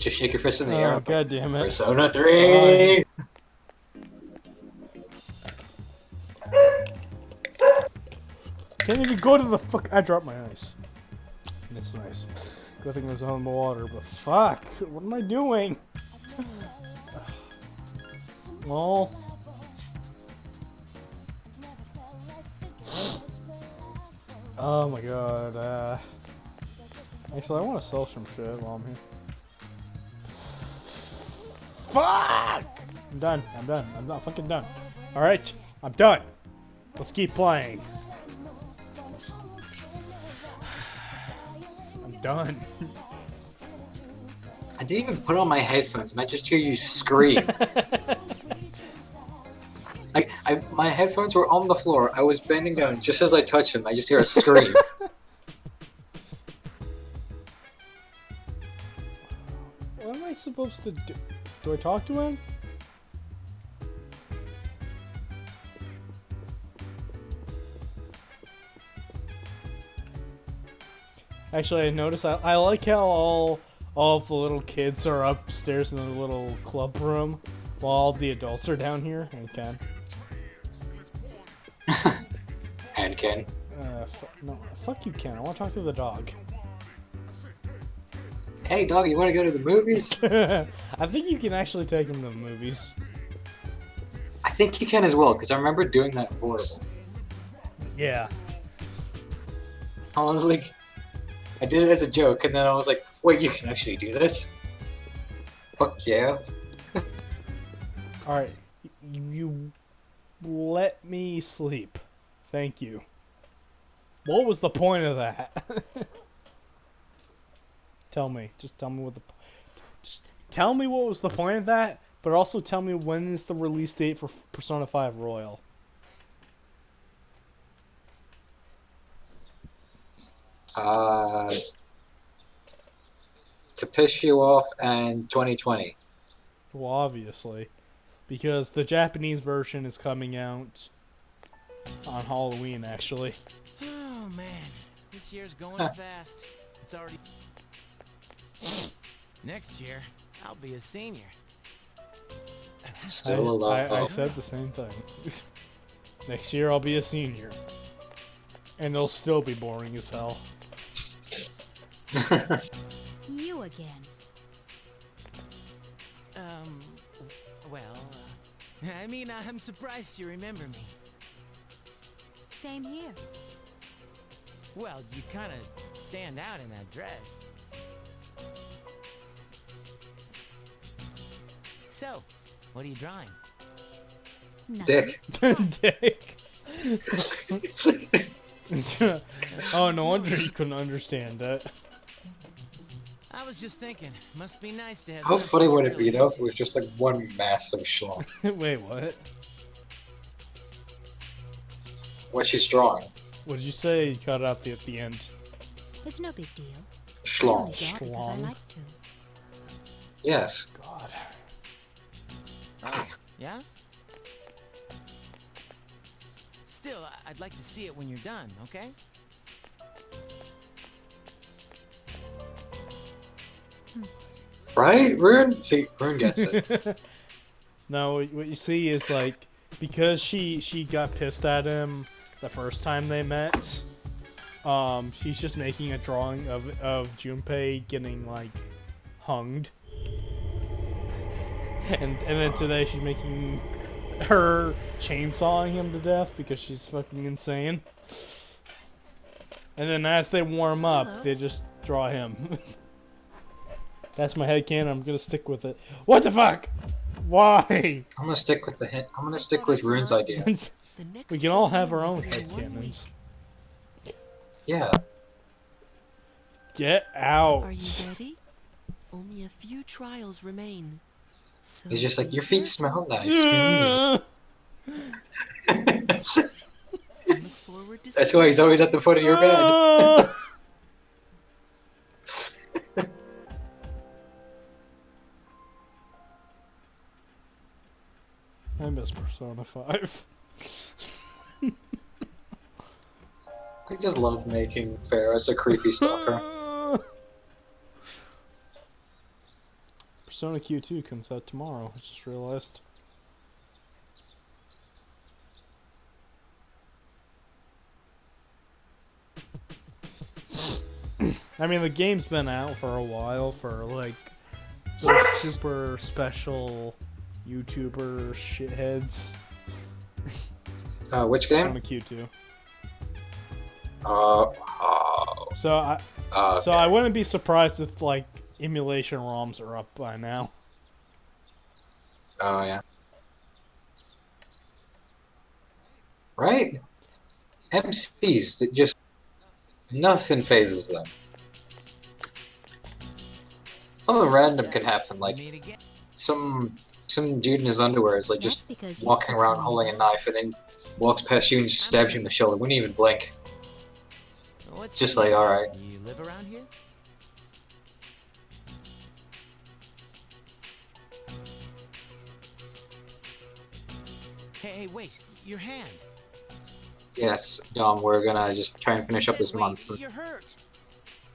Just shake your fist in the air. Oh, god damn it. Persona 3! Can't even go to the fuck. I dropped my ice. That's nice. Good thing it was on the water, but fuck. What am I doing? Well. Oh my god. Actually, I want to sell some shit while I'm here. Fuck! I'm done. I'm done. I'm not fucking done. Alright, I'm done. Let's keep playing. I'm done. I didn't even put on my headphones, and I just hear you scream. My headphones were on the floor. I was bending down. Just as I touched them, I just hear a scream. What am I supposed to do? Do I talk to him? Actually, I noticed I like how all of the little kids are upstairs in the little club room while all the adults are down here. And Ken. And Ken. No, fuck you, Ken. I want to talk to the dog. Hey, dog, you want to go to the movies? I think you can actually take him to the movies. I think you can as well, because I remember doing that in Portable. Yeah. I was like, I did it as a joke, and then I was like, wait, you can actually do this? Fuck yeah. Alright, you let me sleep. Thank you. What was the point of that? Tell me. Just tell me what the... Just tell me what was the point of that, but also tell me when is the release date for Persona 5 Royal. To piss you off, and 2020. Well, obviously. Because the Japanese version is coming out on Halloween, actually. Oh man, this year's going fast. It's already... Next year, I'll be a senior. Still alive. I said the same thing. Next year I'll be a senior. And it'll still be boring as hell. You again. Well, I mean, I'm surprised you remember me. Same here. Well, you kind of stand out in that dress. So, what are you drawing? Nothing. Dick. Dick. Oh, no wonder you couldn't understand it. I was just thinking, must be nice to have... How funny would it be, though, if it was just like one massive schlong? Wait, what? What's she drawing? What did you say? You cut out at the end. It's no big deal. Schlong. I only draw because I like to. Yes. God. Oh, yeah? Still, I'd like to see it when you're done, okay? Right? Rune? See, Rune gets it. No, what you see is like because she got pissed at him the first time they met. She's just making a drawing of Junpei getting like hunged, and then today she's making her chainsawing him to death because she's fucking insane. And then as they warm up, they just draw him. That's my headcanon. I'm gonna stick with it. What the fuck? Why? I'm gonna stick with the hint. I'm gonna stick with Rune's idea. We can all have our own headcanons. Yeah. Get out. Are you ready? Only a few trials remain. So He's just like, your feet smell nice. look forward to That's why he's always at the foot of your bed. I miss Persona 5. I just love making Ferris a creepy stalker. Persona Q2 comes out tomorrow. I just realized. I mean, the game's been out for a while for, like, those super special YouTuber shitheads. Which game? Persona Q2. Oh. So I wouldn't be surprised if, like, emulation ROMs are up by now. Oh, yeah. Right? MCs that just... Nothing phases them. Something random can happen, like some dude in his underwear is like just walking around holding a knife and then walks past you and just stabs you in the shoulder. Wouldn't even blink. What's Just the like, deal? alright. You live around here? Hey, wait, your hand. Yes, Dom, we're gonna just try and finish up this Wait, month. You're hurt.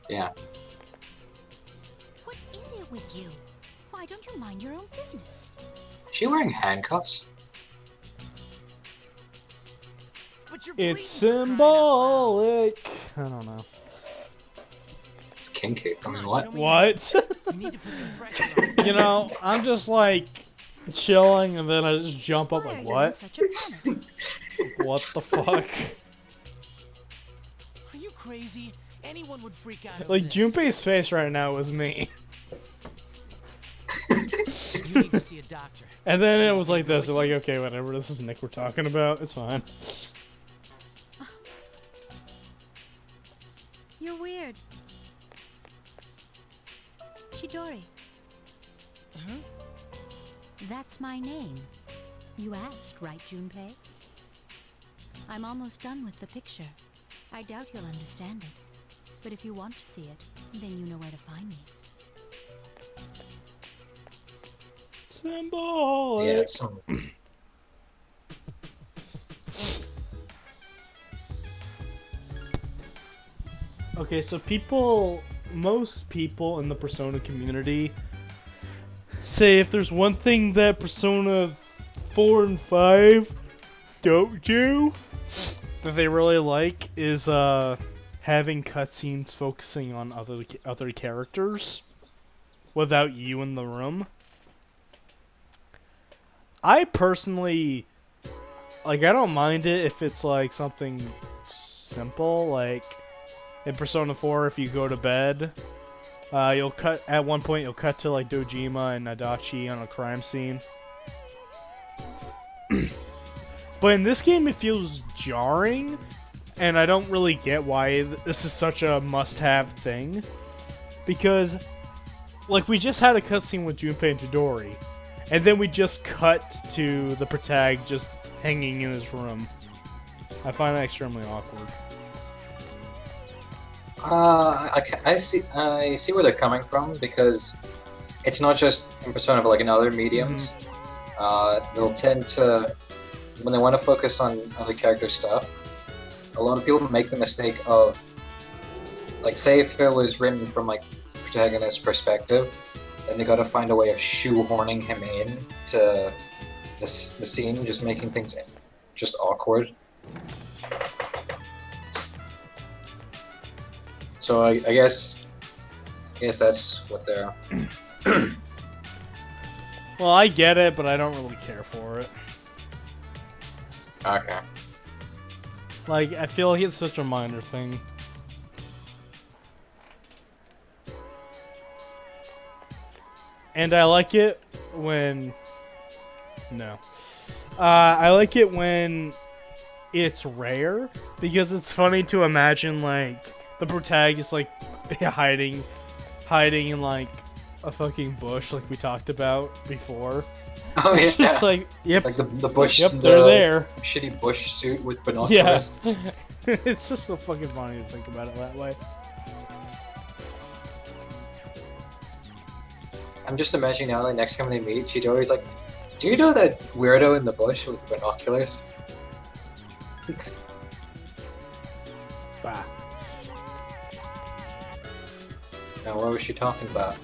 Yeah. What is it with you? Why don't you mind your own business? Is she wearing handcuffs? But you're It's bleeding, for crying out loud. symbolic. I don't know. It's kinky. I mean, what? What? You need to put some pressure on. You know, I'm just like chilling and then I just jump up Why like, are you in what? such a panic? What the fuck? Are you crazy? Anyone would freak out over Like, this. Junpei's face right now was me. You need to see a doctor. And then it was like this, like, okay, whatever, this is Nick we're talking about, it's fine. You're weird. Chidori. Huh? That's my name. You asked, right, Junpei? I'm almost done with the picture. I doubt you'll understand it. But if you want to see it, then you know where to find me. Symbolic. Yeah, it's some... Okay, so most people in the Persona community say if there's one thing that Persona 4 and 5 don't do that they really like is having cutscenes focusing on other characters without you in the room. I personally, like, I don't mind it if it's like something simple, like in Persona 4, if you go to bed, you'll cut at one point. You'll cut to like Dojima and Nadachi on a crime scene. But in this game, it feels jarring, and I don't really get why this is such a must-have thing. Because, like, we just had a cutscene with Junpei and Chidori, and then we just cut to the protag just hanging in his room. I find that extremely awkward. I see where they're coming from, because it's not just in Persona, but like in other mediums. They'll tend to, when they want to focus on other character stuff, a lot of people make the mistake of, like, say if it was written from like protagonist's perspective, then they got to find a way of shoehorning him in to the scene, just making things just awkward. So I guess that's what they're... Well, I get it, but I don't really care for it. Okay. Like, I feel like it's such a minor thing. And I like it when... No. I like it when it's rare, because it's funny to imagine, like, the protagonist, like, hiding in, like, a fucking bush, like we talked about before. Oh yeah. It's just like, yep. Like the bush. Yep, the they're there. Shitty bush suit with Yeah. binoculars. It's just so fucking funny to think about it that way. I'm just imagining now, like, next time they meet, Chidori's like, "Do you know that weirdo in the bush with binoculars?" Bah. Now, what was she talking about?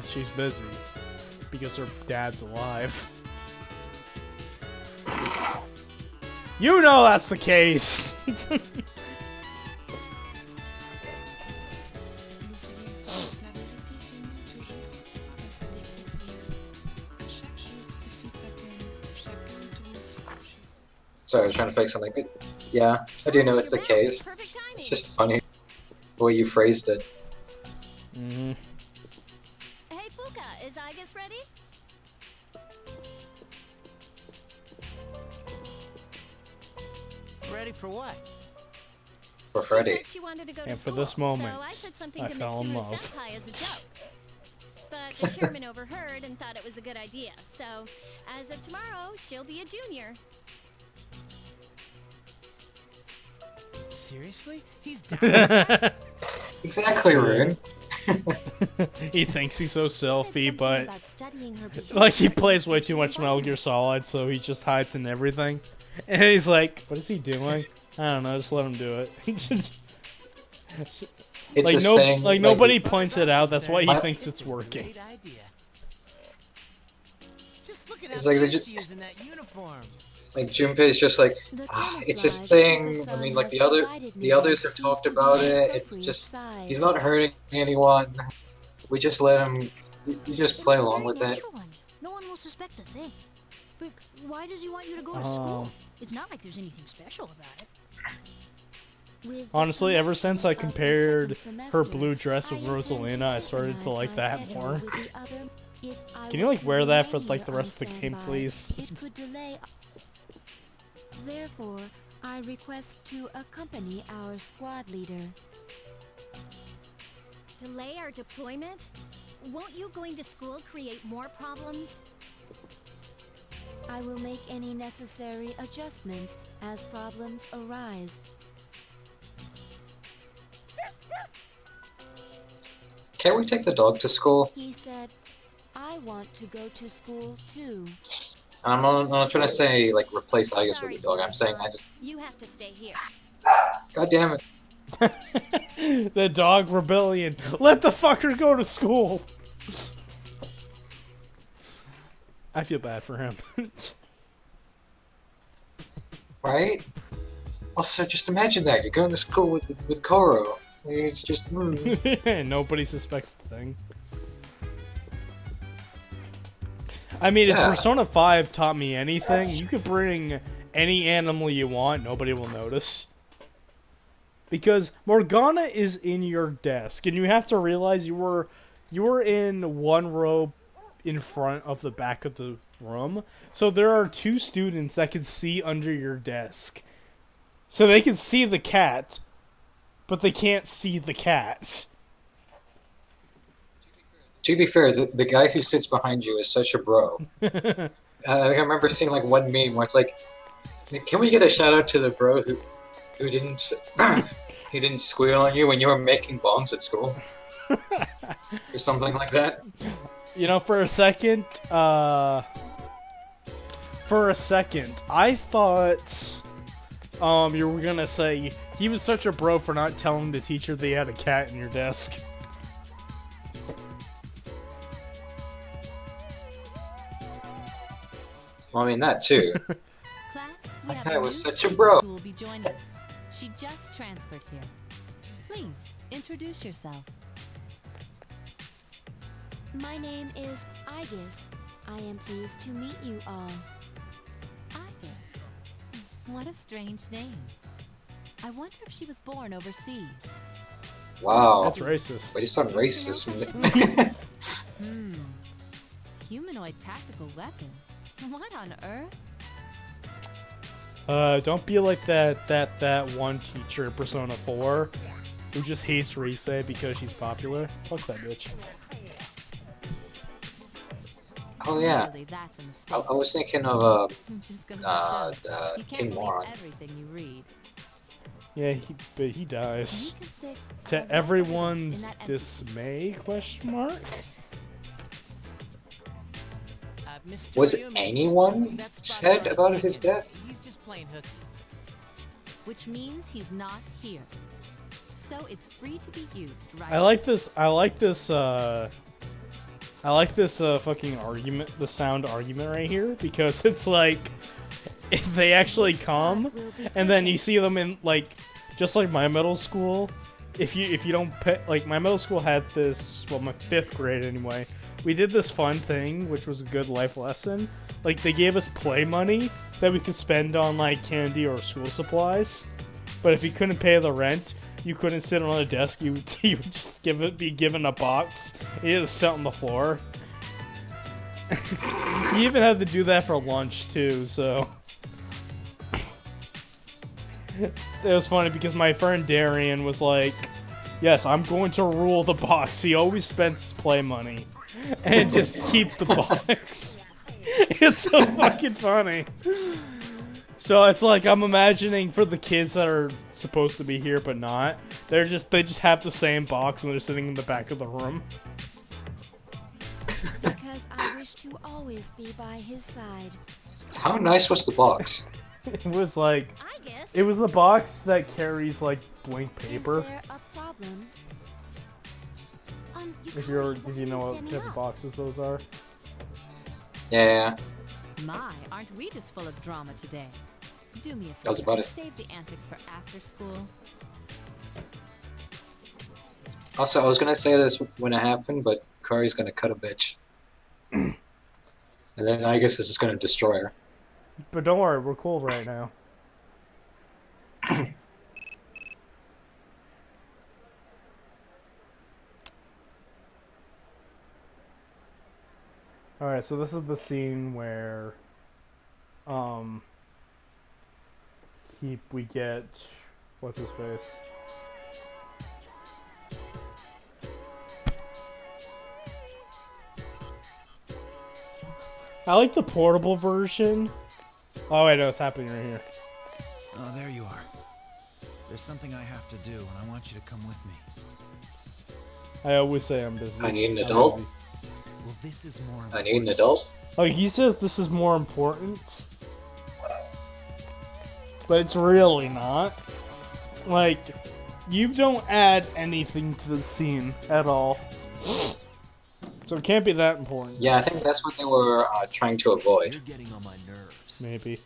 She's busy. because her dad's alive. You know that's the case. Sorry, I was trying to fix something. But yeah, I do know it's the case. It's just funny the way you phrased it. Mm-hmm. Hey, Fuka, is Igus ready? Ready for what? For She Freddy. said she wanted to go to And for school, this moment, so I said something I to fell in Mitsuru love. Senpai as a joke. But the chairman overheard and thought it was a good idea. So, as of tomorrow, she'll be a junior. Seriously? He's down. Exactly, Rune. He thinks he's so She said selfie, something but about studying her like he behavior plays in way such too an much Metal Gear environment. Solid, so he just hides in everything. And he's like, "What is he doing? I don't know. Just let him do it." It's like this no, thing. like nobody points it out. That's why he My- thinks it's working. Great idea. Just look at It's how like they cute just- she is in that uniform. Like Junpei's just like, The it's this camouflage thing. I Fuka-san mean, like has the provided me others with have seems talked to be about the it. It's appropriate just size. he's not hurting anyone. We just let him. We just play It's along very with it. natural on you. No one will suspect a thing. But why does he want you to go to school? It's not like there's anything special about it. With the Honestly, ever since I commencement of the compared second her semester, blue dress with I intend to Rosalina, I started to synchronize like my that schedule more. with the other. If I Can you were like to wear that for remain like the here rest of on the game, standby, please? It could delay. Therefore, I request to accompany our squad leader. Delay our deployment? Won't you going to school create more problems? I will make any necessary adjustments as problems arise. Can't we take the dog to school? He said, I want to go to school too. I'm not trying to say like replace Igus Sorry, with the dog. I'm saying I just. You have to stay here. God damn it. The dog rebellion. Let the fucker go to school. I feel bad for him. Right? Also, just imagine that you're going to school with Koro. It's just. Nobody suspects the thing. I mean, if Yeah. Persona 5 taught me anything, you could bring any animal you want, nobody will notice. Because Morgana is in your desk, and you have to realize you were in one row in front of the back of the room. So there are two students that can see under your desk. So they can see the cat, but they can't see the cat. To be fair, the guy who sits behind you is such a bro. I remember seeing like one meme where it's like, "Can we get a shout out to the bro who didn't he didn't squeal on you when you were making bombs at school?" Or something like that. You know, for a second, I thought you were gonna say he was such a bro for not telling the teacher they had a cat in your desk. Well, I mean that too. Class, we That have guy a was new such a student bro. who will be joining us. She just transferred here. Please introduce yourself. My name is Igus. I am pleased to meet you all. Igus. What a strange name. I wonder if she was born overseas. Wow. That's racist. Wait, you sound racist. Humanoid tactical weapon. What on earth? Don't be like that one teacher in Persona 4 who just hates Rise because she's popular. Fuck that bitch. Oh yeah. Really, that's a mistake. I was thinking of Just goes to show. You King can't believe Moron. everything you read. Yeah, but he dies. You can sit To right everyone's in that empty dismay? Question mark. Mr. Was Ryumi, anyone that spot said is about his taken. death? He's just playing hooky. which means he's not here. So it's free to be used, right? I like this I like this fucking argument, the sound argument right here, because it's like if they actually come, and then you see them in like just like my middle school. If you don't pay, like my middle school had this, well, my 5th grade anyway. We did this fun thing, which was a good life lesson. Like they gave us play money that we could spend on like candy or school supplies. But if you couldn't pay the rent, you couldn't sit on a desk. You would just be given a box. You had to sit on the floor. You even had to do that for lunch too. So it was funny because my friend Darian was like, "Yes, I'm going to rule the box." He always spends his play money and just keeps the box. It's so fucking funny. So it's like I'm imagining for the kids that are supposed to be here but not, they just have the same box and they're sitting in the back of the room. Because I wish to always be by his side. How nice was the box? It was like, I guess. it was the box that carries like blank paper. Is there a problem? If you know what type of boxes those are. Yeah. My, aren't we just full of drama today? Do me a favor. That was about it. Save the antics for after school. Also, I was gonna say this when it happened, but Kari's gonna cut a bitch. And then I guess this is gonna destroy her. But don't worry, we're cool right now. Alright, so this is the scene where we get what's his face? I like the portable version. Oh wait, no, it's happening right here. Oh, there you are. There's something I have to do, and I want you to come with me. I always say I'm busy. I need an I'm adult. busy. Well, this is more I need an adult. Like he says this is more important. But it's really not. Like, you don't add anything to the scene at all. So it can't be that important. Yeah, I think that's what they were trying to avoid. You're getting on my nerves. Maybe.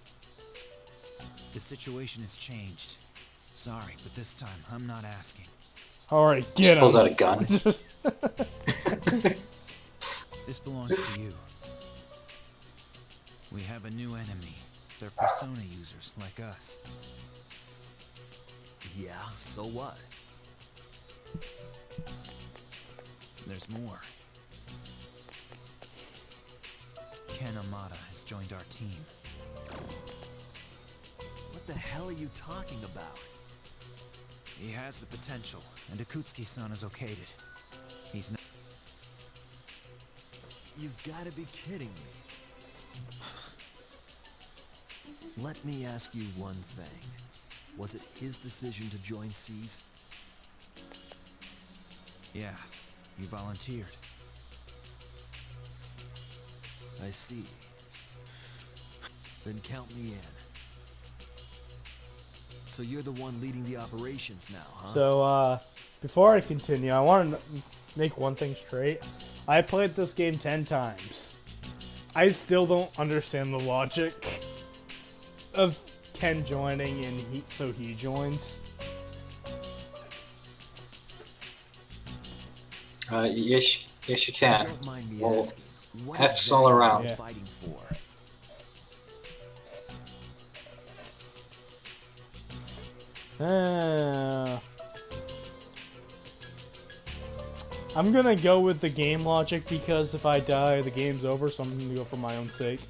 The situation has changed. Sorry, but this time I'm not asking. Alright, Just get pulls him. out a gun. This belongs to you. We have a new enemy. They're persona users like us. Yeah, so what? There's more. Ken Amata has joined our team. What the hell are you talking about? He has the potential, and Akutsuki-san has okayed it. He's not. You've got to be kidding me. Let me ask you one thing. Was it his decision to join SEAS? Yeah, he volunteered. I see. Then count me in. So you're the one leading the operations now, huh? So, before I continue, I want to make one thing straight. I played this game 10 times. I still don't understand the logic of Ken joining and he joins. Yes, you can. Don't mind me Well, asking. What F's exactly all are around. you Yeah. fighting for? I'm gonna go with the game logic because if I die, the game's over, so I'm gonna go for my own sake.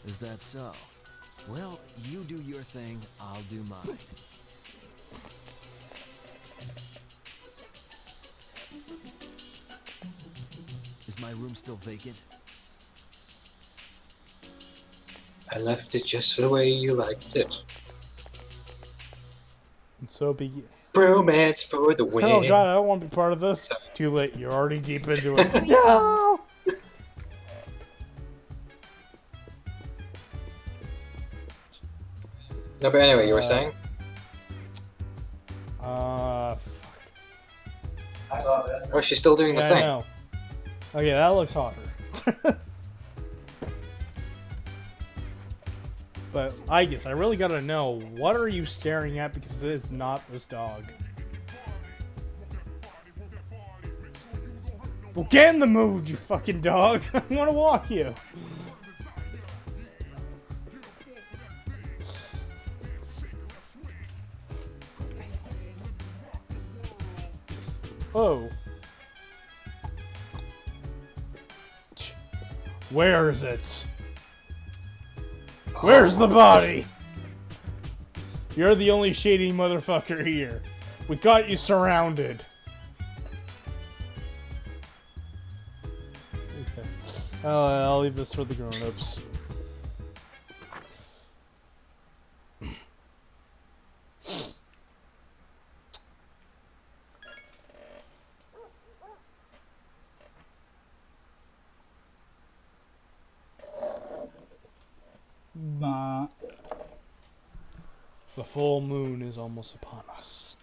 Is that so? Well, you do your thing, I'll do mine. Is my room still vacant? I left it just the way you liked it. And so be. Bromance for the win. Oh god, I don't want to be part of this. Too late, you're already deep into it. Three No! No, but anyway, you were saying? Fuck. Oh, she's still doing the Yeah, I thing. know. Okay, that looks hotter. But I guess I really gotta know, what are you staring at, because it's not this dog. Well, get in the mood, you fucking dog. I wanna walk you. Oh. Where is it? Where's the body? You're the only shady motherfucker here. We got you surrounded. Okay. I'll leave this for the grown-ups. Nah. The full moon is almost upon us.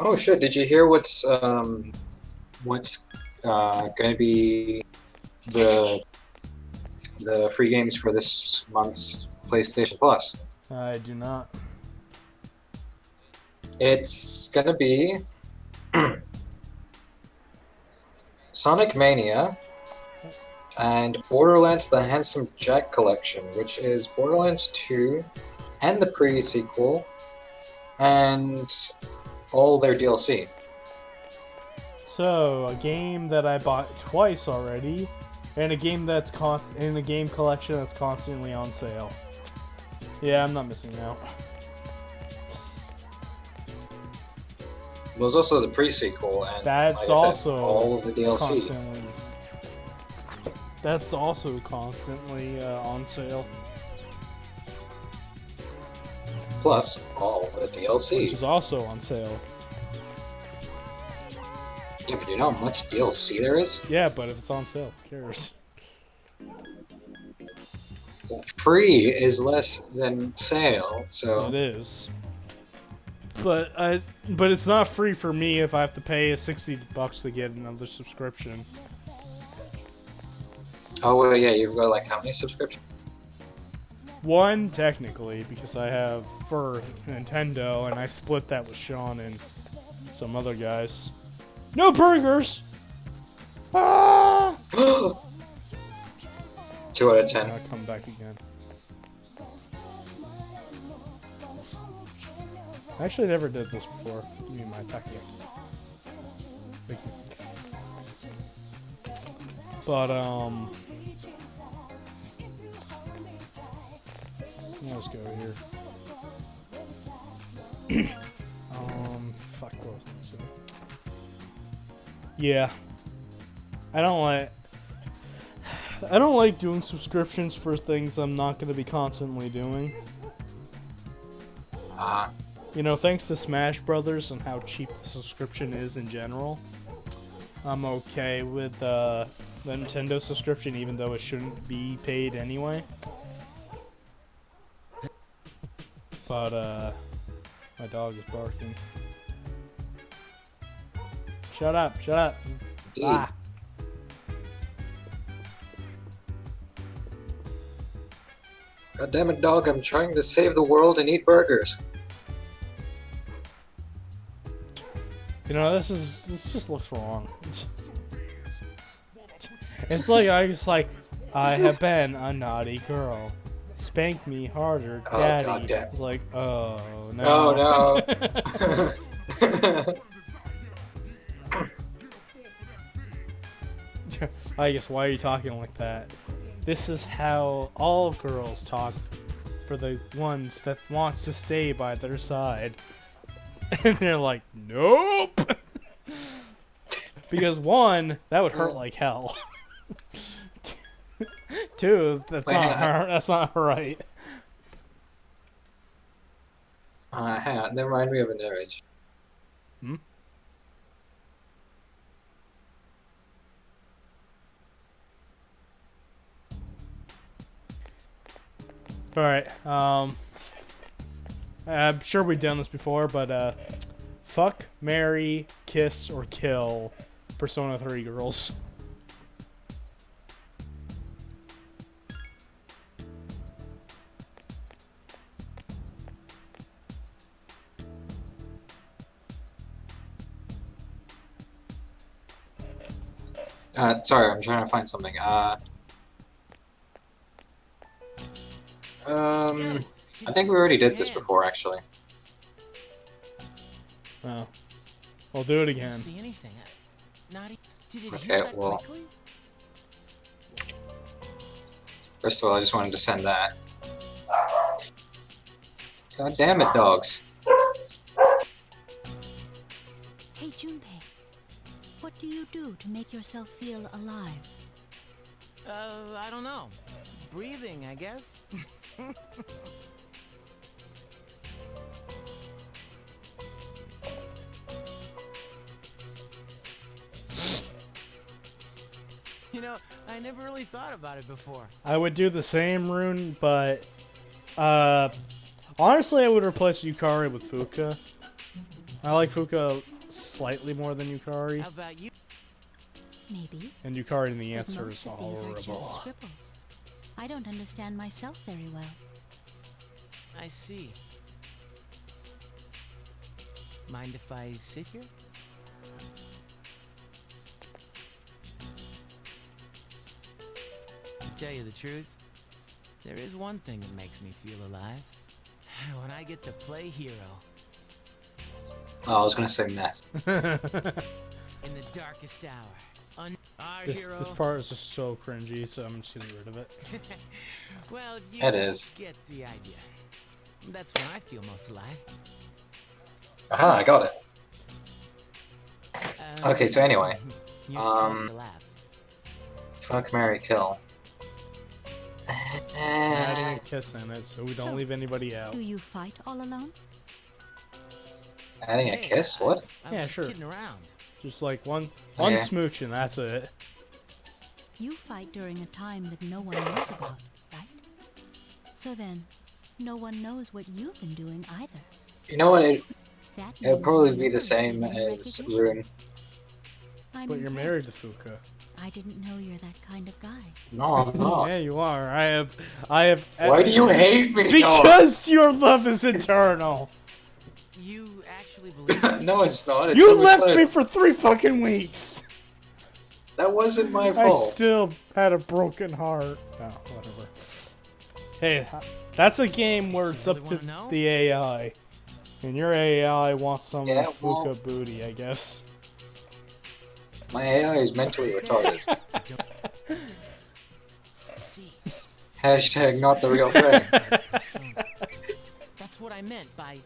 Oh shit! Did you hear what's going to be the free games for this month's PlayStation Plus? I do not. It's going to be Sonic Mania and Borderlands: The Handsome Jack Collection, which is Borderlands 2 and the pre-sequel and all their DLC. So, a game that I bought twice already, and a game that's in a game collection that's constantly on sale. Yeah, I'm not missing out. There's also the pre-sequel, and That's like I also said, all of the DLC. That's also constantly on sale. Plus all the DLC. Which is also on sale. Yeah, but you know how much DLC there is? Yeah, but if it's on sale, who cares? Well, free is less than sale, so... It is. But it's not free for me if I have to pay $60 to get another subscription. Oh, well, yeah, you've got like how many subscriptions? One, technically, because I have for Nintendo, and I split that with Sean and some other guys. No burgers! Ah! 2 out of 10. I'll come back again. I actually never did this before. Give me my packet. Thank you. But, let's go here. Fuck, what was I gonna say? Yeah. I don't like doing subscriptions for things I'm not gonna be constantly doing. You know, thanks to Smash Brothers and how cheap the subscription is in general, I'm okay with the Nintendo subscription, even though it shouldn't be paid anyway. But, my dog is barking. Shut up, shut up. Ah. God damn it, dog, I'm trying to save the world and eat burgers. You know, this just looks wrong. It's like I have been a naughty girl. Spank me harder, daddy. God damn. It's like, oh no. Oh no. I guess, why are you talking like that? This is how all girls talk for the ones that wants to stay by their side. And they're like, nope! Because one, that would hurt like hell. Two, that's not right. Hang on, never mind, we have an image. Hmm? Alright, I'm sure we've done this before, but fuck, marry, kiss, or kill Persona 3 girls. Sorry, I'm trying to find something. I think we already did this before, actually. Oh. We'll do it I again. don't see anything. Did it Okay, heal that well- quickly? First of all, I just wanted to send that. God damn it, dogs. Hey, Junpei. What do you do to make yourself feel alive? I don't know. Breathing, I guess. You know, I never really thought about it before. I would do the same rune, but honestly, I would replace Yukari with Fuka. I like Fuka slightly more than Yukari, How about you? Maybe. and Yukari in the But answer most is of these are just horrible. scribbles. I don't understand myself very well. I see. Mind if I sit here? To tell you the truth, there is one thing that makes me feel alive. When I get to play hero Oh, I was gonna say meth. in the darkest hour. Our This hero. part is just so cringy, so I'm just getting rid of it. Well, you It is. get the idea. That's when I feel most alive. Aha, I got it. Um, Okay, so anyway. You're supposed Um, to laugh. Fuck, marry, kill. Adding a kiss in it, so we don't So, leave anybody out. Do you fight all alone? Adding a Hey, kiss? What? I Yeah, was sure. kidding around. Just like one Okay. smooch and that's it. You fight during a time that no one knows about, right? So then, no one knows what you've been doing either. You know what? That It'll means probably no be the one same received any as recognition. Rune. I'm But you're impressed. married to Fuka. I didn't know you're that kind of guy. No, I'm not. Yeah, you are. I have. Why do you hate me? Because your love is eternal. You actually believe No, no it's not. It's You so much left later. me for 3 fucking weeks. That wasn't my I fault. still had a broken heart. Oh, whatever. Hey, that's a game where it's Really up to wanna know? the AI. And your AI wants some Yeah, Fuka well- booty, I guess. My AI is mentally retarded. see. Hashtag not the real thing. So, that's what I meant by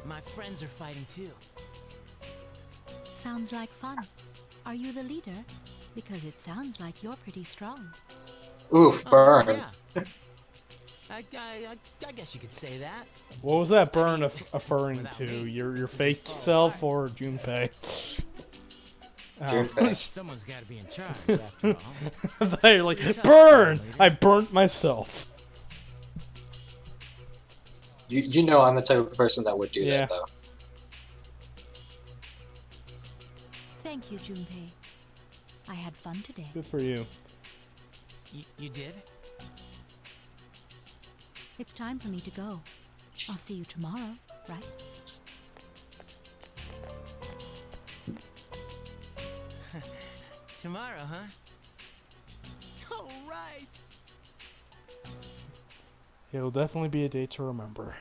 my friends are fighting too. Sounds like fun. Are you the leader? Because it sounds like you're pretty strong. Oof, Oh, burn. yeah. I guess you could say that. What was that burn referring Without to? me, Your it's fake just self fall or Junpei? Oh. Junpei. Someone's got to be in charge after all. They're like, burn! I burnt myself. You know I'm the type of person that would do Yeah. that, though. Thank you, Junpei. I had fun today. Good for you. You did? It's time for me to go. I'll see you tomorrow, right? Tomorrow, huh? All right. It'll definitely be a day to remember.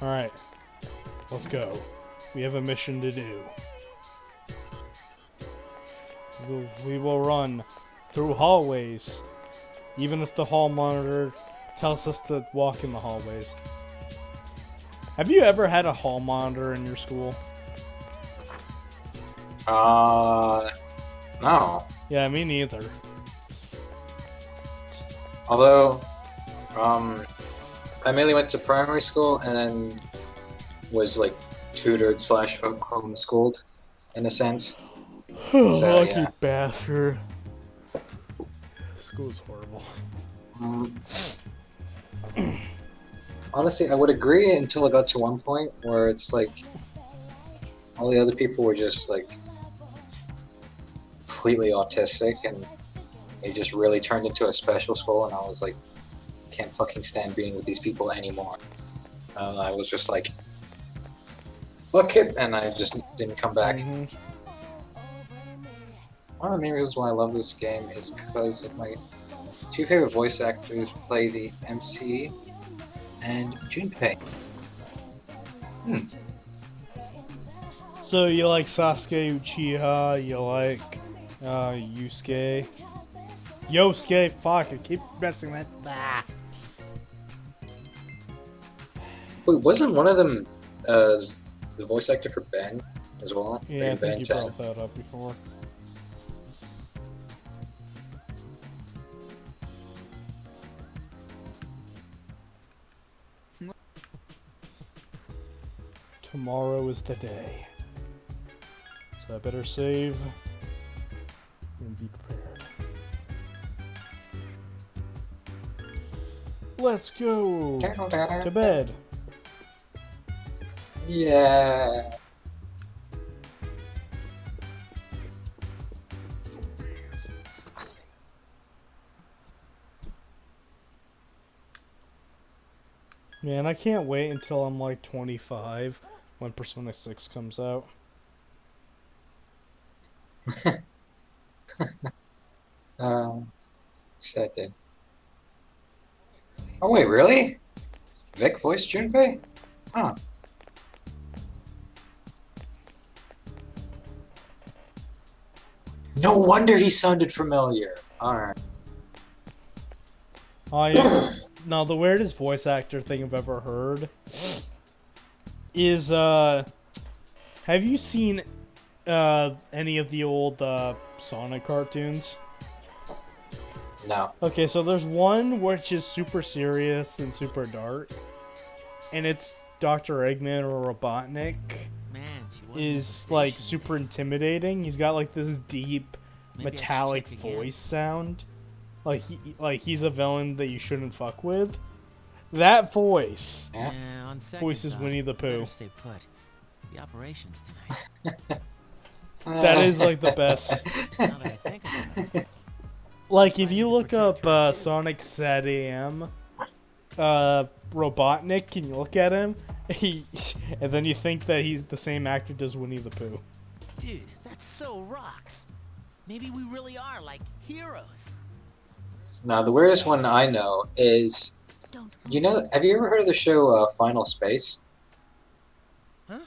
Alright. Let's go. We have a mission to do. We will run through hallways, even if the hall monitor tells us to walk in the hallways. Have you ever had a hall monitor in your school? No. Yeah, me neither. Although, I mainly went to primary school and then was like tutored / homeschooled in a sense. Lucky yeah. bastard. School's horrible. Honestly, I would agree until it got to one point where it's like all the other people were just like completely autistic and they just really turned into a special school, and I was like, can't fucking stand being with these people anymore. I was just like, fuck it, and I just didn't come back. One of the main reasons why I love this game is because of my two favorite voice actors play the MC and Junpei. So you like Sasuke Uchiha, you like Yusuke. Yosuke, fuck, I keep messing that. Ah. Wait, wasn't one of them the voice actor for Ben as well? Yeah, I Ben think you 10. brought that up before. Tomorrow is the day. So I better save and be prepared. Let's go to bed. Yeah. Man, I can't wait until I'm like 25 when Persona 6 comes out. Sad day. Oh wait, really? Vic voiced Junpei? Huh. No wonder he sounded familiar. Alright. Now the weirdest voice actor thing I've ever heard is have you seen any of the old Sonic cartoons? No. Okay, so there's one which is super serious and super dark, and it's Dr. Eggman or Robotnik. Man, she wasn't Is like super intimidating. He's got like this deep metallic voice sound. Like he's a villain that you shouldn't fuck with. That voice on second voices thought, Winnie the better Pooh. stay put. The operations tonight. That is like the best. Now that I think about it. Like if you look up Sonic Sad AM Robotnik and you look at him, and then you think that he's the same actor does Winnie the Pooh. Dude, that's so rocks. Maybe we really are like heroes. Now the weirdest one I know is, you know, have you ever heard of the show Final Space? Huh?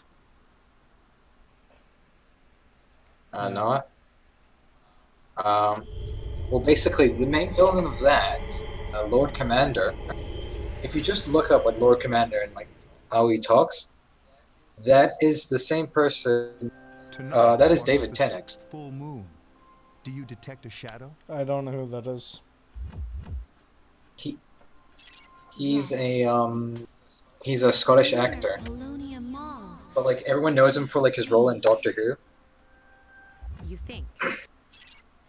Noah? Well, basically, the main villain of that, Lord Commander, if you just look up what Lord Commander and like how he talks, that is the same person. That is David Tennant. Full moon. Do you detect a shadow? I don't know who that is. He's a Scottish actor, but like everyone knows him for like his role in Doctor Who. You think?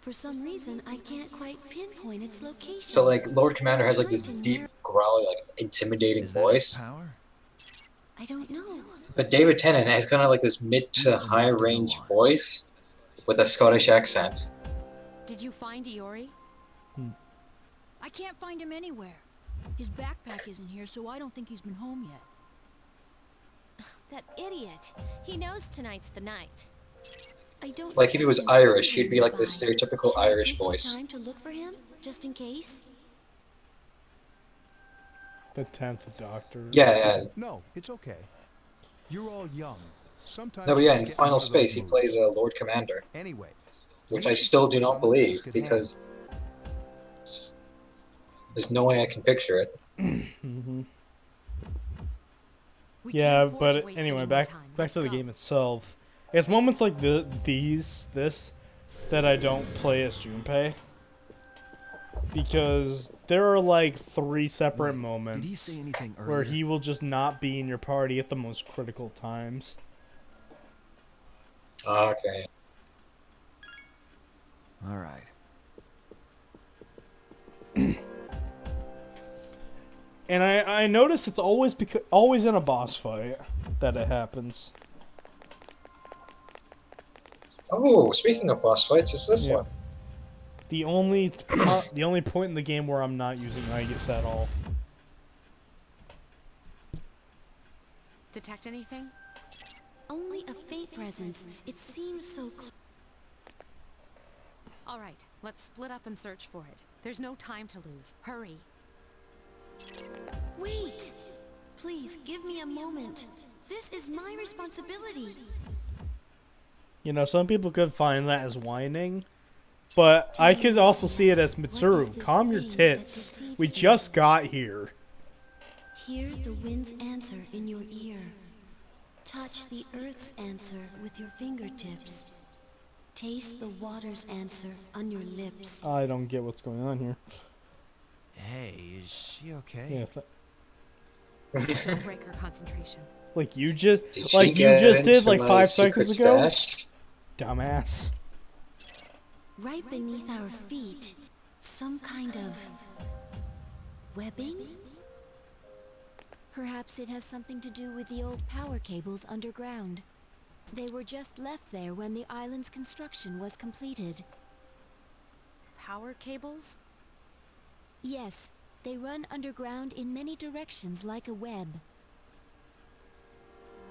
For some reason, I can't quite pinpoint its location. So like Lord Commander has like this deep, growly, like intimidating voice. I don't know. But David Tennant has kind of like this mid to high range voice with a Scottish accent. Did you find Iori? I can't find him anywhere. His backpack isn't here, so I don't think he's been home yet. That idiot. He knows tonight's the night. I don't. Like if he was Irish, he'd be like the stereotypical Irish voice. Time to look for him, just in case. The 10th Doctor. Yeah. No, it's okay. You're all young. Sometimes. No, but yeah, in just get Final out of those Space, he moods. plays Lord Commander. Anyway. Which I still do not believe, because there's no way I can picture it. Yeah, but anyway, back to the game itself. It's moments like this that I don't play as Junpei, because there are like 3 separate moments Did he say anything where earlier? he will just not be in your party at the most critical times. Okay. All right. And I notice it's always in a boss fight that it happens. Oh, speaking of boss fights, it's this one. The only point in the game where I'm not using Aegis at all. Detect anything? Only a faint presence. It seems so close. All right, let's split up and search for it. There's no time to lose. Hurry. Wait! Please, give me a moment. This is my responsibility. You know, some people could find that as whining, but I could also see it as Mitsuru. Calm your tits. We just got here. Hear the wind's answer in your ear. Touch the earth's answer with your fingertips. Taste the water's answer on your lips. I don't get what's going on here. Hey, is she okay? Yeah. Don't break her concentration. Like you just did like 5 seconds ago. Stash? Dumbass. Right beneath our feet, some kind of webbing? Perhaps it has something to do with the old power cables underground. They were just left there when the island's construction was completed. Power cables? Yes, they run underground in many directions like a web.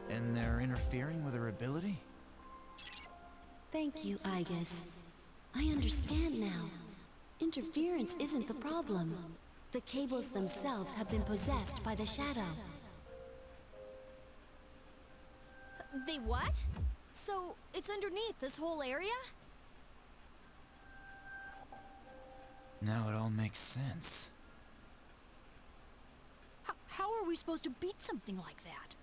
And they're interfering with her ability? Thank you, Aegis. I understand now. Interference isn't the problem. The cables themselves have been possessed by the shadow. They what? So, it's underneath this whole area? Now it all makes sense. How are we supposed to beat something like that?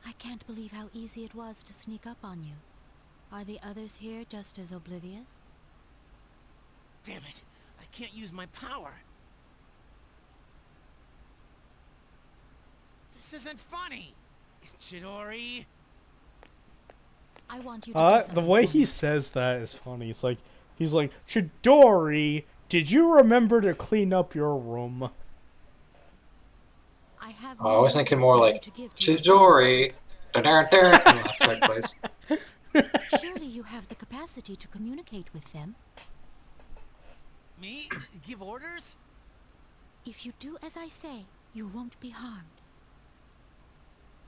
I can't believe how easy it was to sneak up on you. Are the others here just as oblivious? Damn it! I can't use my power! This isn't funny! Chidori! I want you to The way he says that is funny. It's like, he's like, Chidori, did you remember to clean up your room? I was thinking more like, Chidori. Surely you have the capacity to communicate with them. Me? Give orders? If you do as I say, you won't be harmed.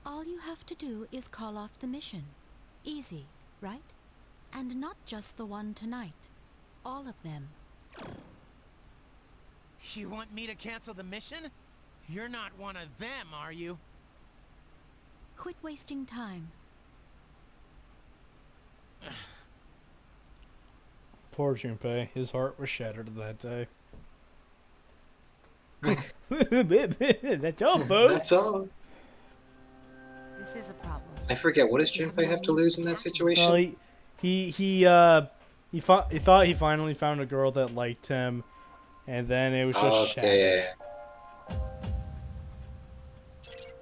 All you have to do is call off the mission. Easy, right? And not just the one tonight. All of them. You want me to cancel the mission? You're not one of them, are you? Quit wasting time. Poor Junpei. His heart was shattered that day. That's all, folks. That's all. This is a problem. I forget, what does Junpei have to lose in that situation? Well, he thought he finally found a girl that liked him, and then it was just shattered. Okay.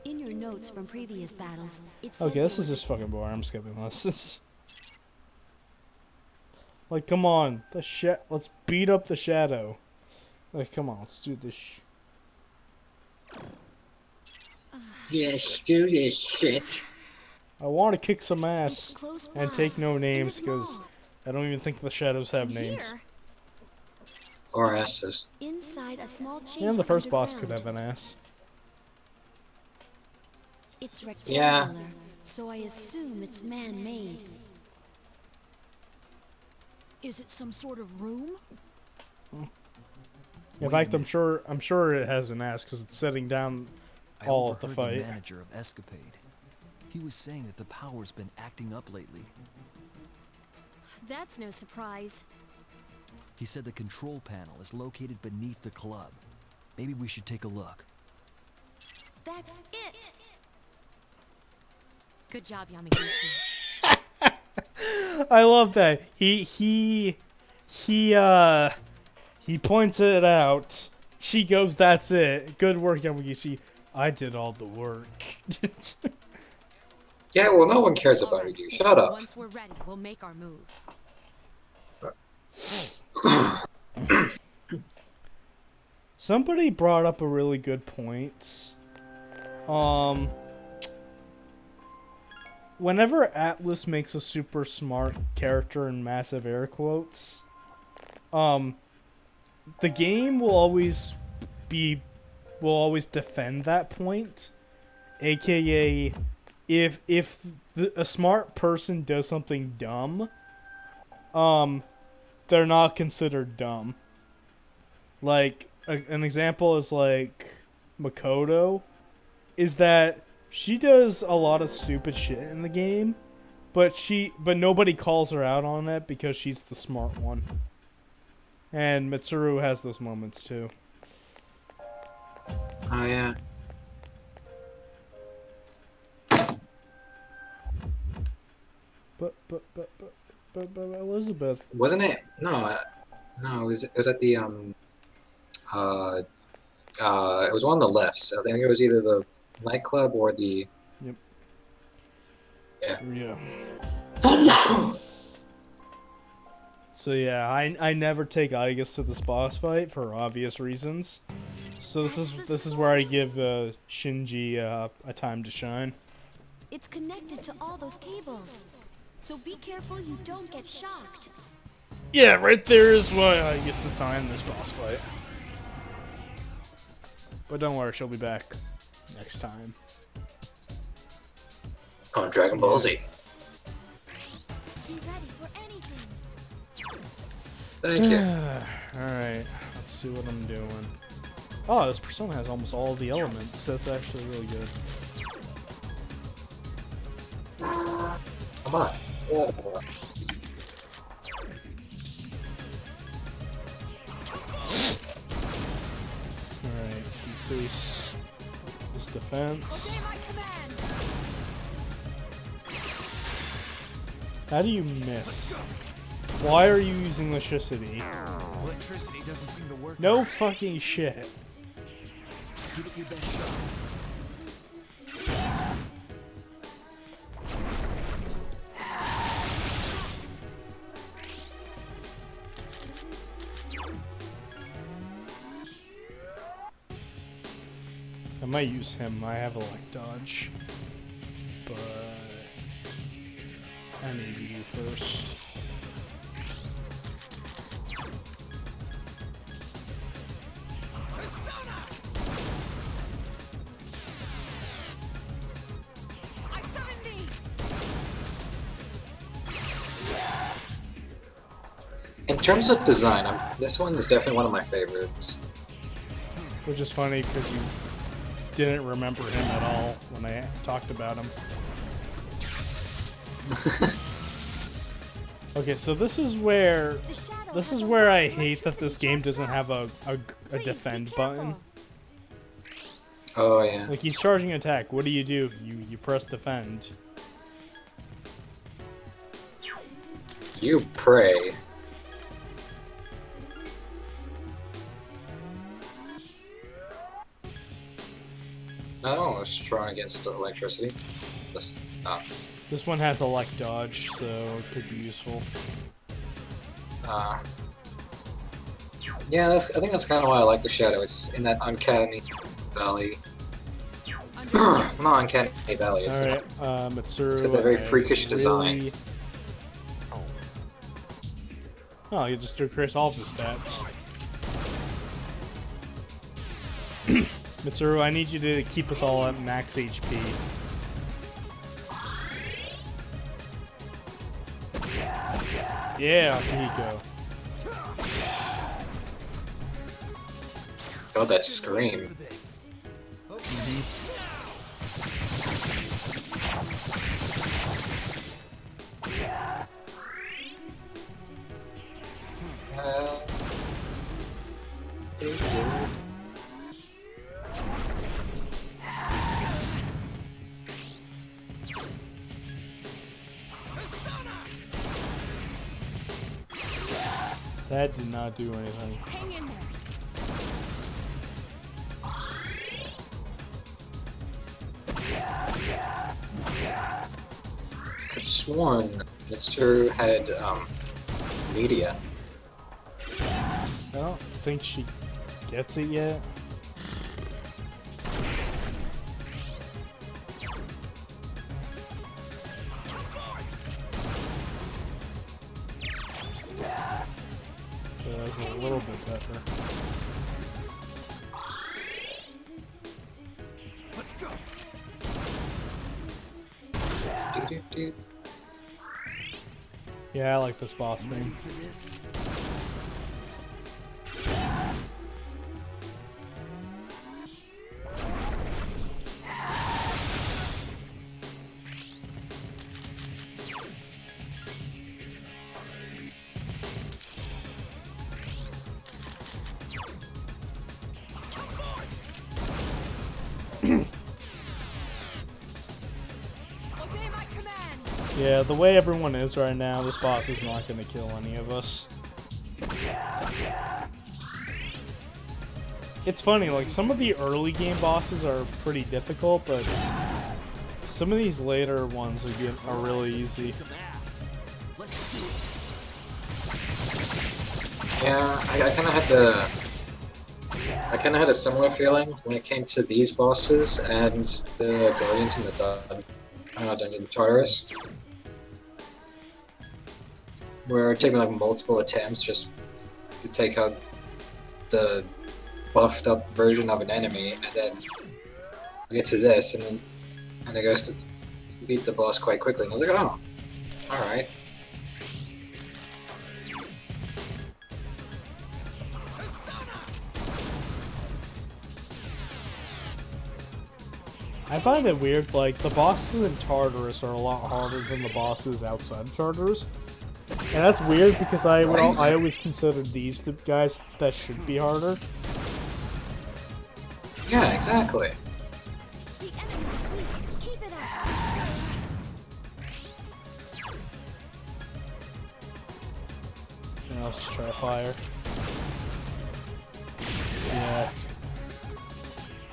In your notes from previous battles, it says Okay, this is just fucking boring. I'm skipping this. Like, come on, let's beat up the shadow. Like, come on, let's do this. Yes, do this shit. I want to kick some ass and take no names because I don't even think the shadows have names. Or asses. Inside a small chamber And the first boss underground. could have an ass. It's rectangular, so I assume it's man-made. Is it some sort of room? In fact, I'm sure it has an ass because it's sitting down all of the overheard fight. The manager of Escapade. He was saying that the power's been acting up lately. That's no surprise. He said the control panel is located beneath the club. Maybe we should take a look. That's it! Good job, Yamaguchi. I love that. He points it out. She goes, "That's it. Good work, Yamagishi." I did all the work. Yeah, well, no one cares about Alright. you. Shut up. Once we're ready, we'll make our move. Somebody brought up a really good point. Whenever Atlas makes a super smart character in massive air quotes, the game will always defend that point. AKA, if a smart person does something dumb, they're not considered dumb. Like, an example is like Makoto, is that she does a lot of stupid shit in the game, but nobody calls her out on it because she's the smart one. And Mitsuru has those moments too. Oh yeah. But Elizabeth. Wasn't it? No, no. It was at the it was one of the lifts. I think it was either the nightclub or the. Yep. Yeah. Yeah. So yeah, I never take Aigus to this boss fight for obvious reasons. So this is where I give Shinji a time to shine. It's connected to all those cables. So be careful you don't get shocked. Yeah, right there is why Aigus is dying in this boss fight. But don't worry, she'll be back next time. On Dragon Ball Z. Be ready for anything. Thank you. Alright, let's see what I'm doing. Oh, this Persona has almost all the elements. That's actually really good. Come on. Yeah. Alright, increase his defense. Obey my command. How do you miss? Why are you using electricity? Electricity doesn't seem to work. No fucking shit. Give it your best shot. I might use him. I have a like dodge, but I need you first. I summon thee. In terms of design, this one is definitely one of my favorites. Which is funny because you didn't remember him at all when I talked about him. Okay, so this is where I hate that this game doesn't have a defend button. Oh yeah. Like he's charging attack. What do? You press defend. You pray. I don't know, strong against electricity. This one has a like dodge, so it could be useful. Yeah, I think that's kind of why I like the shadow. It's in that uncanny valley. Not uncanny valley. It's, Alright, Mitsuru. it's got that very freakish design. Oh, you just decrease all of his stats. Mitsuru, I need you to keep us all at max HP. Yeah, here you go. Oh, that scream. That did not do anything. Hang in there. sworn Mr. had media. I don't think she gets it yet. That was a little bit better. Let's go. Do. Yeah, I like this boss Ready thing. for this? Obey my command! Yeah, the way everyone is right now, this boss is not going to kill any of us. It's funny, like, some of the early game bosses are pretty difficult, but some of these later ones are really easy. Some ass. Let's do it. Yeah, I kind of had a similar feeling when it came to these bosses and the Guardians in the Dungeon Tartarus, where it took me like multiple attempts just to take out the buffed up version of an enemy, and then I get to this, and it goes to beat the boss quite quickly, and I was like, oh, alright. I find it weird, like, the bosses in Tartarus are a lot harder than the bosses outside Tartarus. And that's weird because I always considered these the guys that should be harder. Yeah, exactly. The enemy is weak. Keep it up. Now let's try fire. Yeah, it's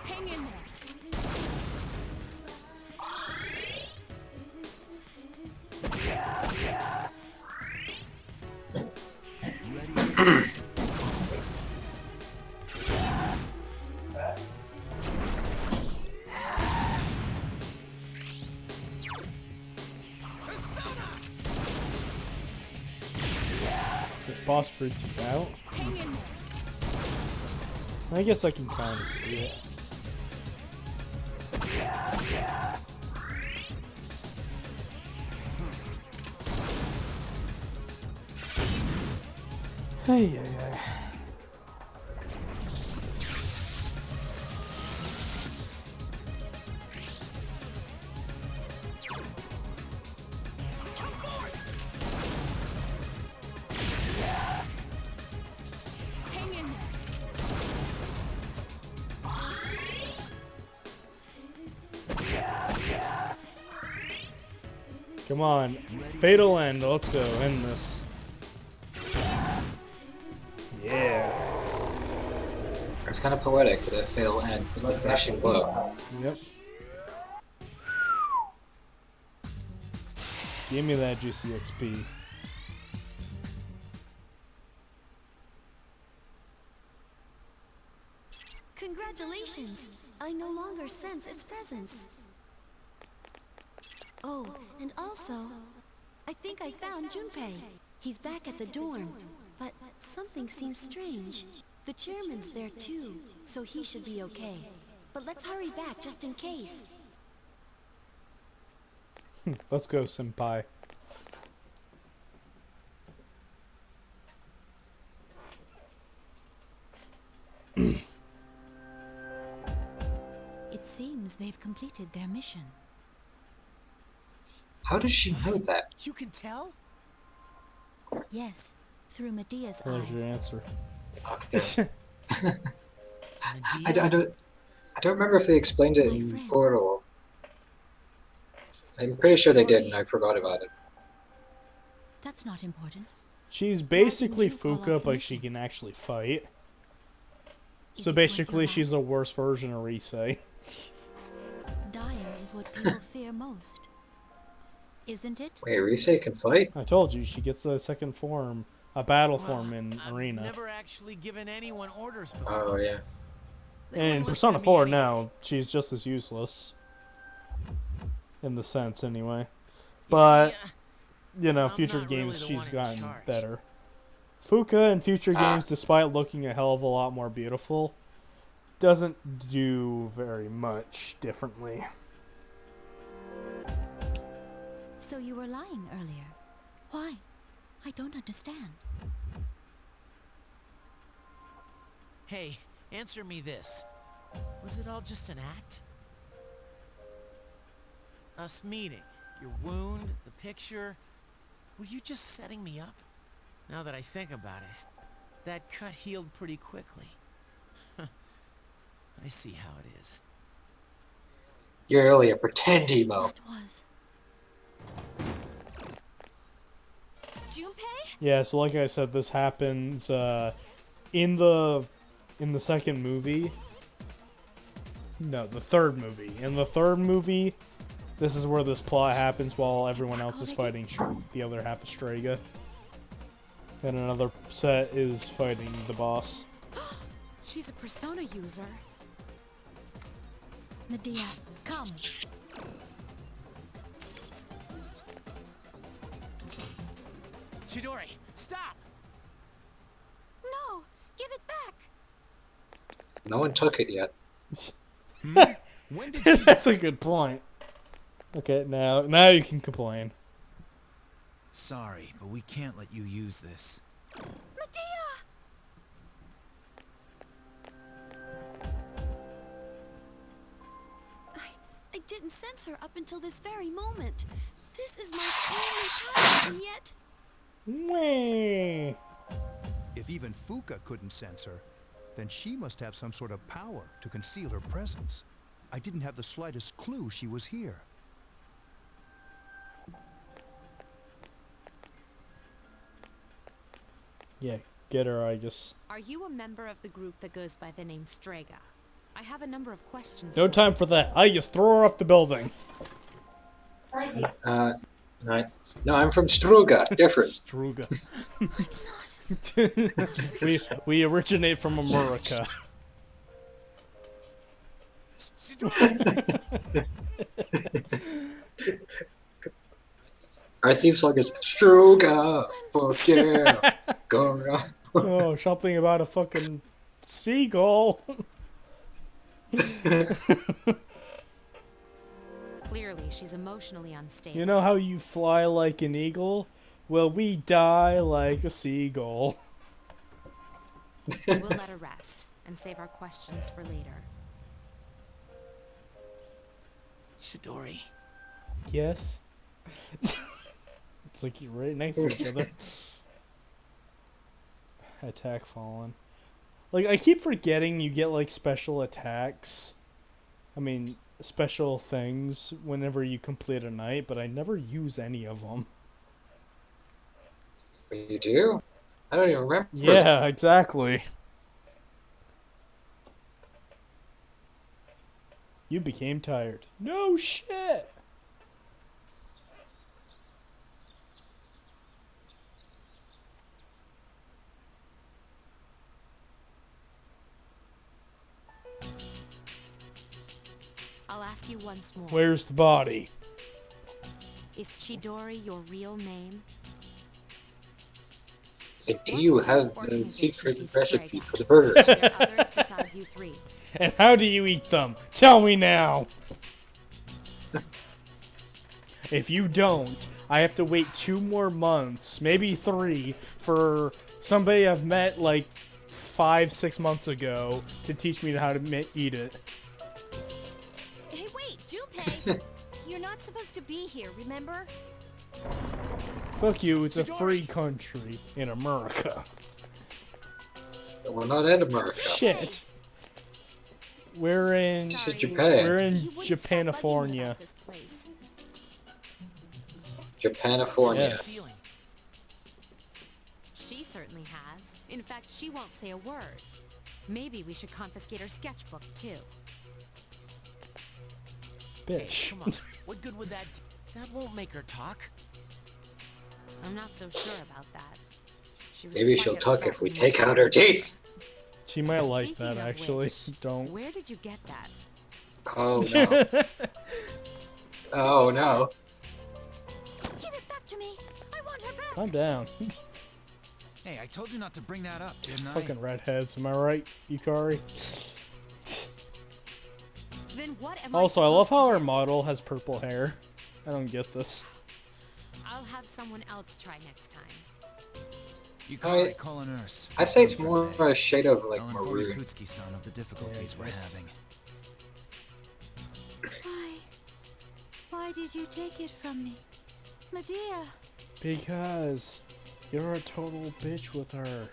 Hang in there. this boss freaked you out. Hang in there. I guess I can kind of see it. Hey, hey, hey. Hang in there. Come on. Fatal end. Let's go. End this. Yeah. It's kind of poetic that a fatal end was the finishing blow. Yep. Give me that juicy XP. Congratulations! I no longer sense its presence. Oh, and also, I think I found Junpei. He's back at the dorm, but something seems strange. The chairman's there too, so he should be okay. But let's hurry back just in case. Let's go, senpai. It seems they've completed their mission. How does she know that? You can tell? Yes, through Medea's There's your eyes. answer. Okay. I Medea? don't remember if they explained it My in friend. Portal. I'm pretty sure they did, and I forgot about it. That's not important. She's basically you call Fuka, out but she commission? can actually fight. Is So it worth basically, your she's while? a worse version of Risei. Dying is what people fear most. isn't it? Wait, Rise can fight? I told you, she gets a second form, a battle Well, form in I've Arena. never actually given anyone orders before. Oh, yeah. They And in wouldn't Persona listen to me 4 anyway. now, she's just as useless. In the sense, anyway. You But, see, you know, I'm future not really games, the she's one in gotten charge. better. Fuka in future Ah. games, despite looking a hell of a lot more beautiful, doesn't do very much differently. So you were lying earlier. Why? I don't understand. Hey, answer me this. Was it all just an act? Us meeting, your wound, the picture. Were you just setting me up? Now that I think about it, that cut healed pretty quickly. I see how it is. You're really a pretend emo. What was? Junpei? Yeah, so like I said, this happens in the second movie. No, the third movie. In the third movie, this is where this plot happens while everyone else is fighting the other half of Strega. And another set is fighting the boss. She's a Persona user. Medea, come. Chidori, stop! No! Give it back! No one took it yet. When did she... That's a good point. Okay, now you can complain. Sorry, but we can't let you use this. Medea! I didn't sense her up until this very moment. This is my only power, and yet... Whee! If even Fuka couldn't sense her, then she must have some sort of power to conceal her presence. I didn't have the slightest clue she was here. Yeah, get her, I guess. Are you a member of the group that goes by the name Strega? I have a number of questions. No for time you. for that. I just throw her off the building. No, I'm from Struga. Different. Struga. we originate from America. Our theme song is Struga. Fuck yeah. Go around. Oh, something about a fucking seagull. Clearly, she's emotionally unstable. You know how you fly like an eagle? Well, we die like a seagull. We'll let her rest and save our questions for later. Chidori. Yes. It's like you're right next to each other. Attack fallen. Like, I keep forgetting you get, like, special attacks. I mean, special things whenever you complete a night, but I never use any of them. You do? I don't even remember. Yeah, exactly. You became tired. No shit! I'll ask you once more. Where's the body? Is Chidori your real name? Do you have the secret Organization is recipe Strega. for the burgers? Are there others besides you three? And how do you eat them? Tell me now! If you don't, I have to wait 2 more months, maybe 3, for somebody I've met like 5-6 months ago to teach me how to eat it. Hey, wait, Junpei! You're not supposed to be here, remember? Fuck you, it's a free country in America. We're not in America. Shit. We're in This is Sorry. Japan. we're in You wouldn't stop bugging me Japanifornia. about this place. Japanifornia. Yes. Feeling. She certainly has. In fact, she won't say a word. Maybe we should confiscate her sketchbook, too. Bitch. Come on. What good would that That won't make her talk. I'm not so sure about that. She was Maybe quite she'll talk upset if we when take you- out her teeth. She might like Speaking that, of actually. which, Don't. Where did you get that? Oh no. Oh no. Give it back to me. I want her back. Calm down. Hey, I told you not to bring that up, didn't I? Fucking redheads, am I right, Yukari? Then what am Also, I I love supposed how to our do? model has purple hair. I don't get this. I'll have someone else try next time. You call it, call a nurse. I say it's more of a shade of like I'll inform maroon. Yakutsuki-san of the difficulties we're yes. having. Why did you take it from me? Medea. Because you're a total bitch with her.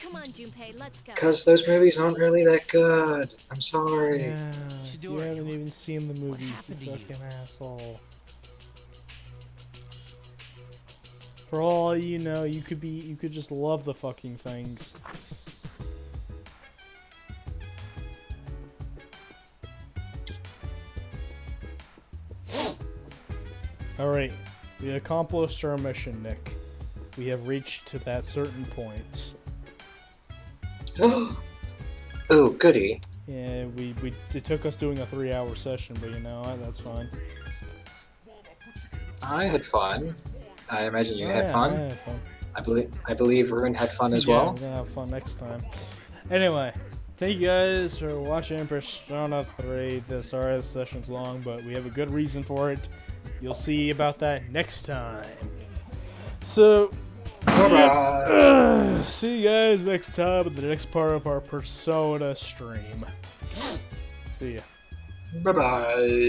Come on, Junpei, let's go. Because those movies aren't really that good. I'm sorry. Yeah, Shidori, you haven't even seen the movies, you happened to you? fucking asshole. For all you know, you could just love the fucking things. Alright, we accomplished our mission, Nick. We have reached to that certain point. Oh, goody. Yeah, it took us doing a 3-hour session, but you know what, that's fine. I had fun. I imagine you had Yeah, fun. I had fun. I believe Ruin had fun as Yeah, well. we're gonna have fun next time. Anyway, thank you guys for watching Persona 3. Sorry this session's long, but we have a good reason for it. You'll see about that next time. So, Bye-bye. see you guys next time with the next part of our Persona stream. See ya. Bye-bye.